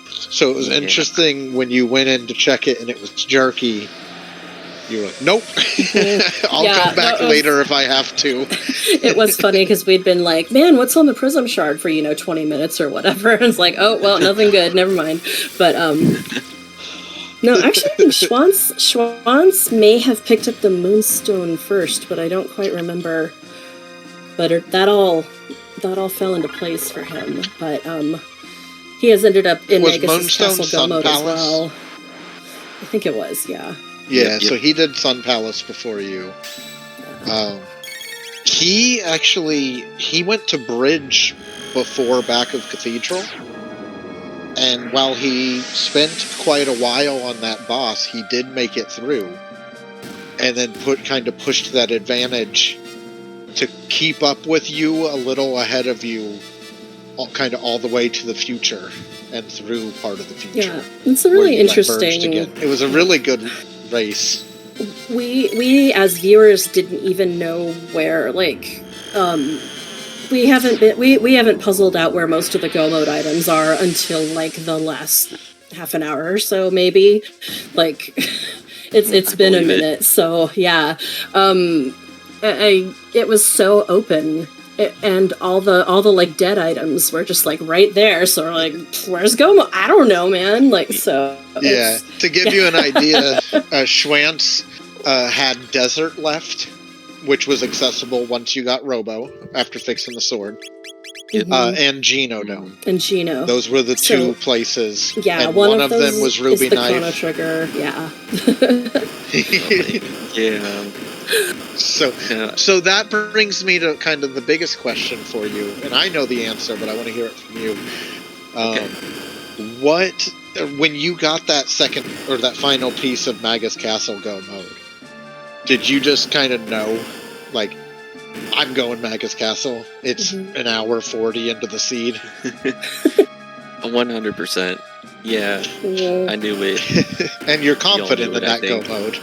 So it was interesting when you went in to check it and it was jerky. You were like, nope, I'll come back later if I have to. It was funny because we'd been like, man, what's on the Prism Shard for, 20 minutes or whatever. And it's like, oh, well, nothing good, never mind. But, no, actually, I think Schwantz may have picked up the Moonstone first, but I don't quite remember. But that all fell into place for him. But, he has ended up in Magus' Castle Go mode as well. I think it was, yeah. Yeah, Yep. So he did Sun Palace before you. He went to Bridge before back of Cathedral. And while he spent quite a while on that boss, he did make it through. And then pushed that advantage to keep up with you a little ahead of you, all the way to the future and through part of the future. Yeah, it's a really interesting... It was a really good race. We as viewers didn't even know where, we haven't puzzled out where most of the Go mode items are until the last half an hour or so, maybe. It's been a minute, so yeah. It was so open and all the like dead items were just like right there. So we're like, where's Gomo? I don't know, man. Like, so yeah. To give you an idea, Schwantz had desert left, which was accessible once you got Robo after fixing the sword. And Geno Dome. And Geno. Those were the two places. Yeah, and one of them was Ruby is the Knife. Chrono Trigger. Yeah. Yeah. So that brings me to kind of the biggest question for you, and I know the answer, but I want to hear it from you. What, when you got that second or that final piece of Magus Castle Go mode, did you just kind of know, like, I'm going Magus Castle? It's an hour 40 into the seed. 100%. Yeah, I knew it. And you're confident in that Go mode.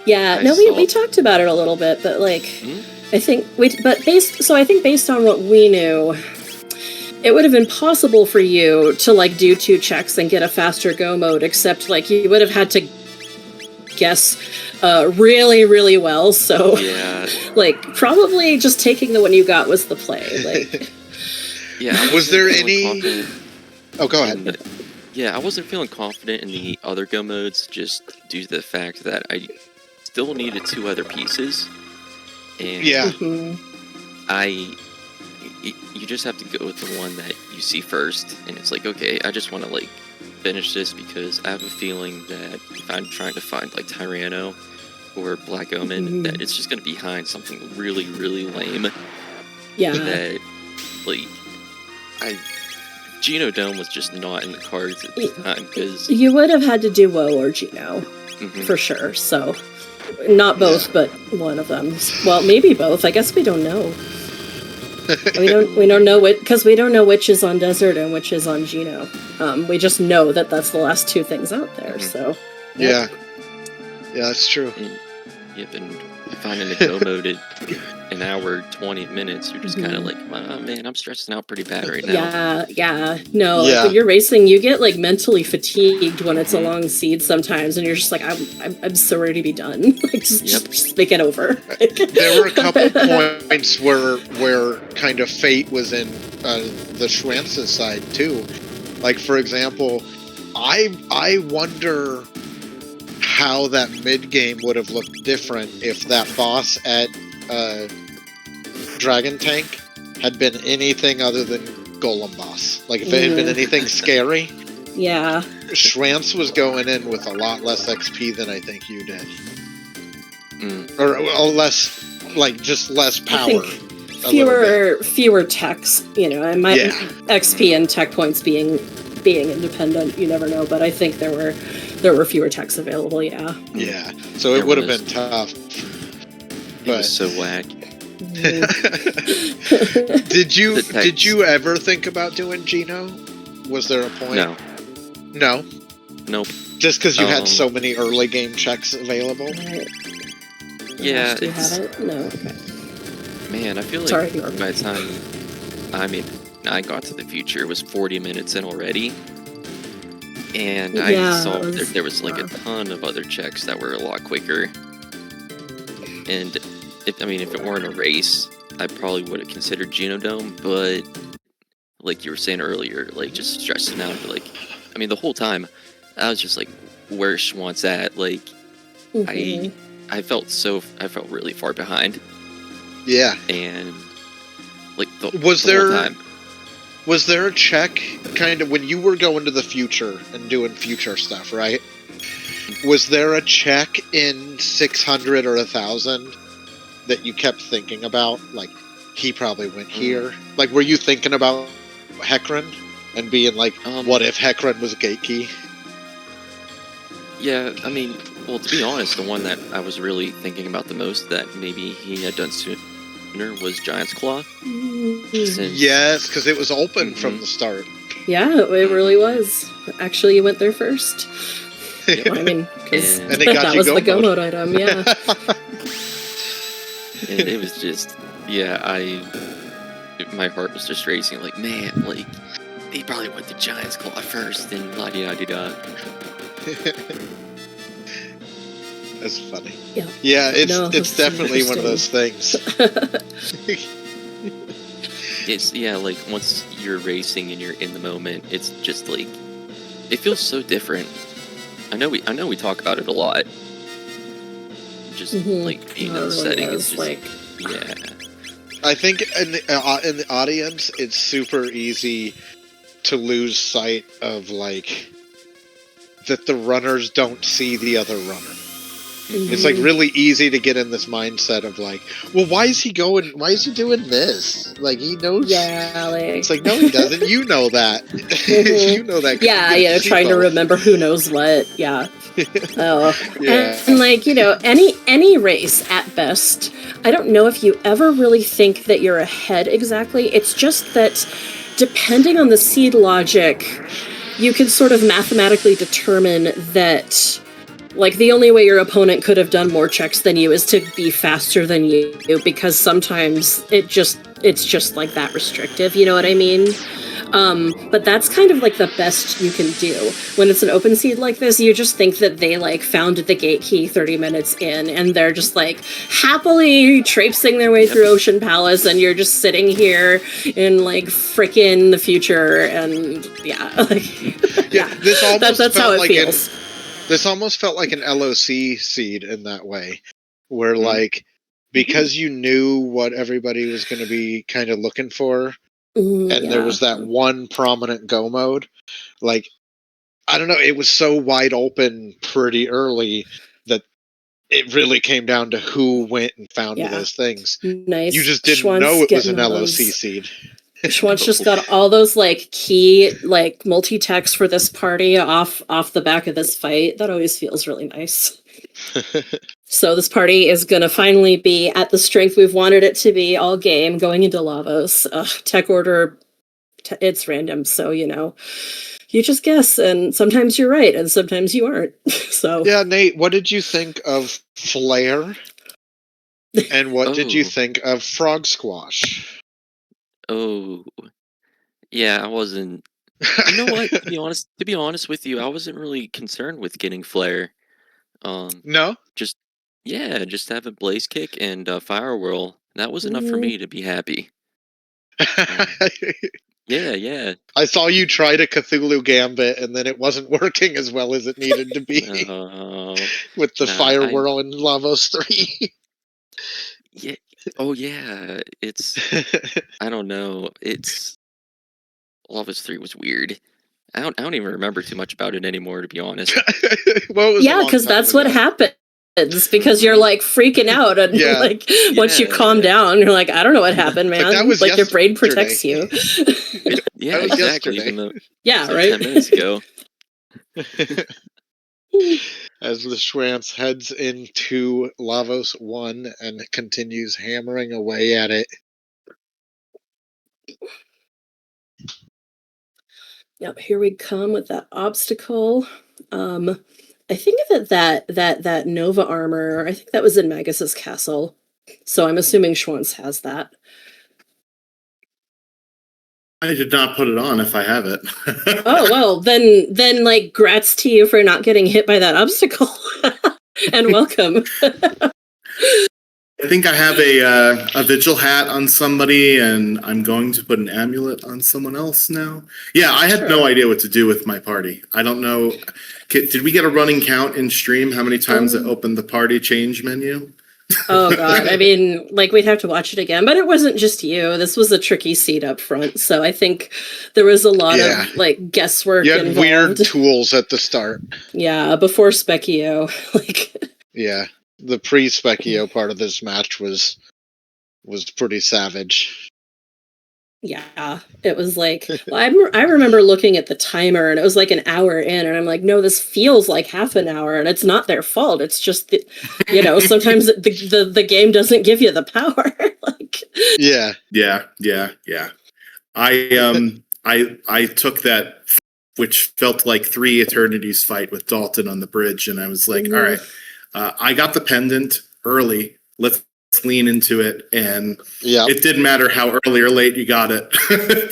Yeah, we talked about it a little bit, but like, I think based on what we knew, it would have been possible for you to like do 2 checks and get a faster Go mode, except like you would have had to guess really, really well. So yeah, like probably just taking the one you got was the play. Like, yeah. Was there any? Oh, go ahead. Yeah, I wasn't feeling confident in the other Go modes just due to the fact that I still needed 2 other pieces, and you just have to go with the one that you see first, and it's like, okay, I just want to like finish this because I have a feeling that if I'm trying to find like Tyranno or Black Omen, that it's just going to be behind something really, really lame. Yeah. That like Geno Dome was just not in the cards at the time because you would have had to do Woe or Geno for sure. So not both, but one of them. Well, maybe both. I guess we don't know. We don't know it because we don't know which is on Desert and which is on Geno. We just know that that's the last 2 things out there. So yeah, that's true. Yep, and finding the Go mode at an hour 20 minutes, you're just kind of like, oh, man, I'm stressing out pretty bad right now. No, like when you're racing, you get like mentally fatigued when it's a long seed sometimes, and you're just like, I'm so ready to be done. Like just make it over. There were a couple points where kind of fate was in the Schwantz's side too. Like, for example, I wonder how that mid game would have looked different if that boss at Dragon Tank had been anything other than Golem boss. Like, if it had been anything scary. Yeah. Schwantz was going in with a lot less XP than I think you did. Or less, like, just less power. Fewer techs, you know, and my XP and tech points being independent, you never know, but I think there were fewer techs available, yeah. Yeah, so it would have been tough. It was so whack. Did you ever think about doing Geno? Was there a point? No? Nope. Just because you had so many early game checks available? Yeah, do you have it? No, okay. Man, I feel like by the time I got to the future, it was 40 minutes in already. And I saw there was like a ton of other checks that were a lot quicker. And if it weren't a race, I probably would have considered Geno Dome, but like you were saying earlier, like just stressing out, like, I mean, the whole time I was just like, where's Schwantz at? Like, I felt really far behind. Yeah. And like the whole time. Was there a check kind of when you were going to the future and doing future stuff, right? Was there a check in 600 or 1000 that you kept thinking about? Like, he probably went here. Like, were you thinking about Hecarim and being like, what if Hecarim was a gate key? Yeah, I mean, well, to be honest, the one that I was really thinking about the most that maybe he had done sooner was Giant's Claw. Yes, because it was open from the start. Yeah, it really was. Actually, you went there first. You know, I mean, because that was the Go mode item, yeah. And it was just, my heart was just racing, like, man, like, he probably went to Giant's Claw first, and la-di-da-di-da. That's funny. Yeah, it's definitely one of those things. It's like once you're racing and you're in the moment, it's just like it feels so different. I know we talk about it a lot. Just like being in the setting is just like I think in the audience, it's super easy to lose sight of like that the runners don't see the other runner. It's like really easy to get in this mindset of like, well, why is he doing this? Like he knows. Yeah, like it's like no, he doesn't. You know that. You know that. Yeah, trying to remember who knows what. Yeah. Oh, yeah. And like any race at best, I don't know if you ever really think that you're ahead exactly. It's just that depending on the seed logic, you can sort of mathematically determine that. Like, the only way your opponent could have done more checks than you is to be faster than you, because sometimes it's just like that restrictive, you know what I mean? But that's kind of like the best you can do. When it's an open seed like this, you just think that they like found the gate key 30 minutes in, and they're just like happily traipsing their way through Ocean Palace, and you're just sitting here in like frickin' the future, and This almost that's how it like feels. This almost felt like an LOC seed in that way, where like, because you knew what everybody was going to be kind of looking for, and there was that one prominent go mode, like, I don't know, it was so wide open pretty early that it really came down to who went and found those things. Nice. You just didn't know it was an LOC seed. Schwantz just got all those like key like multi-text for this party off the back of this fight. That always feels really nice. So this party is gonna finally be at the strength we've wanted it to be all game going into Lavos. Tech order, it's random, so you just guess, and sometimes you're right, and sometimes you aren't. So yeah, Nate, what did you think of Flare? And what did you think of Frog Squash? Oh, yeah, I wasn't. You know what? To be honest with you, I wasn't really concerned with getting Flare. No, just having Blaze Kick and Fire Whirl. That was enough for me to be happy. Yeah. I saw you try to Cthulhu Gambit, and then it wasn't working as well as it needed to be with the Fire Whirl and Lavos 3. Yeah. Oh yeah, it's I don't know. It's Lavos 3 was weird. I don't even remember too much about it anymore, to be honest. Because that's what happened. It's because you're like freaking out, and once you calm down, you're like, I don't know what happened, man. That was like your brain protects you. Yeah, exactly. Yeah, 10 right. minutes ago. As the Schwantz heads into Lavos 1 and continues hammering away at it. Yep, here we come with that obstacle. I think that Nova armor, I think that was in Magus's castle. So I'm assuming Schwantz has that. I did not put it on if I have it. Oh, well, then like grats to you for not getting hit by that obstacle. And welcome. I think I have a vigil hat on somebody, and I'm going to put an amulet on someone else now. Yeah, I had no idea what to do with my party. I don't know. Did we get a running count in stream? How many times it opened the party change menu? Oh god, I mean, like we'd have to watch it again, but it wasn't just you. This was a tricky seat up front, so I think there was a lot of like guesswork. You had involved. Weird tools at the start. Yeah, before Specchio, Yeah, the pre-Specchio part of this match was pretty savage. Yeah, it was like, well, I remember looking at the timer, and it was like an hour in, and I'm like, no, this feels like half an hour, and it's not their fault. It's just that, sometimes the game doesn't give you the power. Like, yeah. I took that, which felt like 3 eternities fight with Dalton on the bridge, and I was like, all right, I got the pendant early. Let's lean into it, and it didn't matter how early or late you got it,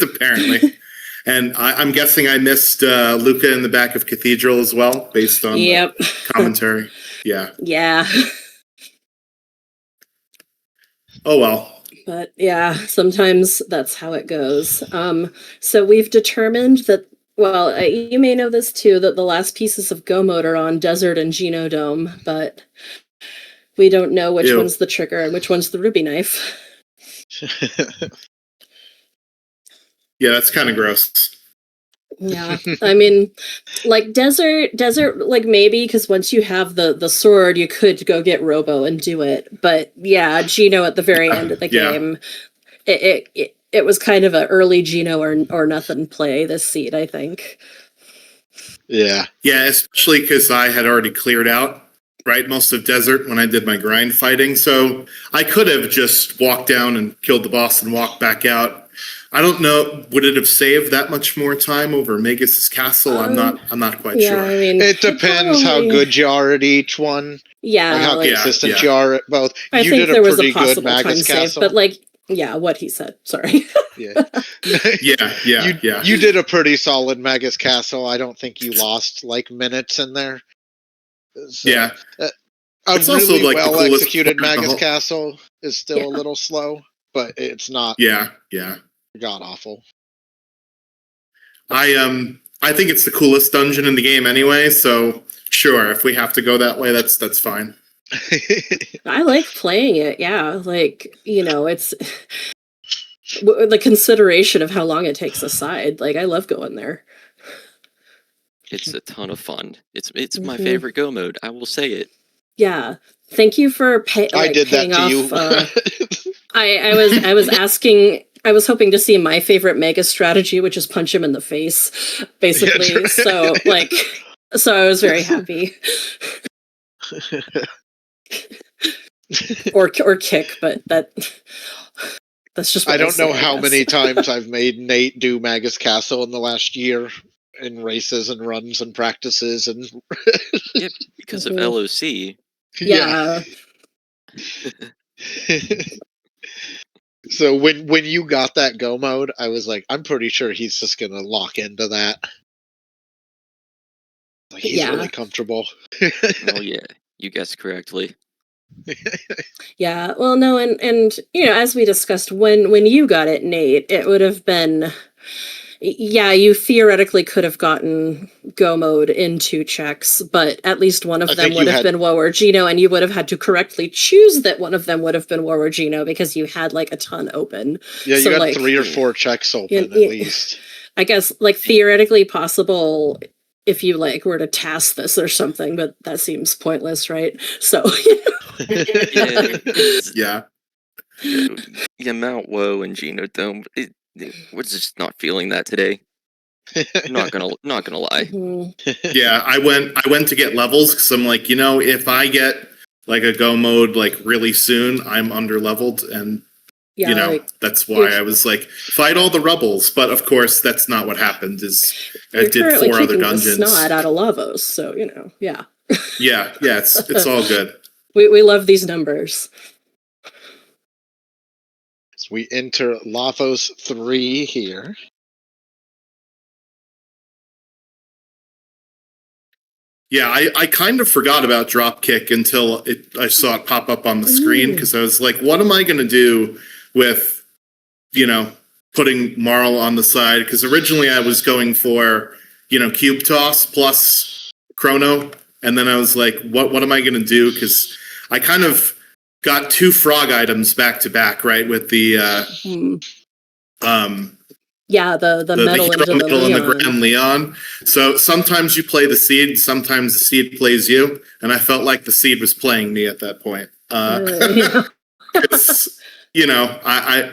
apparently. And I'm guessing I missed Luca in the back of Cathedral as well, based on the commentary. Yeah. Yeah. Oh well. But yeah, sometimes that's how it goes. So we've determined that, well, you may know this too, that the last pieces of Go mode are on Desert and Genodome, but we don't know which one's the trigger and which one's the ruby knife. Yeah, that's kind of gross. Yeah, I mean, like desert, like maybe because once you have the sword, you could go get Robo and do it. But yeah, Geno at the very end of the game, it was kind of an early Geno or nothing play this seed, I think. Yeah, especially because I had already cleared out most of desert when I did my grind fighting, so I could have just walked down and killed the boss and walked back out. I don't know. Would it have saved that much more time over Magus's castle? I'm not quite sure. I mean, it depends how good you are at each one. Yeah, like how consistent you are at both. I you think did there a was pretty a possible good Magus time castle, save, but what he said. Sorry. Yeah. You did a pretty solid Magus castle. I don't think you lost minutes in there. So, yeah. It's really also well executed Magus castle is still a little slow, but it's not. Yeah. God awful. I think it's the coolest dungeon in the game anyway, so sure, if we have to go that way, that's fine. I like playing it, yeah. It's the consideration of how long it takes aside. I love going there. It's a ton of fun. It's my favorite Go mode. I will say it. Yeah. Thank you for I did that to you. I was asking. I was hoping to see my favorite Mega strategy, which is punch him in the face, basically. Yeah, so I was very happy. or kick, but that's just. I don't know how many times I've made Nate do Magus Castle in the last year in races and runs and practices and. Yeah, because of LOC. Yeah. So when you got that Go mode, I was like, I'm pretty sure he's just gonna lock into that. He's really comfortable. Oh yeah, you guessed correctly. Yeah, well, no, and as we discussed, when you got it, Nate, it would have been. Yeah, you theoretically could have gotten Go mode in 2 checks, but at least one of them would have been Wower Geno, and you would have had to correctly choose that one of them would have been Wower Geno because you had a ton open. Yeah, you had 3 or 4 checks open at least. I guess theoretically possible if you were to task this or something, but that seems pointless, right? So yeah. Mount Woe and Genodome. We're just not feeling that today. I'm not gonna lie. Mm-hmm. Yeah, I went to get levels because I'm like, if I get a Go mode really soon, I'm under leveled, and that's why I was fight all the rebels. But of course, that's not what happened. I did 4 other dungeons. The snot out of Lavos, so yeah. yeah, it's all good. We love these numbers. We enter Lavos 3 here. Yeah, I kind of forgot about Dropkick until I saw it pop up on the screen because I was like, what am I going to do with, putting Marl on the side? Because originally I was going for, Cube Toss plus Chrono. And then I was like, what am I going to do? Because I kind of got 2 frog items back to back, right? With the the metal and the Grand Leon. So sometimes you play the seed, sometimes the seed plays you, and I felt like the seed was playing me at that point. I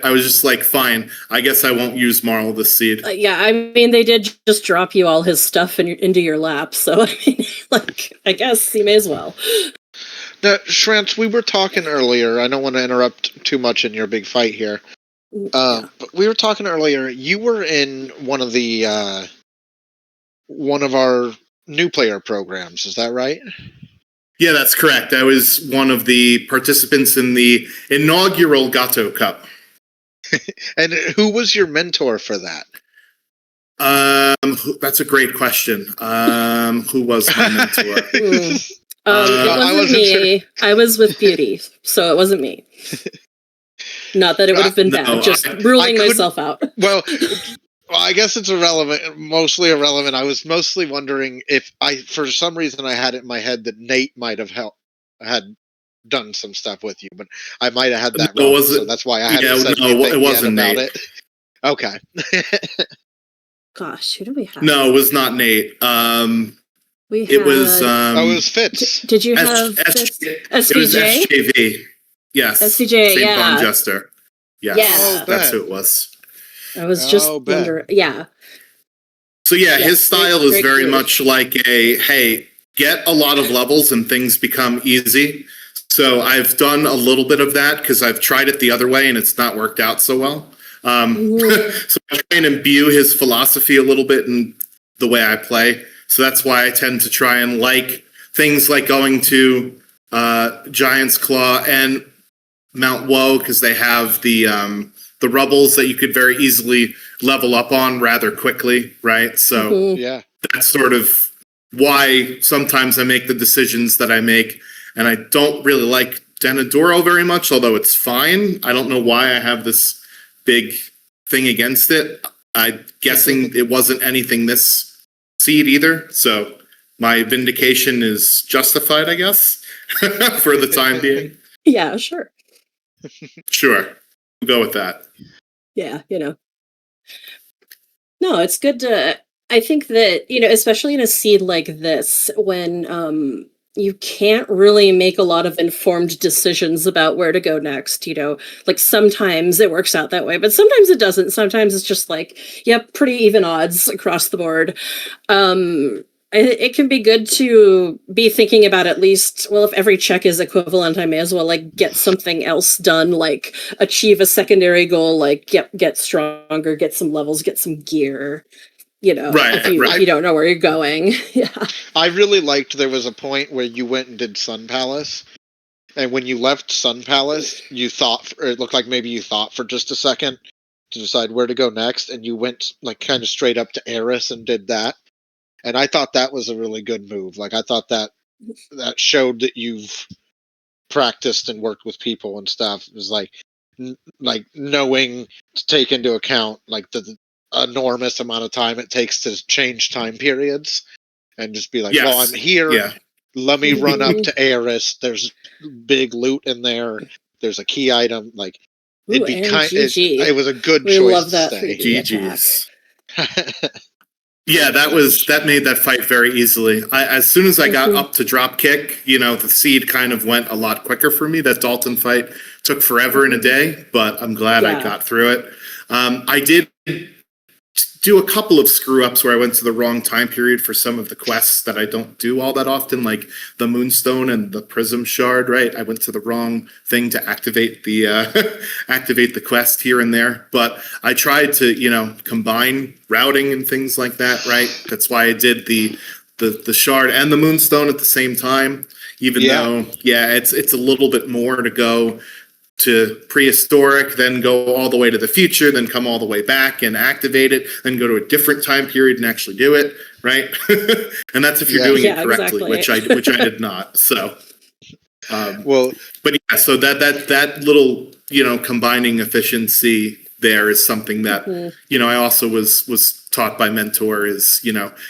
was just like, fine, I guess I won't use Marl this seed. I mean, they did just drop you all his stuff into your lap, so I mean, I guess you may as well. Now, TheShwantz, we were talking earlier. I don't want to interrupt too much in your big fight here. But we were talking earlier. You were in one of our new player programs. Is that right? Yeah, that's correct. I was one of the participants in the inaugural Gato Cup. And who was your mentor for that? That's a great question. Who was my mentor? It wasn't me. I was with Beauty, so it wasn't me. Not that it would have been bad, just ruling myself out. Well, I guess it's mostly irrelevant. I was mostly wondering if for some reason, I had it in my head that Nate might have had done some stuff with you, but I might have had that wrong. So that's why I hadn't said anything it wasn't about Nate. it. Okay. Gosh, who do we have? No, it was not Nate. It was Fitz. Did you have SVJ? It was SJV. Yes. SVJ, St. yeah. Paul Jester. Yes. Yeah. That's who it was. I was just wondering. Yeah. So his style is very much like hey, get a lot of levels and things become easy. So I've done a little bit of that because I've tried it the other way and it's not worked out so well. So I try and imbue his philosophy a little bit in the way I play. So that's why I tend to try and like things like going to Giant's Claw and Mount Woe because they have the rubbles that you could very easily level up on rather quickly, right? So that's sort of why sometimes I make the decisions that I make. And I don't really like Denadoro very much, although it's fine. I don't know why I have this big thing against it. I'm guessing it wasn't anything this seed either. So my vindication is justified, I guess, for the time being. Yeah, sure. Sure. We'll go with that. Yeah, No, it's good to, I think that, especially in a seed like this, when you can't really make a lot of informed decisions about where to go next, like sometimes it works out that way, but sometimes it doesn't. Sometimes it's just like, pretty even odds across the board. It can be good to be thinking about at least, well, if every check is equivalent, I may as well get something else done, like achieve a secondary goal, like get stronger, get some levels, get some gear. If you don't know where you're going. Yeah. I really liked there was a point where you went and did Sun Palace. And when you left Sun Palace, it looked like maybe you thought for just a second to decide where to go next. And you went kind of straight up to Eris and did that. And I thought that was a really good move. I thought that showed that you've practiced and worked with people and stuff. It was knowing to take into account the enormous amount of time it takes to change time periods and just be well, I'm here. Let me run up to Eris. There's big loot in there. There's a key item. It'd be it was a good choice. We love that. GG's. Yeah, that made that fight very easily. As soon as I got up to drop kick, the seed kind of went a lot quicker for me. That Dalton fight took forever in a day, but I'm glad I got through it. I did do a couple of screw ups where I went to the wrong time period for some of the quests that I don't do all that often, like the Moonstone and the Prism Shard, right? I went to the wrong thing to activate the quest here and there, but I tried to, combine routing and things like that, right? That's why I did the Shard and the Moonstone at the same time, even though, it's a little bit more to go to prehistoric, then go all the way to the future, then come all the way back and activate it, then go to a different time period and actually do it, right? And that's if you're doing it correctly, exactly. which I did not. So, but so that little combining efficiency there is something that I also was taught by mentor is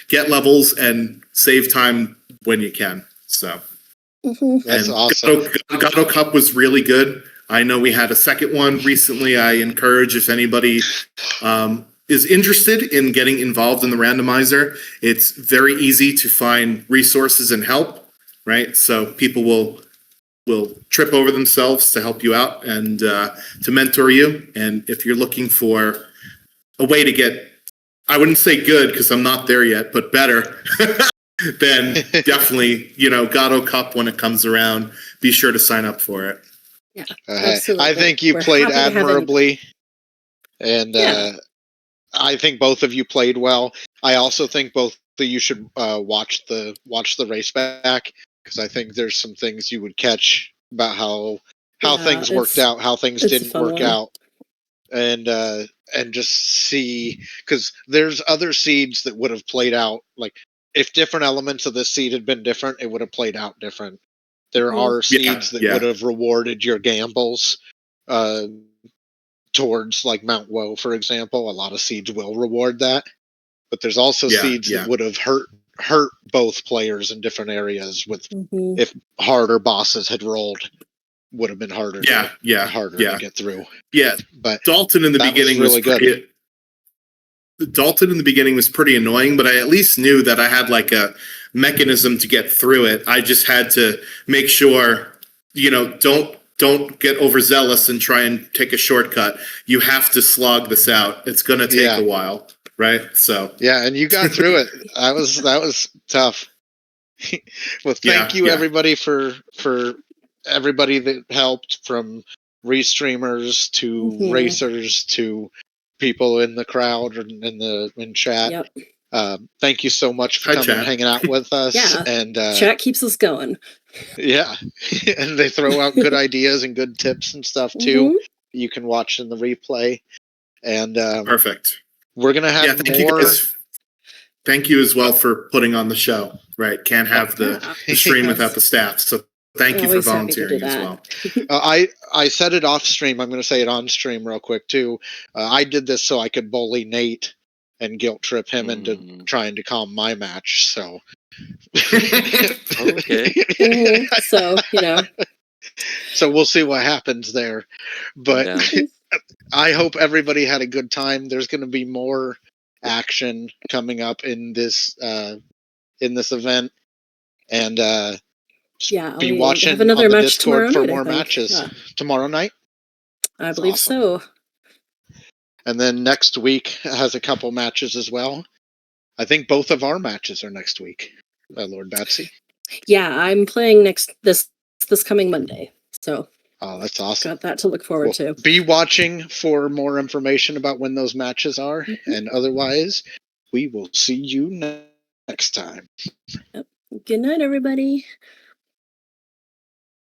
get levels and save time when you can. So that's awesome. Gato Cup was really good. I know we had a second one recently. I encourage if anybody is interested in getting involved in the randomizer, it's very easy to find resources and help, right? So people will trip over themselves to help you out and to mentor you. And if you're looking for a way to get, I wouldn't say good because I'm not there yet, but better, then definitely, Gato Cup when it comes around, be sure to sign up for it. Yeah, absolutely. I think you played admirably, and I think both of you played well. I also think both of you should watch the race back because I think there's some things you would catch about how things worked out, how things didn't work out, and just see because there's other seeds that would have played out if different elements of this seed had been different, it would have played out different. There are seeds that would have rewarded your gambles towards like Mount Woe, for example. A lot of seeds will reward that, but there's also seeds that would have hurt both players in different areas. With if harder bosses had rolled, would have been harder. To get through. Yeah, but Dalton in the beginning was good. Dalton in the beginning was pretty annoying, but I at least knew that I had like a mechanism to get through it. I just had to make sure, don't get overzealous and try and take a shortcut. You have to slog this out. It's going to take a while, right? So yeah, and you got through it. That was tough. Well, thank you everybody for everybody that helped, from Restreamers to racers to people in the crowd and in chat. Yep. Thank you so much for coming and hanging out with us. Yeah. And chat keeps us going. Yeah. And they throw out good ideas and good tips and stuff too. You can watch in the replay. And perfect. We're gonna have more. Thank you as well for putting on the show. Right. Can't have the stream without the staff. So thank you for volunteering as well. I said it off stream. I'm going to say it on stream real quick too. I did this so I could bully Nate and guilt trip him into trying to calm my match. So okay. So So we'll see what happens there. But I hope everybody had a good time. There's going to be more action coming up in this event, and be watching have another on the match Discord for night, more matches tomorrow night. I believe so. And then next week has a couple matches as well. I think both of our matches are next week, Lord Batsy. Yeah, I'm playing this coming Monday. So that's awesome. Got that to look forward to. Be watching for more information about when those matches are, and otherwise, we will see you next time. Yep. Good night, everybody.